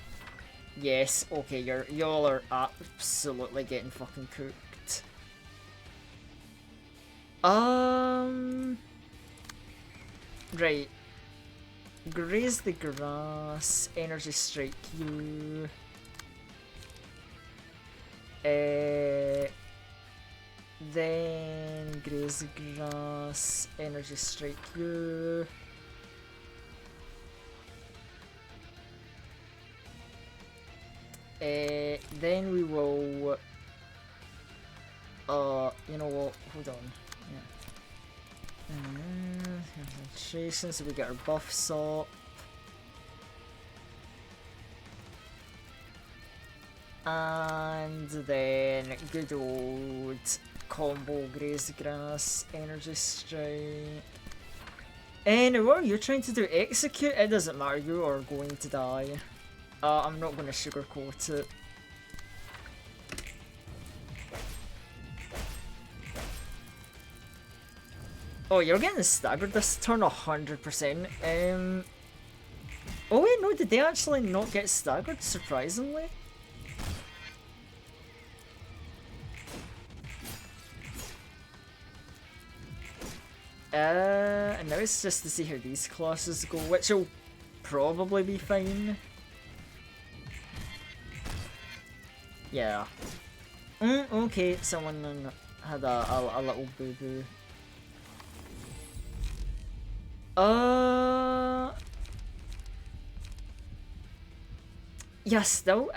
Yes. Okay, y'all are absolutely getting fucking cooked. Right. Graze the grass. Energy strike you. Then graze the grass. Energy strike you. Then we will. You know what? Hold on. Yeah. Concentration, so we get our buffs up. And then good old combo graze the grass, energy strike. And what are you trying to do? Execute? It doesn't matter, you are going to die. I'm not going to sugarcoat it. Oh, you're getting staggered this turn 100%. Oh wait, no, did they actually not get staggered, surprisingly? And now it's just to see how these classes go, which will probably be fine. Yeah. Okay, someone had a little boo-boo. Yeah, still.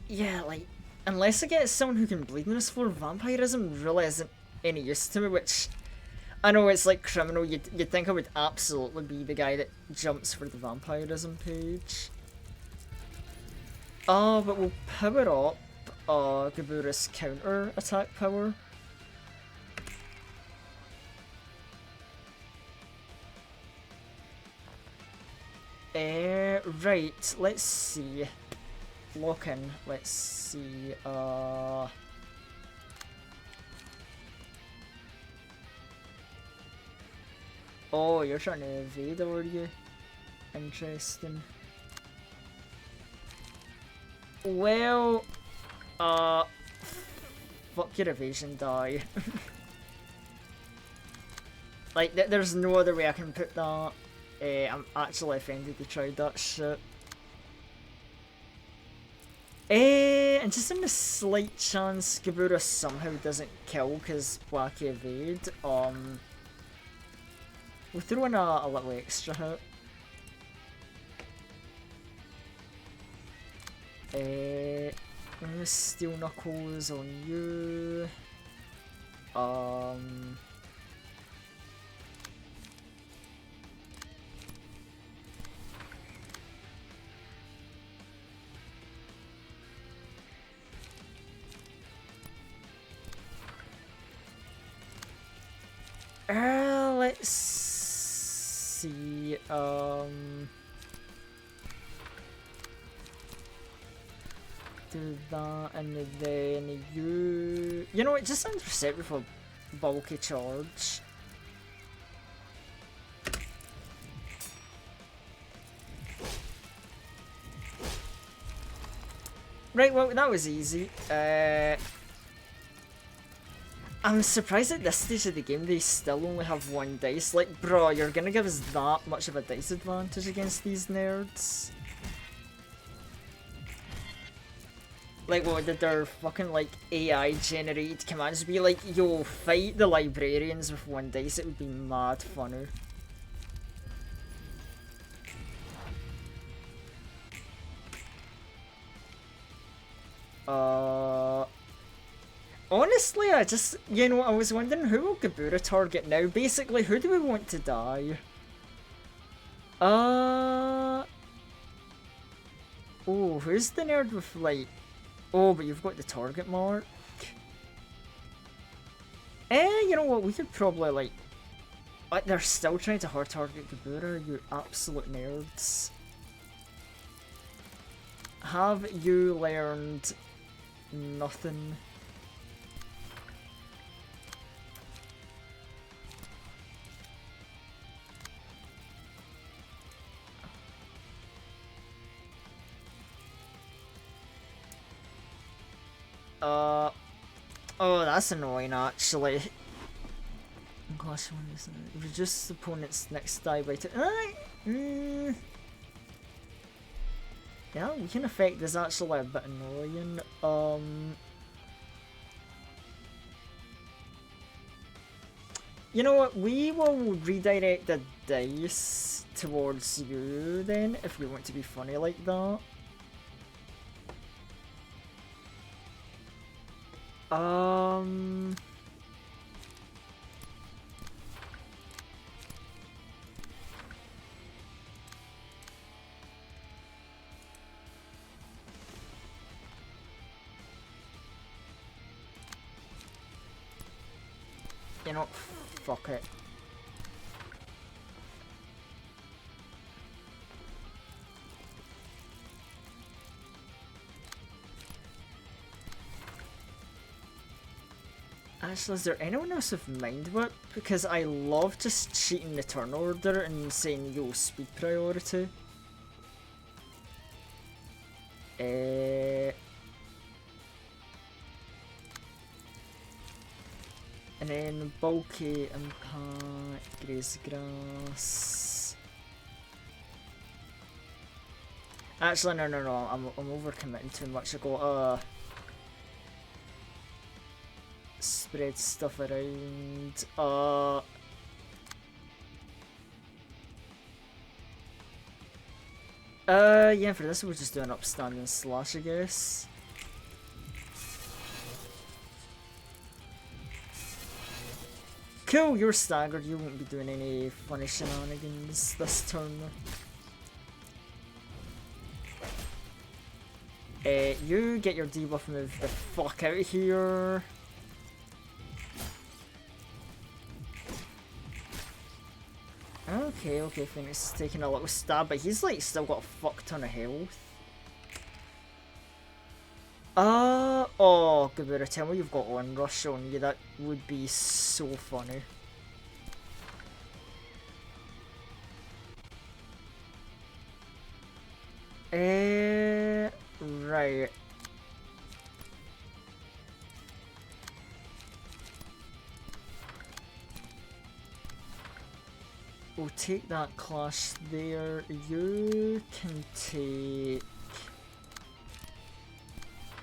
Yeah, like, unless I get someone who can bleed in this floor, vampirism really isn't any use to me, which I know it's like criminal. You'd think I would absolutely be the guy that jumps for the vampirism page. But we'll power up Gabura's counter attack power. Right, let's see. Lock in, let's see, Oh, you're trying to evade, are you? Interesting. Well, fuck your evasion die. Like, there's no other way I can put that. I'm actually offended they tried that shit. And just in the slight chance Gabura somehow doesn't kill because wacky evade, we'll throw in a little extra hit. I'm gonna steal knuckles on you. Let's see, do that, and then you know what, just intercept with a bulky charge. Right, well, that was easy. I'm surprised at this stage of the game they still only have one dice. Like, bro, you're gonna give us that much of a dice advantage against these nerds? Like, what, did their fucking, like, AI generated commands be like, yo, fight the librarians with one dice? It would be mad funny. Honestly, I just, you know, I was wondering who will Gabura target now? Basically, who do we want to die? Oh, who's the nerd with, like... Oh, but you've got the target mark. You know what? We could probably like they're still trying to hard target Gabura, you absolute nerds. Have you learned nothing? Oh, that's annoying actually. Gosh, reduce the opponent's next die by 2. Yeah, weaken effect is actually a bit annoying. You know what? We will redirect the dice towards you then, if you want to be funny like that. You know, fuck it. Actually, is there anyone else with Mind Whip? Because I love just cheating the turn order and saying, yo, speed priority. And then Bulky, Impact, Graze Grass. Actually, no, I'm overcommitting too much. I got spread stuff around. Yeah, for this we'll just do an upstanding slash, I guess. Cool, you're staggered, you won't be doing any funny shenanigans this turn. You get your debuff move the fuck out of here. Okay, Phoenix is taking a little stab, but he's like still got a fuck ton of health. Oh, Gabura, tell me you've got Onrush on you, that would be so funny. Right. We'll take that clash there. You can take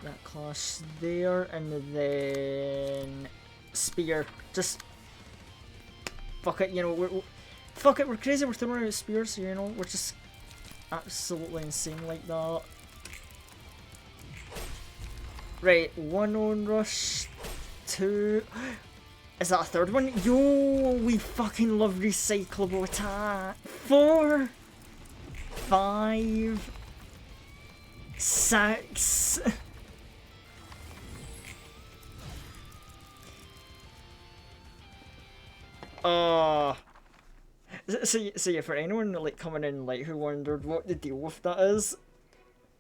that clash there, and then spear. Just fuck it, you know. Fuck it. We're crazy. We're throwing out spears, you know. We're just absolutely insane like that. Right, 1 on rush, 2. Is that a third one? Yo, we fucking love recyclable attack. 4, 5, 6. So yeah, for anyone like coming in like who wondered what the deal with that is,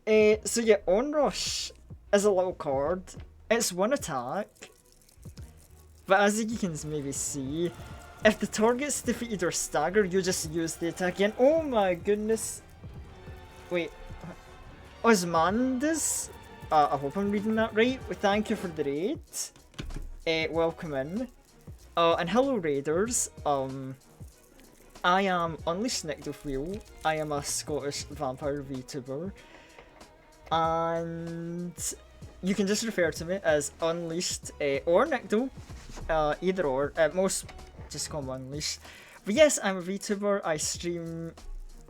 so yeah, Onrush is a little card. It's 1 attack, but as you can maybe see, if the target's defeated or staggered, you just use the attack again. Oh my goodness! Wait, Osmandas? I hope I'm reading that right. Well, thank you for the raid. Welcome in. And hello raiders. I am Unleashed Nyctophile. I am a Scottish vampire VTuber. And you can just refer to me as Unleashed or Nycto. Either or. Most just call me Unleashed. But yes, I'm a VTuber. I stream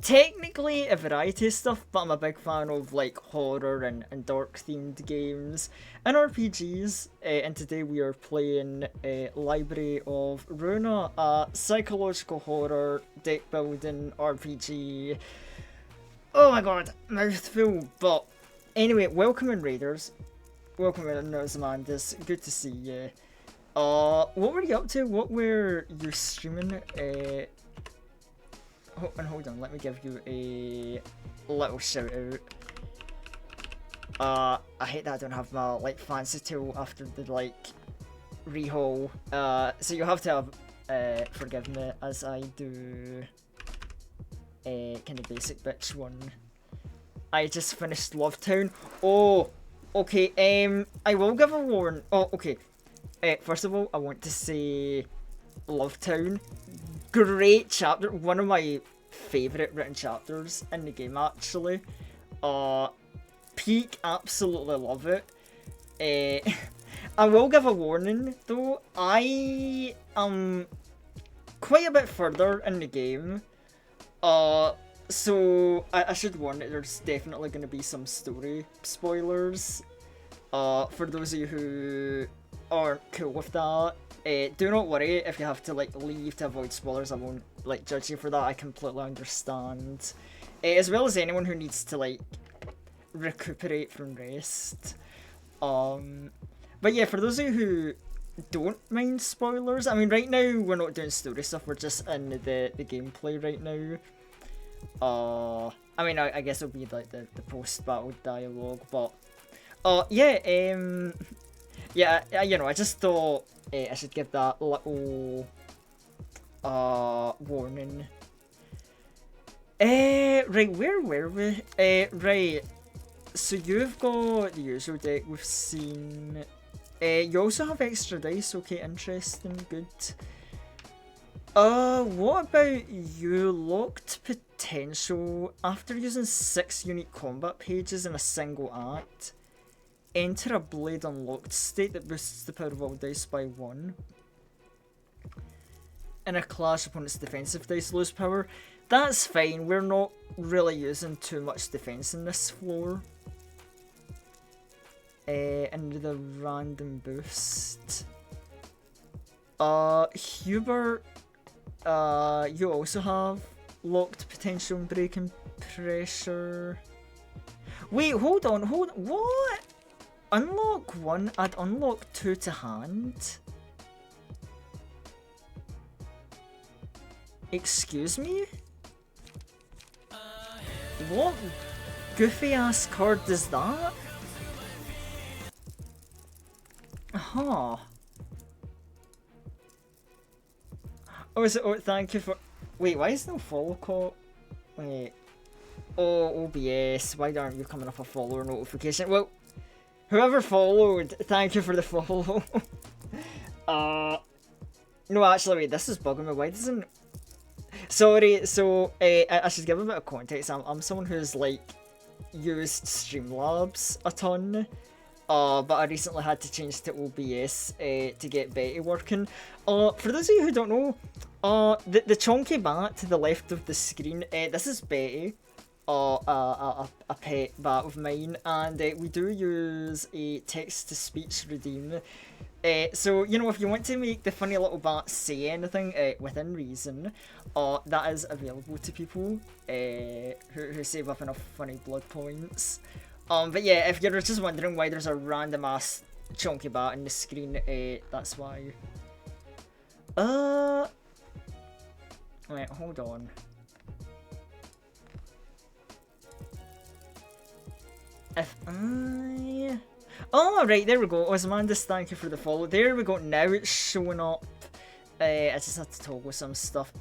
technically a variety of stuff, but I'm a big fan of like horror and dark themed games and RPGs. And today we are playing Library of Runa, a psychological horror deck building RPG. Oh my god, mouthful. But anyway, welcome in raiders. Welcome in Ozymandias. Good to see you. What were you up to? What were you streaming? Hold on, let me give you a little shout out. I hate that I don't have my like fancy tool after the like rehaul. So you have to have forgive me as I do a kind of basic bitch one. I just finished Love Town. Oh, okay. I will give a warning. Oh, okay. First of all, I want to say Love Town. Great chapter. One of my favourite written chapters in the game, actually. Peak. Absolutely love it. I will give a warning, though. I am quite a bit further in the game. So I should warn that there's definitely going to be some story spoilers. For those of you who aren't cool with that, do not worry if you have to like leave to avoid spoilers. I won't like judge you for that. I completely understand. As well as anyone who needs to like recuperate from rest. But yeah, for those of you who don't mind spoilers, I mean, right now we're not doing story stuff. We're just in the gameplay right now. I mean, I guess it'll be like the post-battle dialogue, but yeah, yeah, you know, I just thought I should give that little warning. Right, where were we? Right, so you've got the usual deck we've seen. You also have extra dice. Okay, interesting, good. What about you locked potential after using 6 unique combat pages in a single act? Enter a blade unlocked state that boosts the power of all dice by 1. In a clash, opponent's defensive dice lose power. That's fine, we're not really using too much defense in this floor. And the random boost. Hubert, you also have locked potential and breaking pressure. Wait, hold on, what? Unlock 1, I'd unlock 2 to hand. Excuse me? What goofy ass card is that? Huh. Oh, is it? Oh, thank you for. Wait, why is no follow call? Wait. Oh, OBS, why aren't you coming up a follower notification? Well, whoever followed, thank you for the follow. No, actually, wait, this is bugging me. Why doesn't. Sorry, so I should give a bit of context. I'm someone who's like used Streamlabs a ton. But I recently had to change to OBS to get Betty working. For those of you who don't know, the chunky bat to the left of the screen, this is Betty, a pet bat of mine, and we do use a text-to-speech redeem. So, you know, if you want to make the funny little bat say anything within reason, that is available to people who save up enough funny blood points. But yeah, if you're just wondering why there's a random ass chunky bat in the screen, that's why. Wait, hold on. If I... Oh, right, there we go. Osmandus, thank you for the follow. There we go, now it's showing up. I just had to toggle some stuff.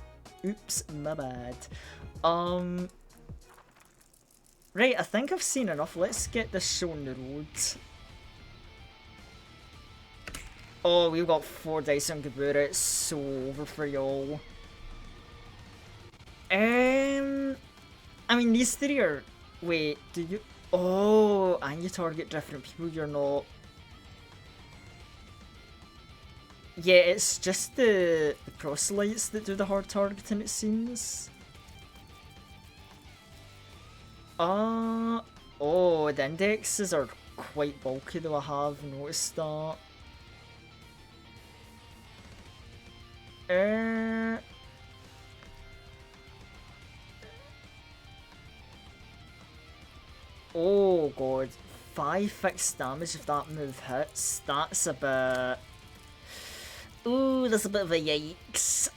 Oops, my bad. Right, I think I've seen enough. Let's get this show on the road. Oh, we've got 4 dice on Gabura. It's so over for y'all. I mean, these 3 are... Wait, do you... Oh, and you target different people. You're not... Yeah, it's just the proselytes that do the hard targeting, it seems. Oh, the indexes are quite bulky though, I have noticed that. Oh god, 5 fixed damage if that move hits, that's a bit... Ooh, that's a bit of a yikes.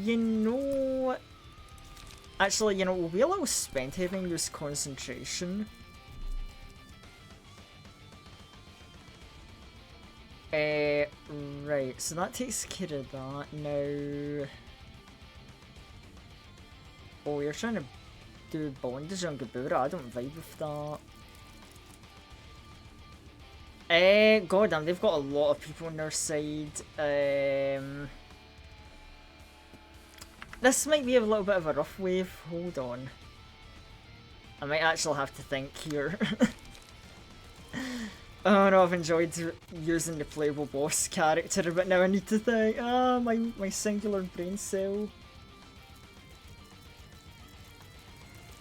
You know... Actually, you know, we'll be a little spent having use concentration. Right, so that takes care of that. Now... Oh, you're trying to do bondage on Gabura? I don't vibe with that. Goddamn, they've got a lot of people on their side. This might be a little bit of a rough wave. Hold on. I might actually have to think here. Oh no, I've enjoyed using the playable boss character, but now I need to think. Ah, my singular brain cell.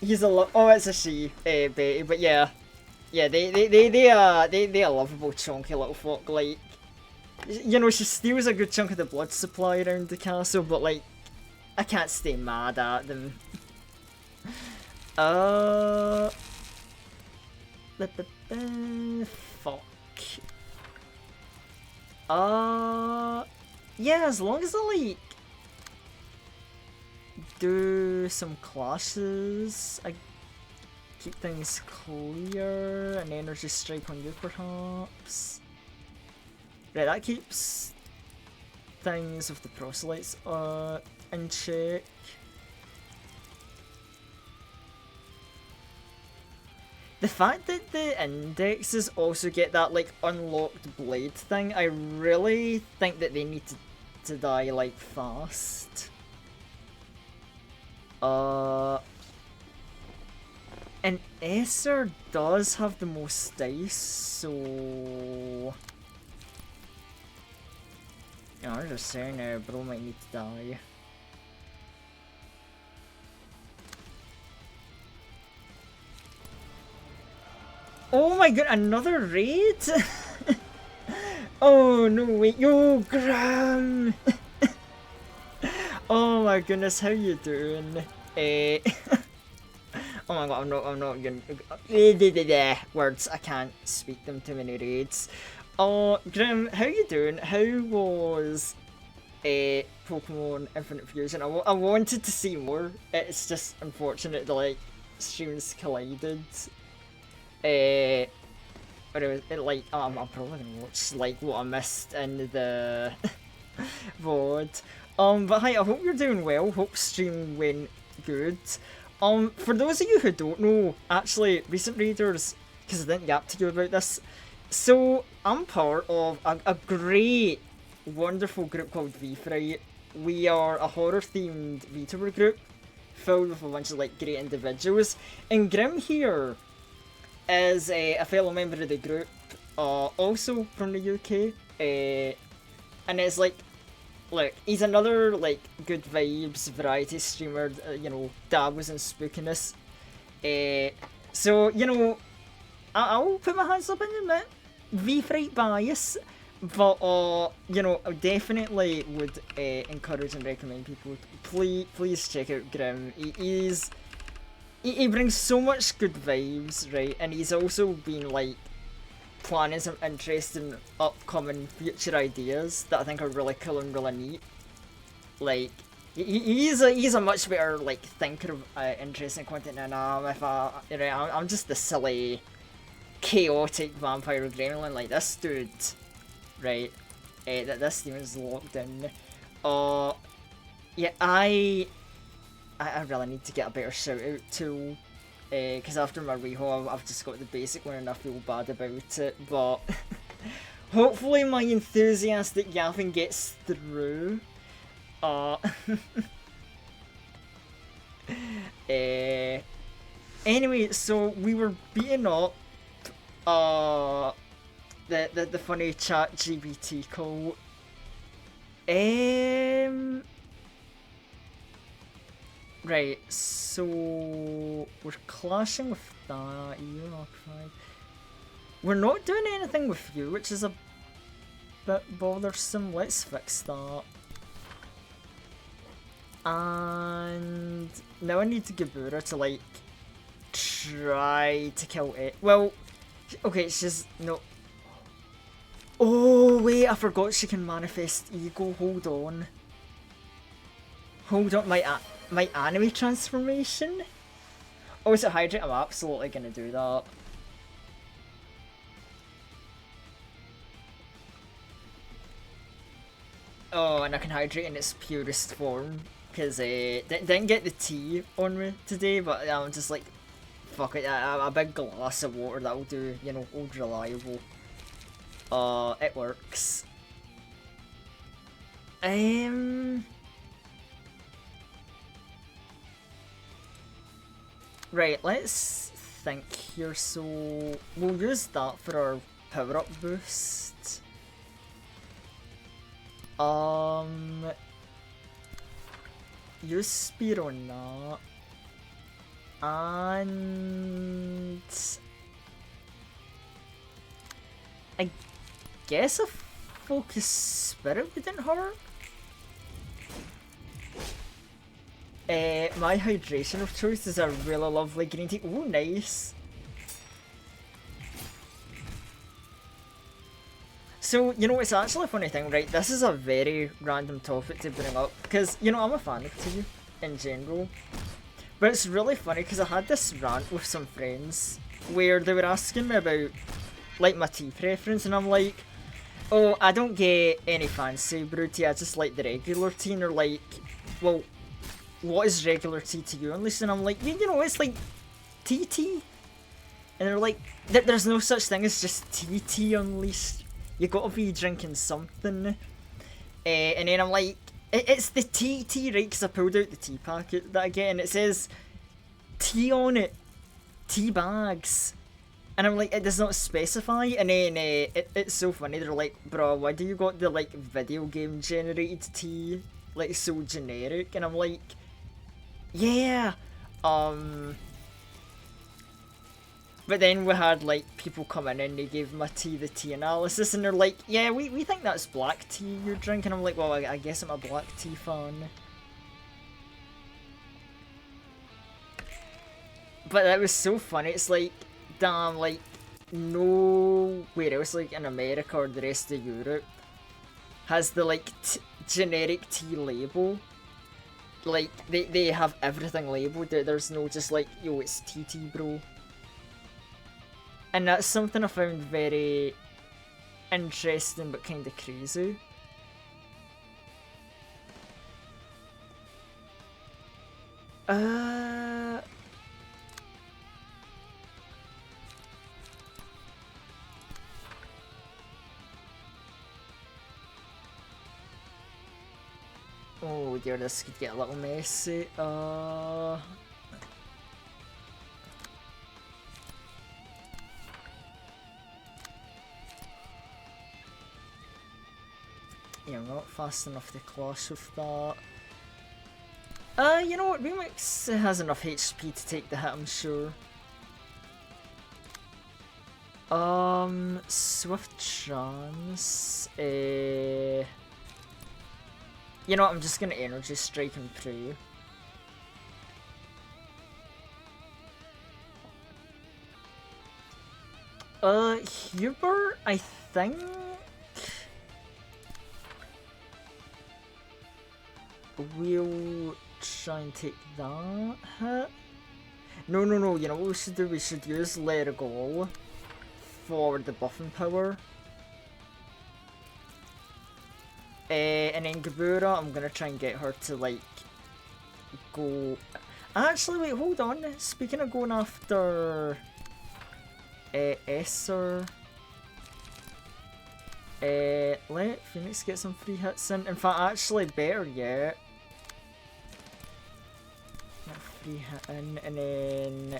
He's a oh, it's a she, Betty, but yeah, they a lovable chunky little fuck. Like, you know, she steals a good chunk of the blood supply around the castle, but like, I can't stay mad at them. Fuck. Yeah, as long as I like do some classes, I keep things clear, an energy strike on you perhaps. Right, that keeps things with the proselytes in check. The fact that the indexes also get that like unlocked blade thing, I really think that they need to die like fast. And Esser does have the most dice, so... Yeah, I'm just saying now, bro might need to die. Oh my god, another raid? Oh no, wait, yo, Graham! Oh my goodness, how you doing? Oh my god, I'm not gonna... Words, I can't speak them, too many raids. Oh, Graham, how you doing? How was Pokemon Infinite Fusion? I wanted to see more. It's just unfortunate that like streams collided. But it was like I'm probably gonna watch like what I missed in the VOD. But hi, I hope you're doing well. Hope stream went good. For those of you who don't know, actually, recent readers, because I didn't get to you about this. So I'm part of a great, wonderful group called V-Fright. We are a horror-themed VTuber group filled with a bunch of like great individuals. And Grim here is a fellow member of the group, also from the UK, and it's like, look, he's another like good vibes variety streamer, you know, dabbles in spookiness. So you know, I'll put my hands up and admit V-Fright bias, but you know, I definitely would encourage and recommend people please check out Grim. He brings so much good vibes, right? And he's also been like planning some interesting upcoming future ideas that I think are really cool and really neat. Like he's a much better like thinker of interesting content than I am. If I'm just the silly, chaotic vampire gremlin like this dude, right? That this team is locked in. Yeah, I really need to get a better shout out tool, because after my rehaul I've just got the basic one and I feel bad about it, but hopefully my enthusiastic yapping gets through. Anyway, so we were beating up the funny chat GBT call. Right, so we're clashing with that. We're not doing anything with you, which is a bit bothersome. Let's fix that. And now I need to Gabura to like try to kill it. Well, okay, she's no. Oh wait, I forgot she can manifest ego. Hold on. Hold on, my anime transformation. Oh, is it hydrate? I'm absolutely gonna do that. Oh, and I can hydrate in its purest form. Because didn't get the tea on me today, but I'm just like, fuck it, a big glass of water, that'll do, you know, old reliable. It works. Right, let's think here. So we'll use that for our power-up boost. Use speed on that. And I guess a focus spirit wouldn't hurt. My hydration of choice is a really lovely green tea. Oh, nice. So, you know, it's actually a funny thing, right? This is a very random topic to bring up, because, you know, I'm a fan of tea in general. But it's really funny, because I had this rant with some friends, where they were asking me about, like, my tea preference, and I'm like, oh, I don't get any fancy brewed tea, I just like the regular tea, and they're like, well, what is regular tea to you, Unleashed? And I'm like, you know, it's like tea. And they're like, there's no such thing as just tea, Unleashed. You gotta be drinking something. And then I'm like, it's the tea, right? Because I pulled out the tea packet that I get, and it says tea on it. Tea bags. And I'm like, it does not specify. And then it's so funny. They're like, bro, why do you got the like video game generated tea like so generic? And I'm like, yeah. But then we had like people come in and they gave my tea the tea analysis, and they're like, yeah, we think that's black tea you're drinking. I'm like, well, I guess I'm a black tea fan. But that was so funny. It's like, damn, like nowhere else like in America or the rest of Europe has the like generic tea label. Like they have everything labeled. There's no just like, yo, it's tea, bro. And that's something I found very interesting but kind of crazy. Oh dear, this could get a little messy. Yeah, I'm not fast enough to clash with that. You know what? Remix has enough HP to take the hit, I'm sure. Swift Trance. You know what? I'm just gonna Energy Strike and pray. Hubert, I think. We'll try and take that hit. No, you know what we should do? We should use Let It Go for the buffing power. And then Gabura, I'm gonna try and get her to like go. Actually, wait, hold on. Speaking of going after Esser, let Phoenix get some free hits in. In fact, actually, better yet. Get free hit in, and then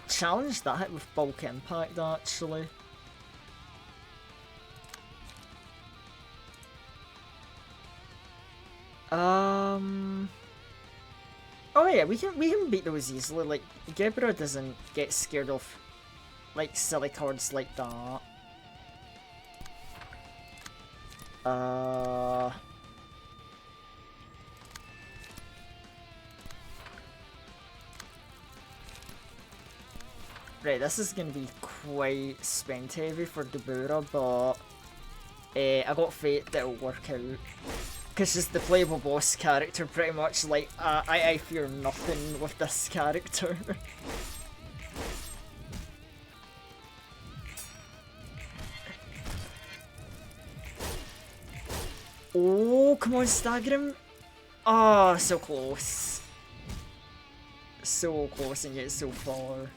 challenge that hit with bulk impact. Actually. Oh yeah, we can beat those easily. Like Gebra doesn't get scared of like silly cards like that. Right, this is gonna be quite spend heavy for Gebura, but I got faith that it'll work out. Cause she's the playable boss character, pretty much. Like, I fear nothing with this character. Oh, come on, stagger him. Ah, so close. So close and yet so far.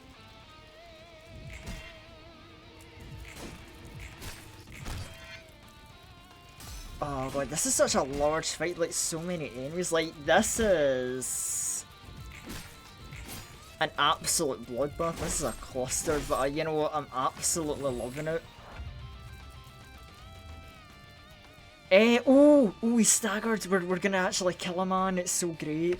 Oh god, this is such a large fight, like so many enemies. Like, this is an absolute bloodbath. This is a cluster, but you know what, I'm absolutely loving it. Oh, he's staggered. We're gonna actually kill a man. It's so great.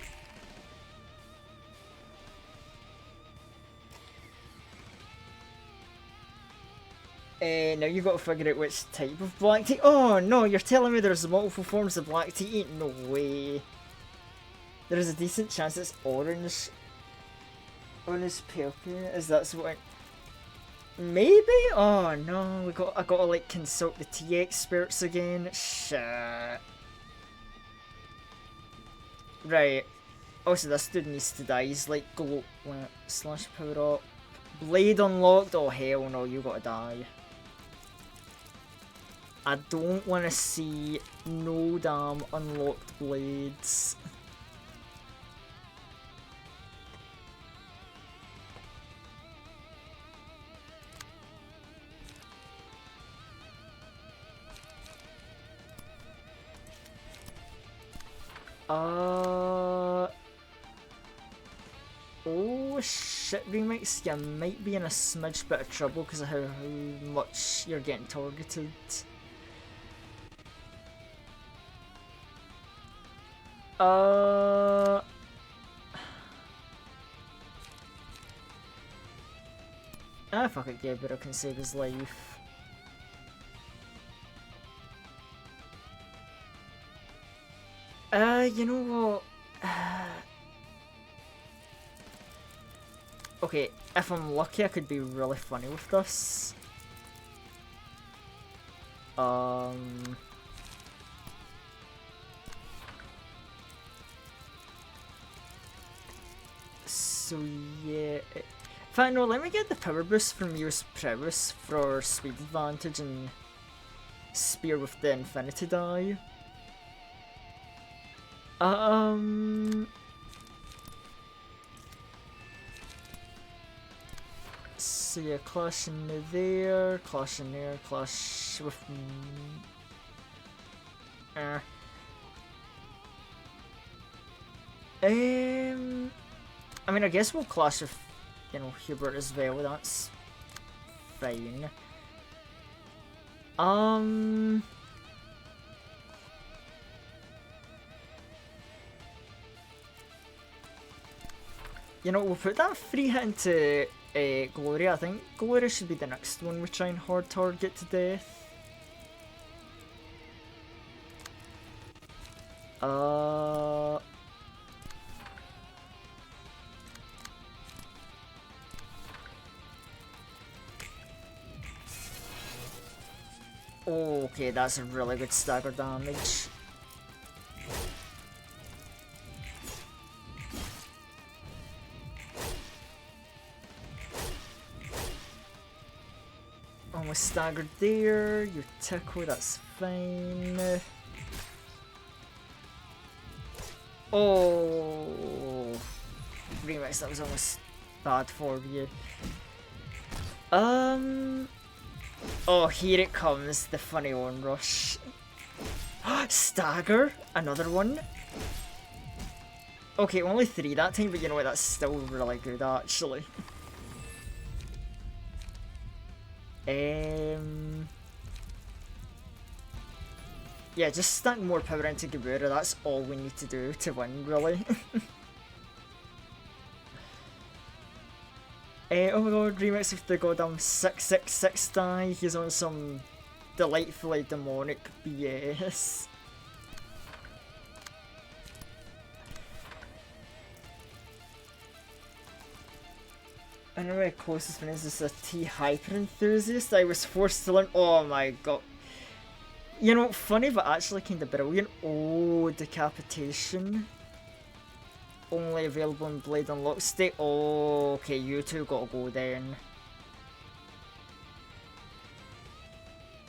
Now you gotta figure out which type of black tea. Oh no, you're telling me there's multiple forms of black tea? Ain't no way. There's a decent chance it's orange. Orange purple. Is that what? Maybe? Oh no, I gotta like consult the tea experts again. Shit. Right. Also, this dude needs to die. He's like glow slash power up. Blade unlocked. Oh hell no, you gotta die. I don't want to see no damn unlocked blades. Oh shit, remix, you might be in a smidge bit of trouble because of how much you're getting targeted. Fuck it, yeah, but I can save his life. You know what? Okay, if I'm lucky, I could be really funny with this. So yeah. In fact, no, let me get the power boost from use prowess for speed advantage and spear with the infinity die. So yeah, clash in there, clash in there, clash with... I mean, I guess we'll clash with, you know, Hubert as well, that's fine. You know, we'll put that free hit into Gloria. I think Gloria should be the next one we try and hard target to death. Okay, that's a really good stagger damage. Almost staggered there, you tickle, that's fine. Oh, remix, that was almost bad for you. Oh, here it comes, the funny one rush. Stagger, another one. Okay, only 3 that time, but you know what, that's still really good actually. Yeah, just stack more power into Gebura, that's all we need to do to win, really. Oh my god, remix with the goddamn 666 die, he's on some delightfully demonic BS. I know my closest friend is a tea hyper enthusiast. I was forced to learn. Oh my god. You know, funny but actually kind of brilliant. Oh, decapitation. Only available in Blade Unlock state. Oh, okay, you two gotta go then.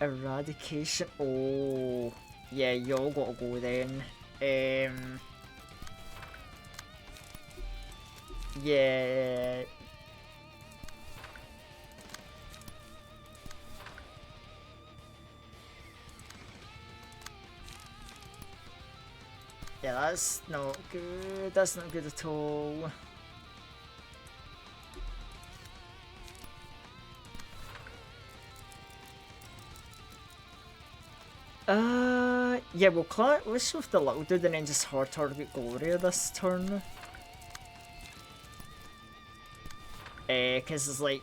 Eradication. Oh, yeah, y'all gotta go then. Yeah. Yeah, that's not good. That's not good at all. Yeah, we'll let's with the little dude and then just hard target Gloria this turn. Cause it's like,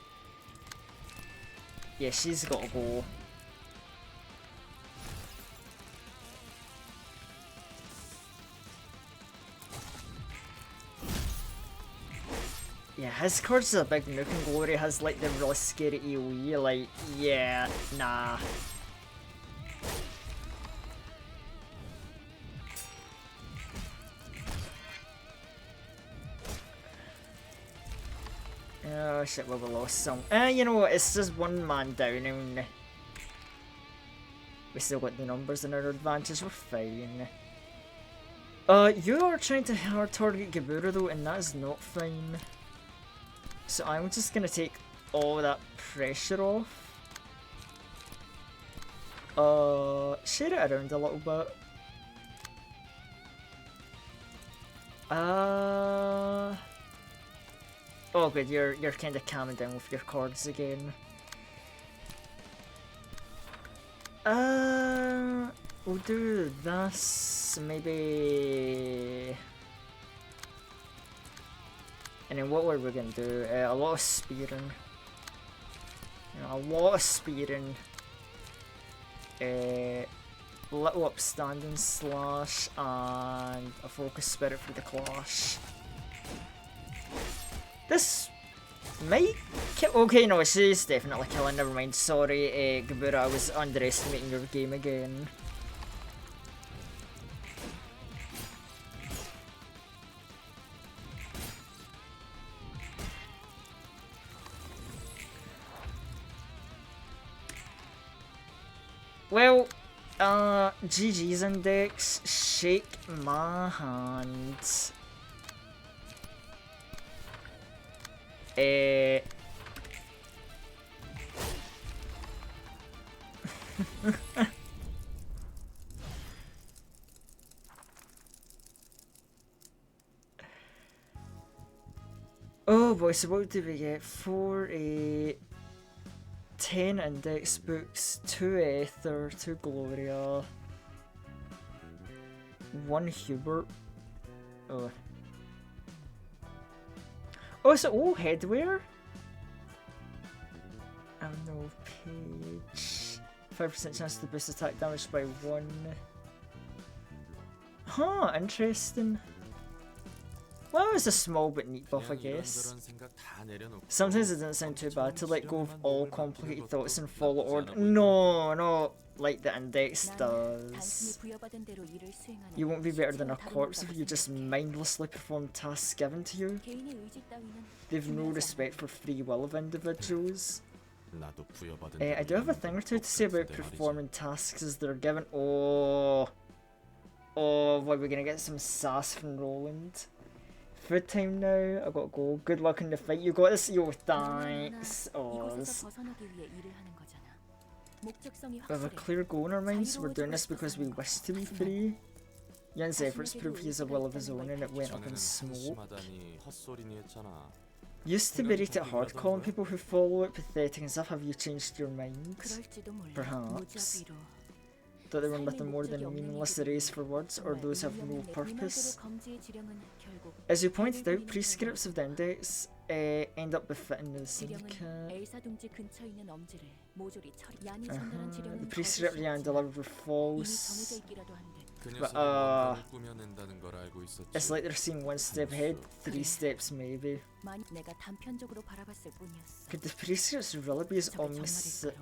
yeah, she's gotta go. Yeah, his card's a big nuke and Gloria has like the really scary AoE, like, yeah, nah. Oh shit, well, we lost some. You know what, it's just one man down and we still got the numbers in our advantage, we're fine. You are trying to hard target Gabura though, and that is not fine. So I'm just gonna take all that pressure off. Share it around a little bit. Oh good, you're kinda calming down with your cards again. We'll do this, maybe. And then what were we gonna do? A lot of spearing. You know, a lot of spearing. Little upstanding slash and a focus spirit for the clash. This might kill. Okay, no, she's definitely killing. Never mind. Sorry, Gabura, I was underestimating your game again. Well, GG's index, shake my hand. Oh boy, so what did we get? 10 index books, 2 Aether, 2 Gloria, 1 Hubert. Oh. Oh, is it all headwear? No page. 5% chance to boost attack damage by 1. Huh, interesting. Well, it's a small but neat buff, I guess. Sometimes it doesn't sound too bad to let go of all complicated thoughts and follow order. No, no, like the index does. You won't be better than a corpse if you just mindlessly perform tasks given to you. They've no respect for free will of individuals. I do have a thing or two to say about performing tasks as they're given. Oh, boy, we're gonna get some sass from Roland. Food time now, I gotta go. Good luck in the fight. You got this? Yo, thanks. Oh, we have a clear goal in our minds. We're doing this because we wish to be free. Yun's efforts prove he has a will of his own and it went up in smoke. Used to be rated hard calling people who follow it pathetic and stuff. Have you changed your mind? Perhaps. That they were nothing more than a meaningless arrays for words, or those have no purpose. As you pointed out, prescripts of the index end up befitting the syndicate. The prescript Ryan delivered were false. 그 But, 녀석이 뭔가를 꾸며낸다는 걸 알고 있었지. it's like they're seeing one step ahead, 3 steps maybe. 많이 내가 단편적으로 바라봤을 뿐이었어. Could the prescripts really be as 저게 omniscient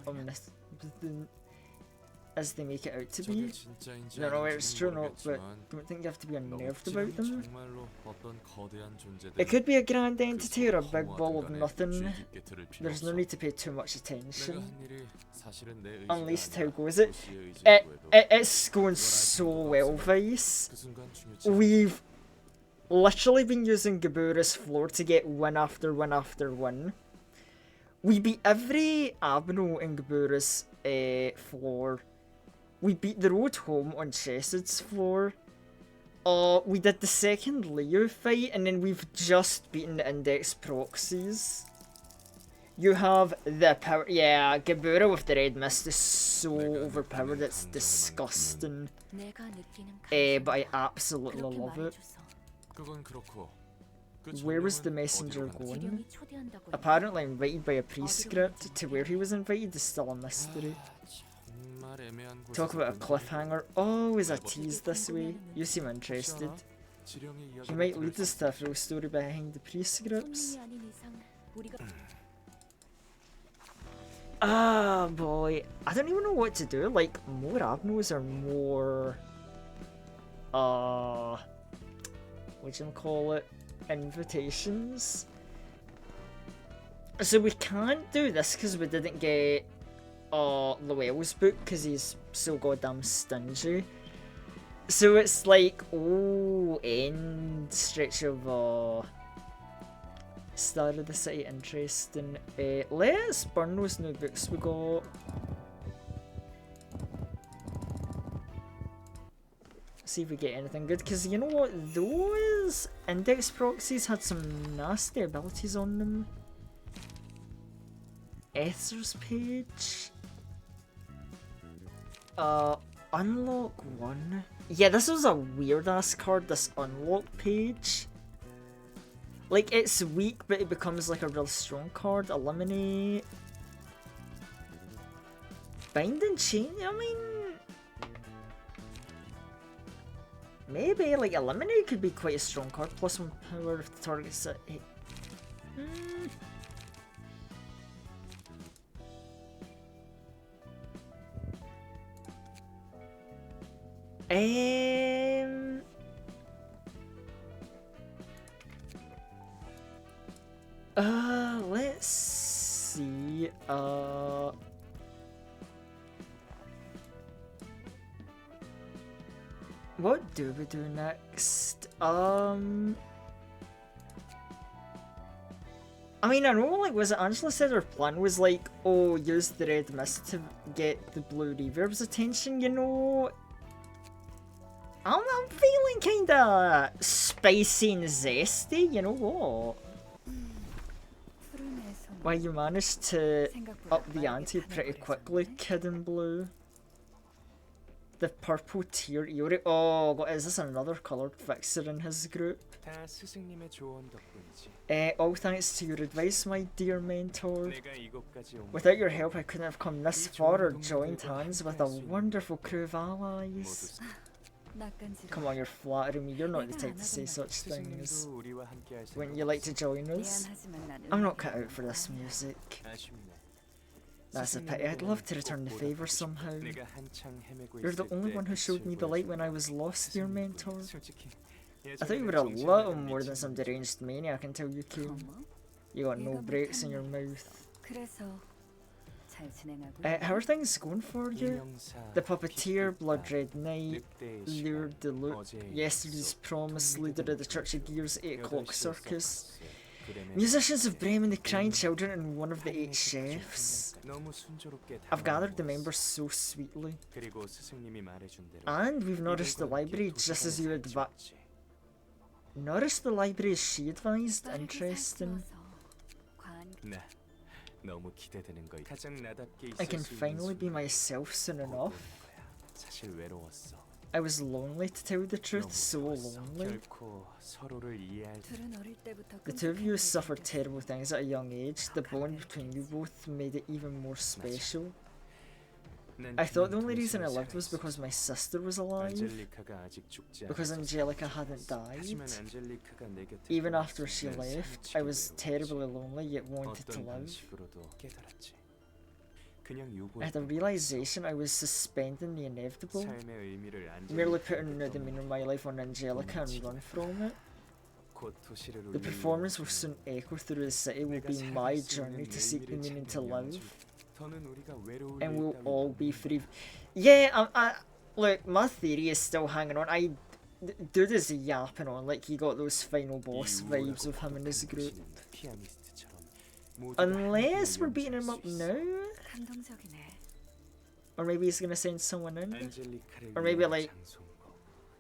as they make it out to 저게 be? 진짜인지 I don't know whether it's true or not, but 모르겠지만 don't think you have to be 너무 unnerved about 지령이 them. 정말로 어떤 거대한 존재들. It could be a grand entity or a 그 big ball of 허무하든 간에 nothing. 주의 깊게 들을 필요 There's no 없어. need to pay too much 내가 attention. 한 일이 사실은 내 의지가 Unleashed, how 아니라 goes it? 도시의 의지라고 해도 It's going so well, Vice. 그 순간 중요치 We've literally been using Gabura's floor to get win after win after win. We beat every Abno in Gabura's floor. We beat the road home on Chesid's floor. We did the second Leo fight, and then we've just beaten the index proxies. You have the power. Yeah, Gabura with the red mist is so overpowered, it's disgusting. 내가 느끼는 But I absolutely 그렇게 love it. 말해줘서. 그건 그렇고 그 Where was the 정령은 messenger 어디로 갔지? going? 지령이 초대한다고 했는데 Apparently invited by a prescript. To where he was invited is still a mystery. 정말 애매한 Talk 곳에서 about a 본 cliffhanger. Always a tease this way. You seem interested. 혹시나 지령의 He 이야기를 might 들을 lead 수 us to a full story behind the prescripts. 손님이 아닌 이상 우리가 Ah, boy. I don't even know what to do. Like, more Abnos or more... whatchamacallit? Invitations? So we can't do this because we didn't get Llewell's book because he's so goddamn stingy. So it's like, oh, end stretch of Star of the City, interesting. Let's burn those new books we got. See if we get anything good, because you know what, those index proxies had some nasty abilities on them. Ether's page. Unlock 1. Yeah, this was a weird ass card, this unlock page. Like, it's weak, but it becomes like a real strong card. Eliminate. Bind and chain, I mean... Maybe, like, Eliminate could be quite a strong card. +1 power if the target's at... Let's see, what do we do next? I mean, I know, like, was it Angela said her plan was like, oh, use the red mist to get the blue reverb's attention, you know? I'm feeling kinda spicy and zesty, you know what? Well, you managed to up the ante pretty quickly, Kid in Blue. The purple tier Iori. Oh, what is this? Another coloured fixer in his group? 다 스승님의 조언 덕분이지. All thanks to your advice, my dear mentor. 내가 이곳까지 온 Without your help, I couldn't have come this far or joined hands with a wonderful crew of allies. Come on, you're flattering me. You're not the type to say such things. 스승님도 우리와 함께 할 Wouldn't you like to join us? I'm not cut out for this music. 아쉽네. That's a pity. I'd love to return the favour somehow. 내가 한창 헤매고 You're the 있을 only 때 one who showed me the light when I was lost, dear mentor. 솔직히 I thought you were a little more than some deranged maniac until you came. You got no breaks in your mouth. How are things going for you? The Puppeteer, Blood Red Knight, Lure de Luke, Yesterday's Promise, Leader of the Church of Gears, 8 O'Clock Circus, Musicians of Bremen, the Crying Children, and one of the 8 Chefs. I've gathered the members so sweetly. 그리고 스승님이 말해준 대로 And we've nourished the library just as you advised. Nourished the library as she advised? Interesting. 나 너무 기대되는 거. 가장 나답게 I can 있을 수 있는 finally be 순간 myself soon enough. 사실 외로웠어. I was lonely, to tell the truth, so lonely. 결코 서로를 이해할 The two of you suffered terrible things at a young age. The bond between you both made it even more special. I thought the only reason I lived was because my sister was alive, 안젤리카가 아직 죽지 because 않았어. Angelica hadn't died. 하지만 안젤리카가 내 곁에 Even after she 있는 left, 순간 I was 상처를 terribly lonely yet wanted to 어떤 live. 방식으로도 깨달았지. 그냥 I had a 유보했던 realization I was suspending the inevitable, 삶의 의미를 merely putting the 안젤리카에게 demeanor of my life on Angelica and run from it. 곧 도시를 The 울리는 performance will 것처럼 soon echo through the city will 내가 be my 살아갈 수 journey 있는 to seek the 의미를 meaning to 찾는 live, 연주. 더는 우리가 외로울 and 일 we'll 따위 all be 없는 free. 거야. Yeah, look, my theory is still hanging on. Dude is yapping on like he got those final boss 이 vibes 우울하고 of him and his 고독한 group. 도시는 피아니스트처럼 모두가 Unless 함께 we're beating him 연주할 up 수 있어. now, 감동적이네. or maybe he's gonna send someone in. 안젤리카를 Or maybe 위한 like- 장소인 거.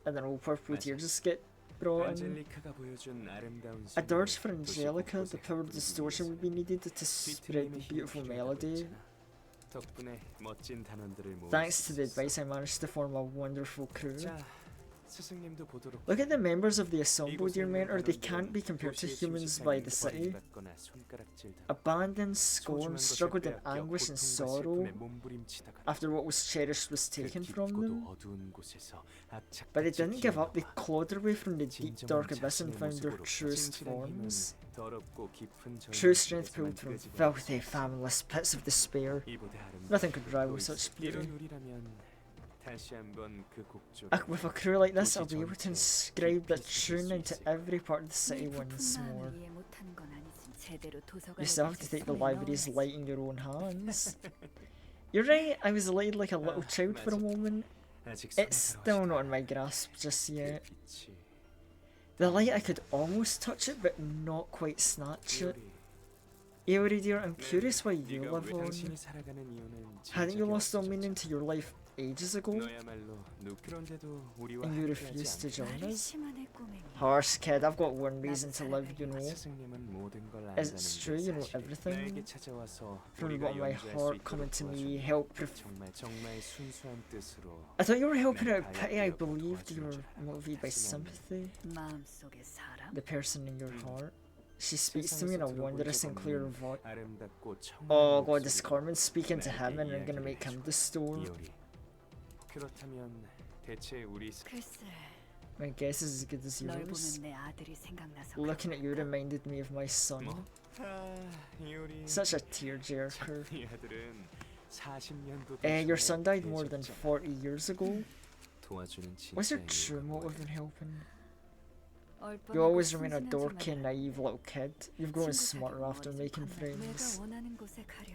I don't know, purple 맞아. tears just get brought in. 안젤리카가 보여준 아름다운 A dirge for 순간을 도시 Angelica, 곳곳에 the power of 뿌리기 distortion 위해서 will be needed to spread the 뒷트림의 힘이 beautiful 필요하다고 melody. 했잖아. 덕분에 멋진 단원들을 모을 Thanks 수 to the 있었어. advice, I managed to form a wonderful crew. 자, 스승님도 보도록 Look at the members of the ensemble, 이곳에 dear 있는 mentor. They 단원들은 can't be compared to 도시의 humans 침식당에 by the city. 버림받거나 손가락질당하고 Abandoned, 소중한 scorned, 것을 struggled in 빼앗겨 anguish and 고통과 sorrow 슬픔에 몸부림치다가 after what was cherished was 그 taken from 깊고도 them. 어두운 곳에서 But they 악착같이 didn't give up, they 기어나와 clawed their way from the deep 진정한 dark abyss and 자신의 found their 모습으로 truest 진실한 힘은 forms. 더럽고 깊은 True 절망 strength 속에서만 pulled from 끄집어낼 수 filthy, 있어. fathomless pits of despair. 이보다 아름다운 Nothing could rival 또 such 있어. 이런 beauty. 우리라면 다시 한번 그 곡조 With a crew like this, I'll be able to inscribe the tune into every part of the city once more. 이해 못하는 건 아니지. 제대로 You still have to take the library's 넣어야지. light in your own hands. You're right, I was elated like a little child for a moment. 아직 It's still not in my grasp just 그 yet. 빛이 The light, I could almost touch it, but not quite snatch it. 이효리, Aori dear, I'm curious why you 네가 live 왜 on. 당신이 살아가는 이유는 Hadn't you 진작에 lost all 없어졌잖아. meaning to your life ages ago? 너야말로 그런데도 우리와 And you 함께하지 refused to 않는다. join 말이 us? 심하네 꼬맹이. Harsh kid, I've got one reason to live, you know. 스승님은 모든 걸 It's 안다는 true, 게 you know 사실이야. everything. 나에게 찾아와서 From the 우리가 bottom of my 연주할 수 heart, 있도록 coming to me, 도와준 help. 정말 순수한 뜻으로 I thought you were helping out of pity. I believed you were motivated by sympathy. 마음속의 사람. The person in your heart. She speaks to me in a 세상에서 wondrous and 들어본 적 clear 없는 voice. 아름답고 청아한 Oh god, this 목소리로 Carmen's speaking to him and I'm 나에게 gonna make him the store. 이효리. 그렇다면 대체 우리 글쎄, My guess is as good as 널 yours. 보면 내 아들이 생각나서. Looking at you reminded me of my son. 뭐? 이효리. Such a tearjerker. 이 아들은 40년도 Your son died more than 40 years ago. 도와주는 What's your 진짜 true 이유가 motive in 뭐야? helping? 얼뻔하고 You always remain a 순진하지만 dorky, naive little kid. You've grown 친구 smarter 사귀고 after 어디 making 건너 friends. 내가 원하는 곳에 가려.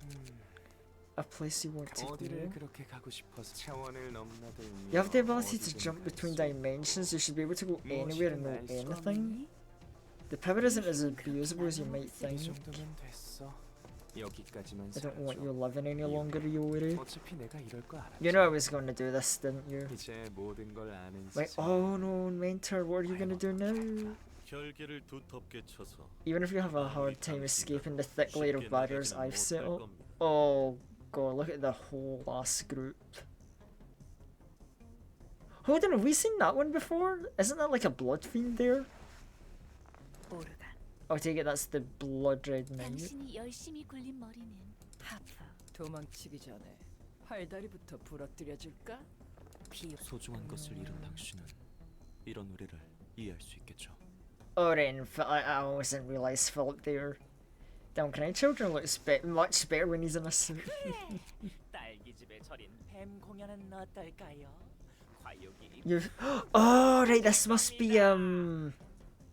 A place you want to 어디를 go. 그렇게 가고 싶어서 차원을 넘나들며 You have the ability to 어디든 jump 갈 between 수 있고 dimensions. You should be able to go anywhere and know 무엇이든 알수 anything. 꼬맹이? The power isn't as abusable as you might 이 think. 정도면 됐어. 여기까지만 I don't want you 살아줘. living any longer, Yori. 어차피 내가 이럴 거 알았지. You know I was going to do this, didn't you? 이제 모든 걸 아는 Wait, 세상. oh no, mentor, what are you gonna do now? 결계를 두텁게 쳐서 Even if you have a hard time escaping the thick layer of barriers I've set up. Oh god, look at the whole last group. Hold on, have we seen that one before? Isn't that like a blood fiend there? 오르간, I take it that's the blood red knight. 당신이 열심히 굴린 머리는 하프, 도망치기 전에 팔다리부터 부러뜨려 줄까? 비 소중한 것을 잃은 당신은 이런 우리를 이해할 수 있겠죠. Oh, then, I almost didn't realise Philip there. Damn, can I children looks much better when he's in a suit. 딸기집에 절인 뱀 공연은 어떨까요? 과욕이 You oh right, this must be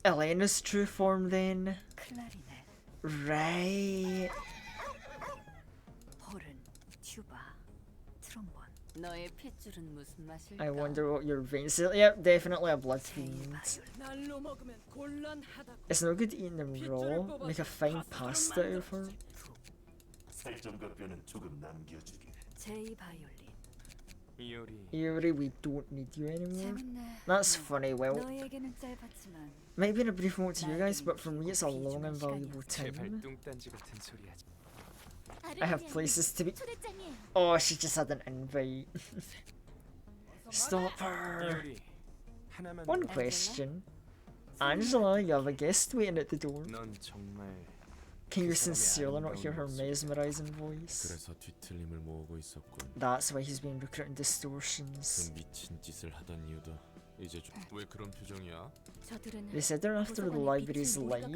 Elena's true form then. 클라리넷, Right. 호른, 튜바, 트롬본. 너의 핏줄은 무슨 맛일까? I wonder what your veins are. Yep, definitely a blood fiend. 날로 먹으면 곤란하다. It's no good eating them raw. Make a fine pasta out of her. 살점과 뼈는 조금 남겨주게. 제이 바이올린. 이효리. Yuri, we don't need you anymore. 재밌네. That's funny. Well, 너에게는 짧았지만 might be a brief moment to you guys, but for me it's a long and valuable 제발 time. 뚱딴지 같은 소리 하지. I have places to be. 초대장이에요. Oh, she just had an invite. Stop her. 이효리. 하나만 One 더. question. Angela, you have a guest waiting at the door. 넌 정말 Can you sincerely not hear her mesmerizing voice? 그래서 뒤틀림을 모으고 있었군. That's why he's been recruiting 그 distortions. 미친 짓을 하던 이유도 이제 왜 그런 표정이야? They said they're after the library's light.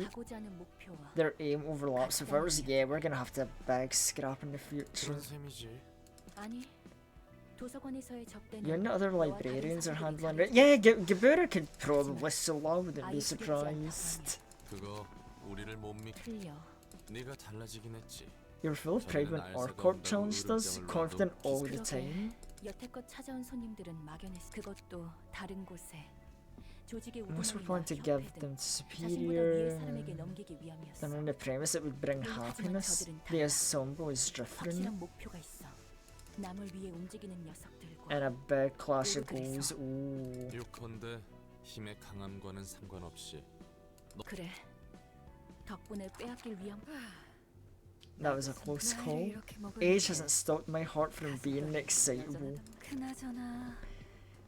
Their aim overlaps with ours. Yeah, we're gonna have to bag scrap in the future. 그런 셈이지. You and the other librarians are handling it. Yeah, Gebura could probably still. I wouldn't be surprised. 그거 우리를 못 믿. 네가 달라지긴 했지. You were full of pride when R-corp challenged us, confident all the time. 여태껏 찾아온 손님들은 막연했어. 그것도 다른 곳에. 조직의 Most were planning to give them to superior. Then on the premise it would bring happiness. The ensemble is different. 남을 위해 움직이는 녀석들과 And a big clash of goals. Ooh. 요컨대 힘의 강함과는 상관없이. 그래. 덕분에 빼앗길 위험. That was a close call. Age hasn't stopped my heart from being excitable.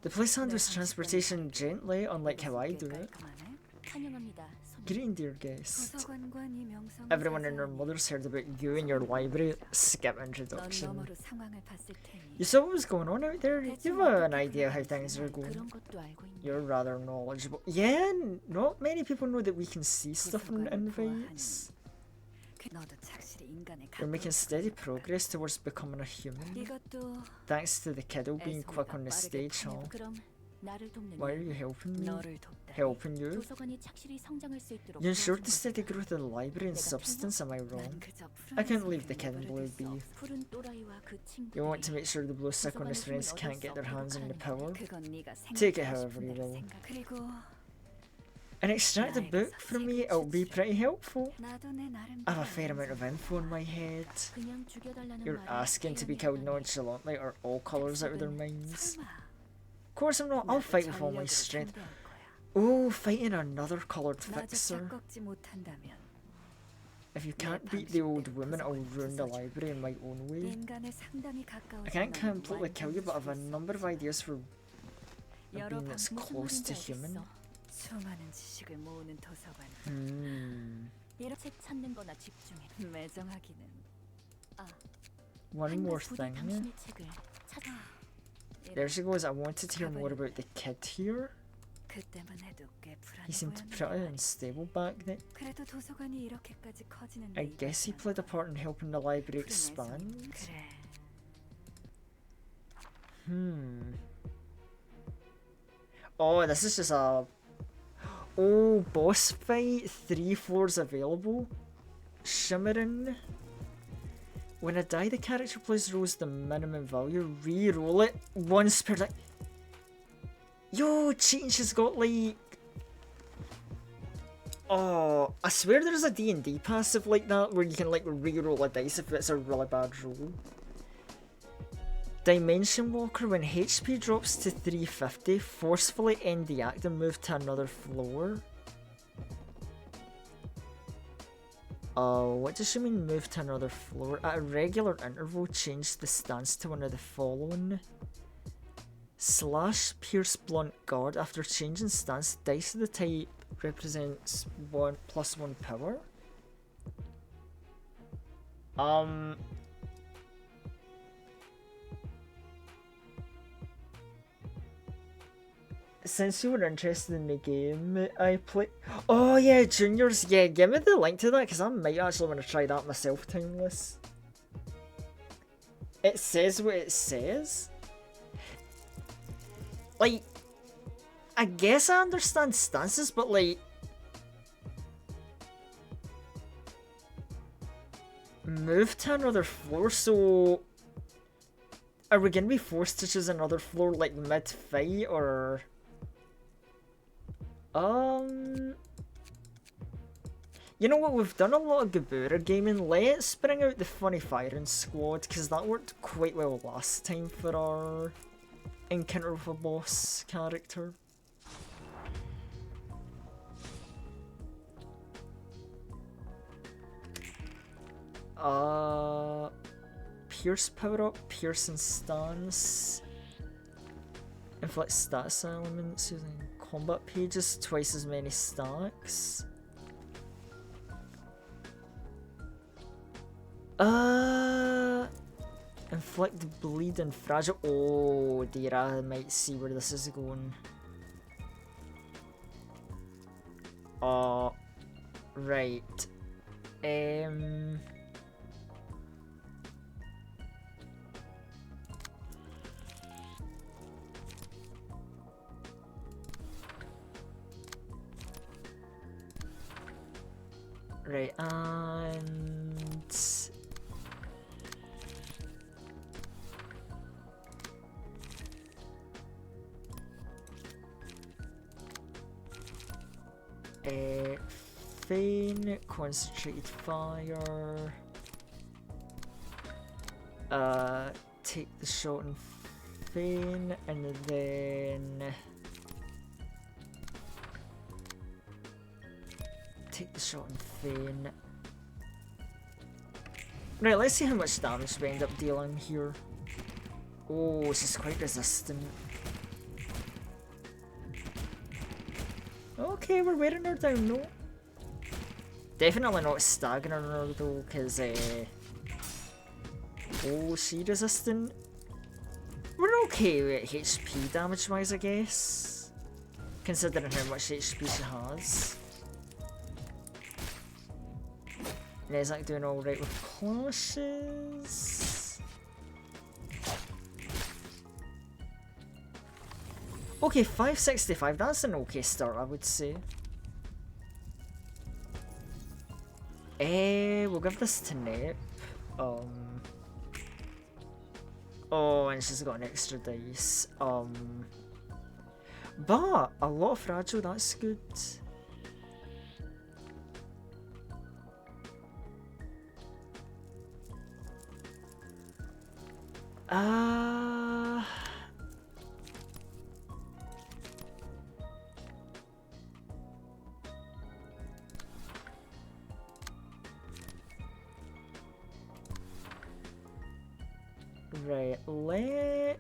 The place handles transportation gently, unlike how I do it. Greeting, dear guest. Everyone and their mothers heard about you and your library. Skip introduction. You saw what was going on out there? You have an idea how things are going. You're rather knowledgeable. Yeah, not many people know that we can see stuff in invites. You're making steady progress towards becoming a human. Thanks to the kiddo being quick on the stage, huh? Why are you helping me? Helping you? You ensured the steady growth of the library and substance, am I wrong? I can't leave the kid in blue be. You want to make sure the blue sick on his friends can't get their hands on the power? Take it however you will. And extract a book from me, it'll be pretty helpful. I have a fair amount of info in my head. You're asking to be killed nonchalantly or all colours out of their minds. Of course I'm not, I'll fight with all my strength. Oh, fighting another coloured fixer. If you can't beat the old woman, I'll ruin the library in my own way. I can't completely kill you, but I have a number of ideas for a being that's close to human. One more thing. There she goes. I wanted to hear more about the kid here. He seemed pretty unstable back then. I guess he played a part in helping the library expand. Oh, this is just a... Oh, boss fight. 3 floors available. Shimmering. When I die, the character plays rolls the minimum value. Re-roll it once per day. Yo, cheating, she's got like... Oh, I swear there's a D&D passive like that where you can like re-roll a dice if it's a really bad roll. Dimension Walker, when HP drops to 350, forcefully end the act and move to another floor. What does she mean move to another floor? At a regular interval, change the stance to one of the following. Slash Pierce Blunt Guard. After changing stance, dice of the type represents +1 power. Since you were interested in the game, I play. Oh yeah, Juniors. Yeah, give me the link to that because I might actually want to try that myself. Timeless. It says what it says. Like, I guess I understand stances, but like, move to another floor. So, are we gonna be forced to choose another floor like mid-fight or? You know what, we've done a lot of Gebura gaming. Let's bring out the funny firing squad, because that worked quite well last time for our encounter with a boss character. Pierce power up, Pierce and stance. Inflict status elements using combat pages, twice as many stacks. Inflict bleed and fragile. Oh dear, I might see where this is going. Right. Right, and Feign, concentrated fire. Take the shot and feign, and then take the shot and feign. Right, let's see how much damage we end up dealing here. Oh, this is quite resistant. Okay, we're wearing her down, no. Definitely not staggering her though, because oh, she resistant. We're okay with HP damage wise, I guess. Considering how much HP she has. Nezak doing alright with clashes. Okay, 565, that's an okay start, I would say. We'll give this to Nip. Oh, and she's got an extra dice. But a lot of fragile, that's good. Right, let's...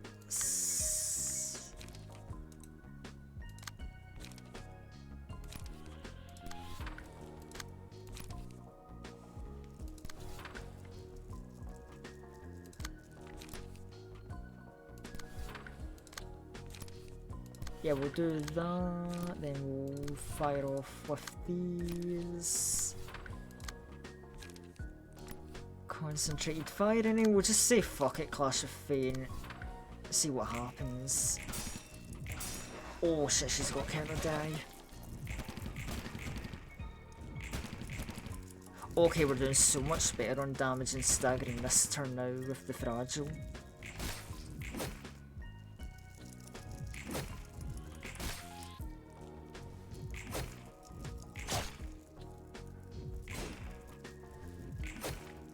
Yeah, we'll do that, then we'll fire off with these. Concentrated firing, and we'll just say fuck it, Clash of Fane. See what happens. Oh shit, she's got counter die. Okay, we're doing so much better on damage and staggering this turn now with the fragile.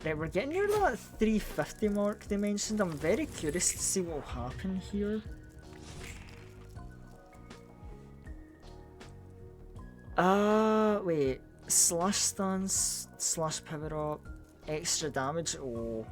Right, we're getting near that 350 mark they mentioned. I'm very curious to see what will happen here. Wait. Slash stance, slash power up, extra damage. Oh.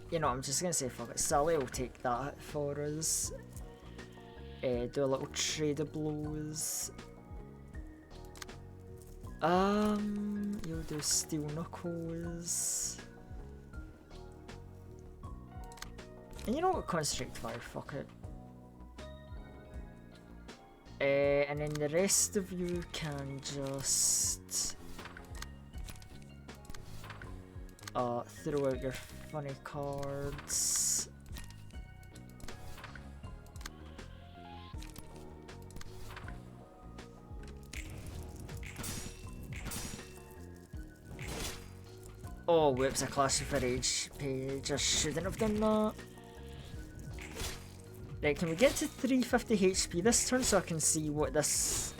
You know, I'm just gonna say fuck it. Sally will take that for us. Do a little trade of blows. You'll do steel knuckles. And you know what? Constrict fire. Fuck it. And then the rest of you can just throw out your funny cards. Oh, whoops, I classified HP. Just shouldn't have done that. Right, can we get to 350 HP this turn so I can see what this...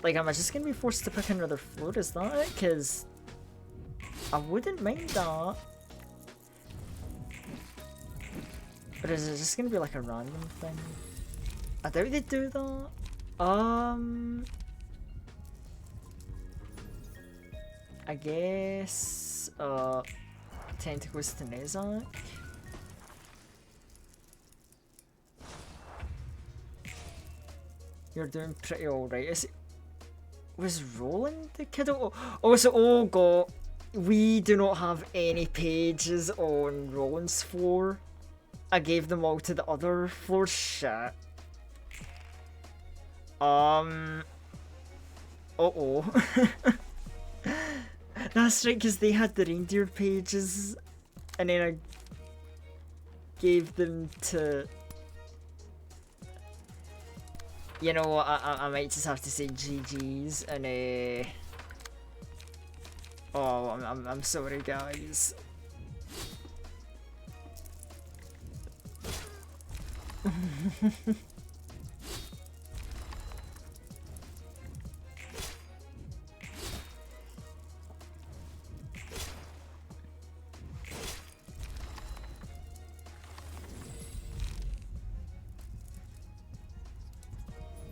Like, am I just going to be forced to pick another floor? Is that it? Because I wouldn't mind that. Or is it just gonna be like a random thing? I doubt they do that. I guess tentacles to Nezak. You're doing pretty alright. Is it was Roland the kiddo? Oh, so oh god, we do not have any pages on Roland's floor. I gave them all to the other floor. Shit. Uh-oh. That's right, because they had the reindeer pages, and then I gave them to... You know what, I might just have to say GG's, and oh, I'm sorry guys.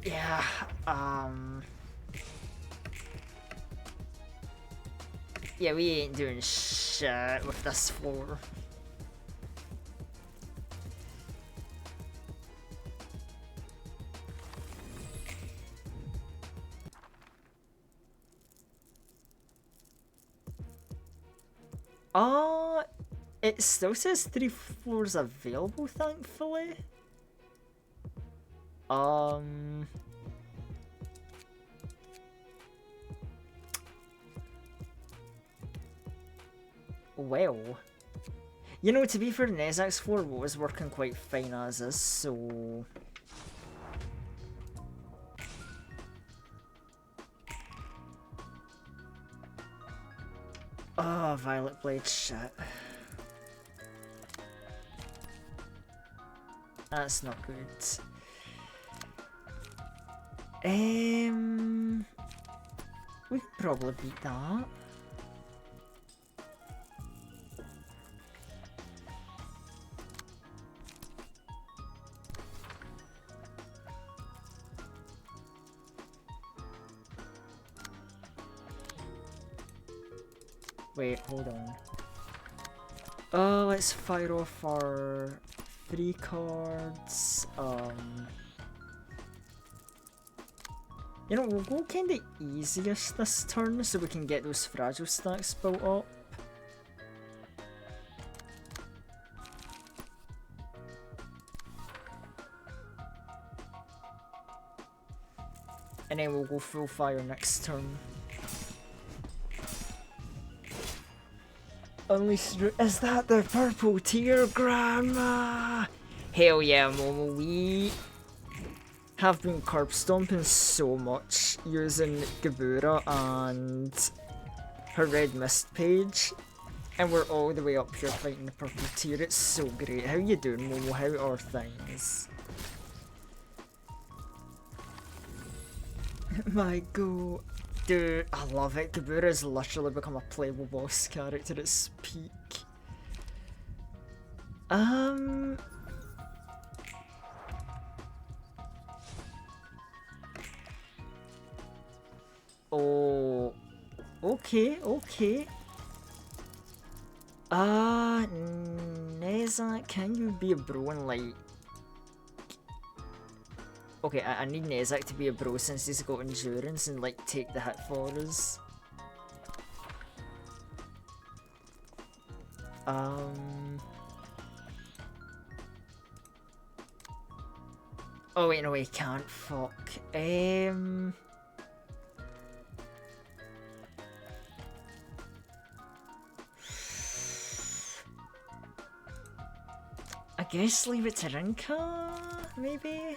Yeah, yeah, we ain't doing shit with this floor. It still says 3 floors available, thankfully. Well, you know, to be fair, Nezak's floor was working quite fine as is, so... Oh, Violet Blade, shit. That's not good. We could probably beat that. Wait, hold on. Let's fire off our 3 cards. You know, we'll go kinda easiest this turn so we can get those fragile stacks built up. And then we'll go full fire next turn. Unleash. Is that the purple tear, Grandma? Hell yeah, Momo. We have been carp stomping so much using Gabura and her red mist page, and we're all the way up here fighting the purple tear. It's so great. How you doing, Momo? How are things? My god. Dude, I love it. Gabura has literally become a playable boss character at its peak. Oh. Okay, okay. Nezak, can you be a bro and like... Okay, I need Nezak to be a bro since he's got endurance and like take the hit for us. Oh wait, no, he can't. Fuck. I guess leave it to Rinka, maybe?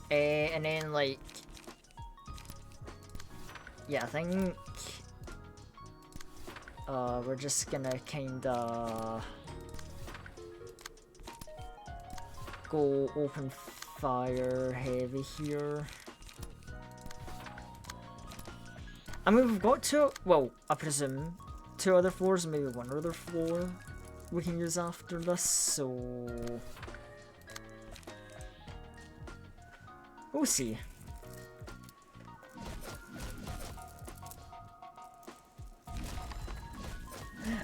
And then like... Yeah, I think... we're just gonna kinda... go open fire heavy here. I mean, we've got to, well, I presume, 2 other floors, maybe 1 other floor we can use after this, so we'll see.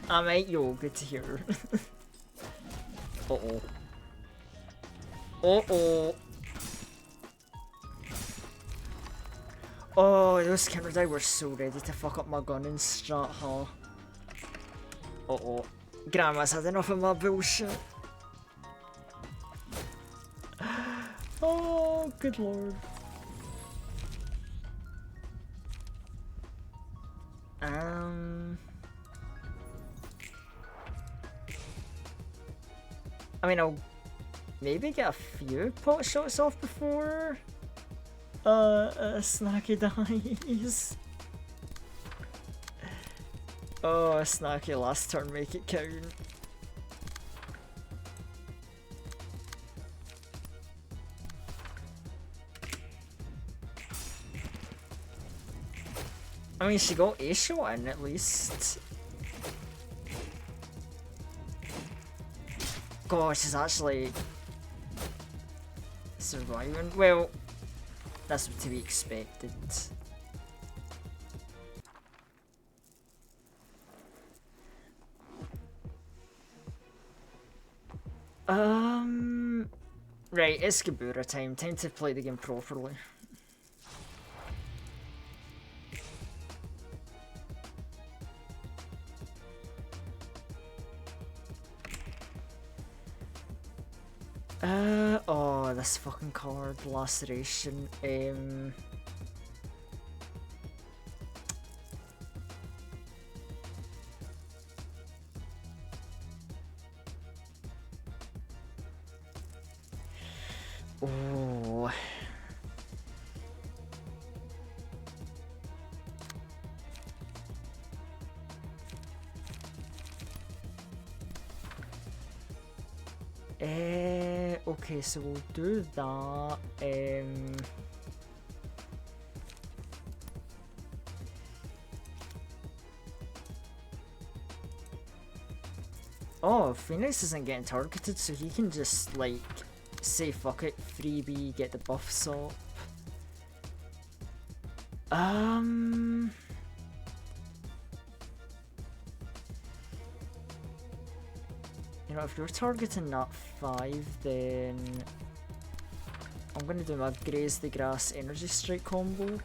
Mate, yo, good to hear. Uh-oh. Uh-oh. Oh, those counters, I were so ready to fuck up my gun and strat, huh? Uh-oh. Grandma's had enough of my bullshit. Oh, good lord. I mean, I'll maybe get a few pot shots off before Snacky dies. Oh, Snacky last turn, make it count. I mean, she got a shot in at least. Gosh, she's actually surviving. Well, that's to be expected. Right, it's Kabura time. Time to play the game properly. Oh, this fucking card, Laceration. Oh. Okay, so we'll do that. Oh, Phoenix isn't getting targeted, so he can just, like, say fuck it, freebie, get the buffs up. You know, if you're targeting that 5, then I'm gonna do my Graze the Grass Energy Strike combo.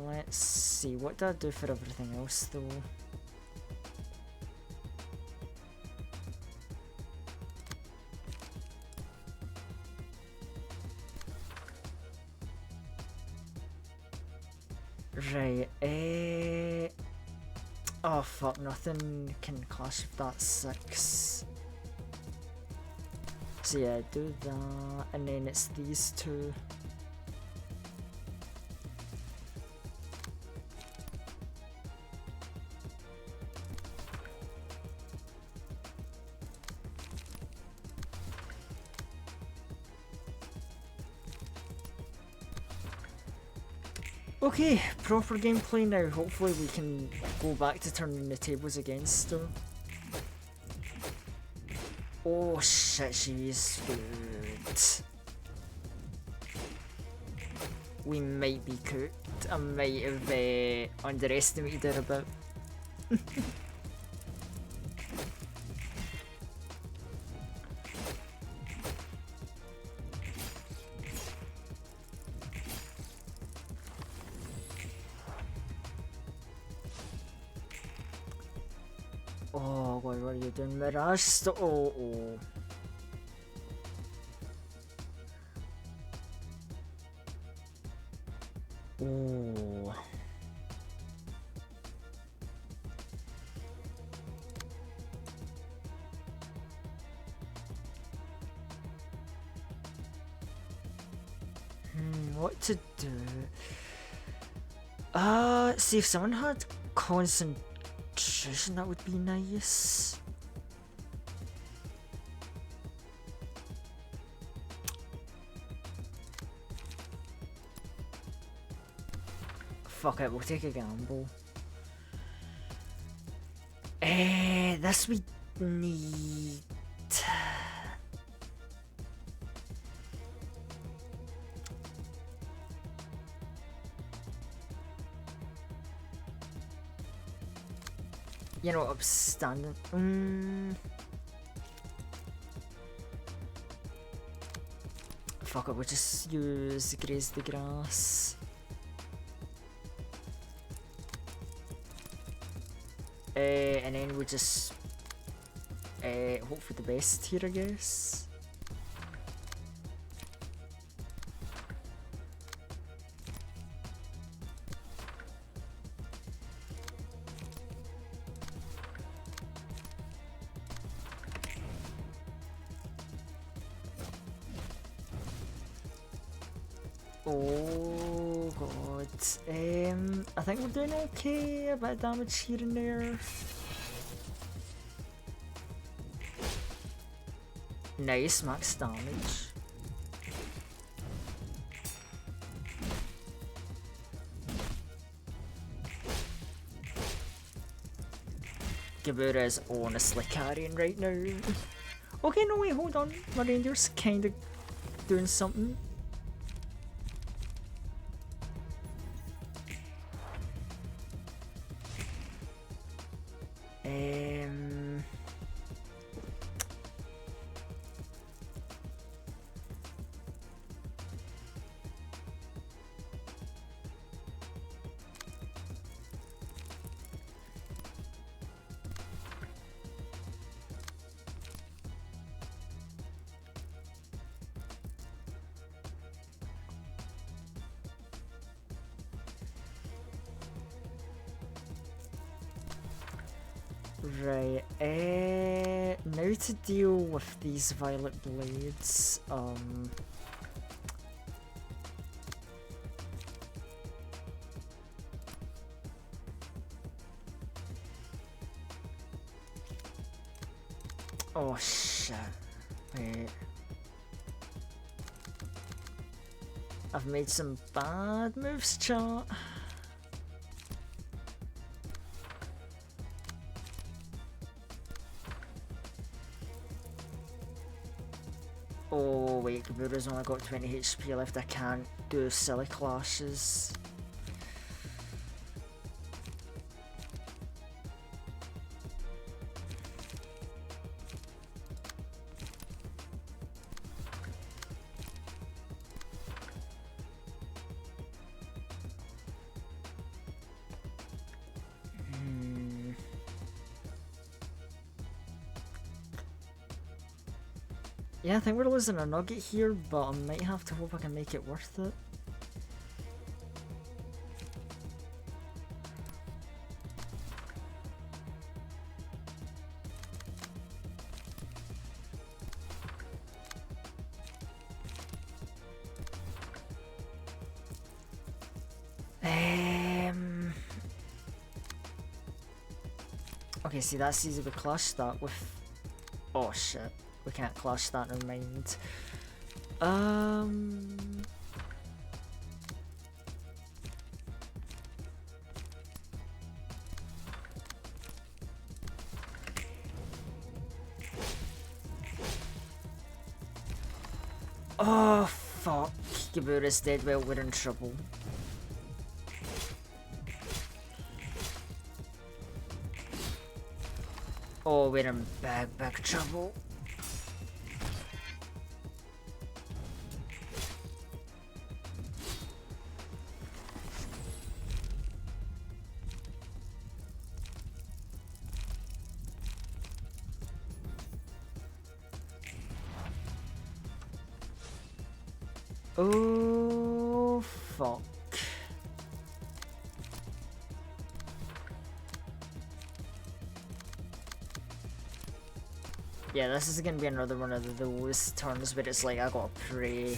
Let's see, what do I do for everything else though? Right, oh fuck, nothing can clash with that 6. So yeah, do that, and then it's these 2. Okay, proper gameplay now. Hopefully we can go back to turning the tables against her. Oh shit, she's good. We might be cooked. I might have underestimated her a bit. Oh god, what are you doing, Mirage? Oh. Oh. What to do? See if someone had concentration, that would be nice. Fuck it, we'll take a gamble. This we need. You know, upstanding. Fuck it, we'll just use graze the grass. And then we just hope for the best here, I guess. Oh god. I think we're doing okay. A bit of damage here and there. Nice max damage. Gabura is honestly carrying right now. Okay, no wait, hold on. My reindeer's kinda doing something. Right, now to deal with these violet blades, oh shit, wait. I've made some bad moves, chat. Oh wait, Kabura's only got 20 HP left, I can't do silly clashes. Yeah, I think we're losing a nugget here, but I might have to hope I can make it worth it. Okay, see, that's easy. We clash that with... Oh shit. We can't clash that, never mind. Oh fuck. Gabura's dead, well, we're in trouble. Oh, we're in big trouble. Oh, fuck. Yeah, this is gonna be another one of those turns where it's like, I gotta pray.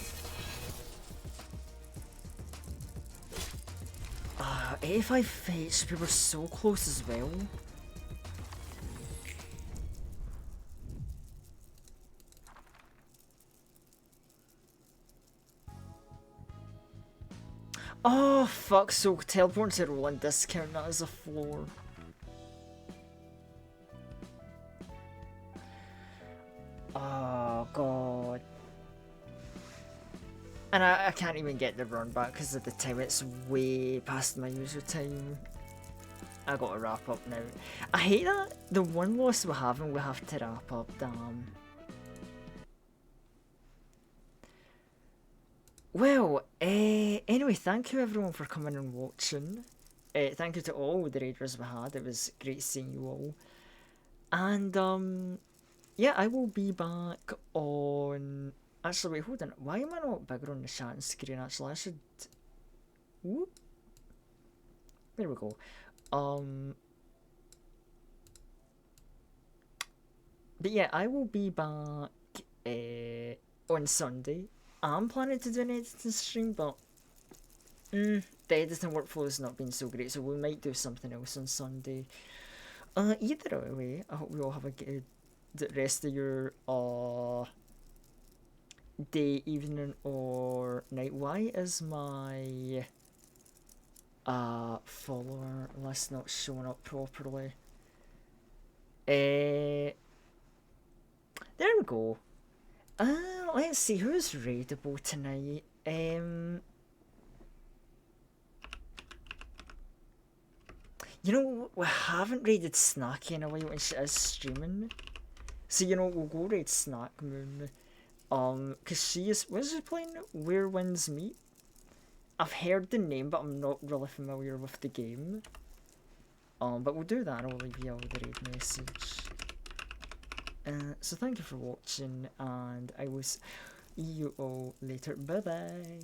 85 HP, we were so close as well. Oh, fuck, so teleport to roll and discount that as a floor. Oh, God. And I can't even get the run back because of the time. It's way past my usual time. I gotta wrap up now. I hate that. The one loss we're having, we have to wrap up, damn. Well, anyway, thank you everyone for coming and watching. Thank you to all the raiders we had. It was great seeing you all. And, yeah, I will be back on... Actually, wait, hold on. Why am I not bigger on the chat screen? Actually, I should... Whoop. There we go. But yeah, I will be back on Sunday. I'm planning to do an editing stream, but the editing workflow has not been so great, so we might do something else on Sunday. Either way, I hope you all have a good rest of your day, evening, or night. Why is my follower list not showing up properly? There we go. Let's see who's raidable tonight. You know, we haven't raided Snacky in a while when she is streaming. So, you know, we'll go raid Snack Moon. Cause she is, what is she playing? Where Winds Meet? I've heard the name, but I'm not really familiar with the game. But we'll do that and I'll leave you all the raid message. So thank you for watching, and I will see you all later. Bye bye.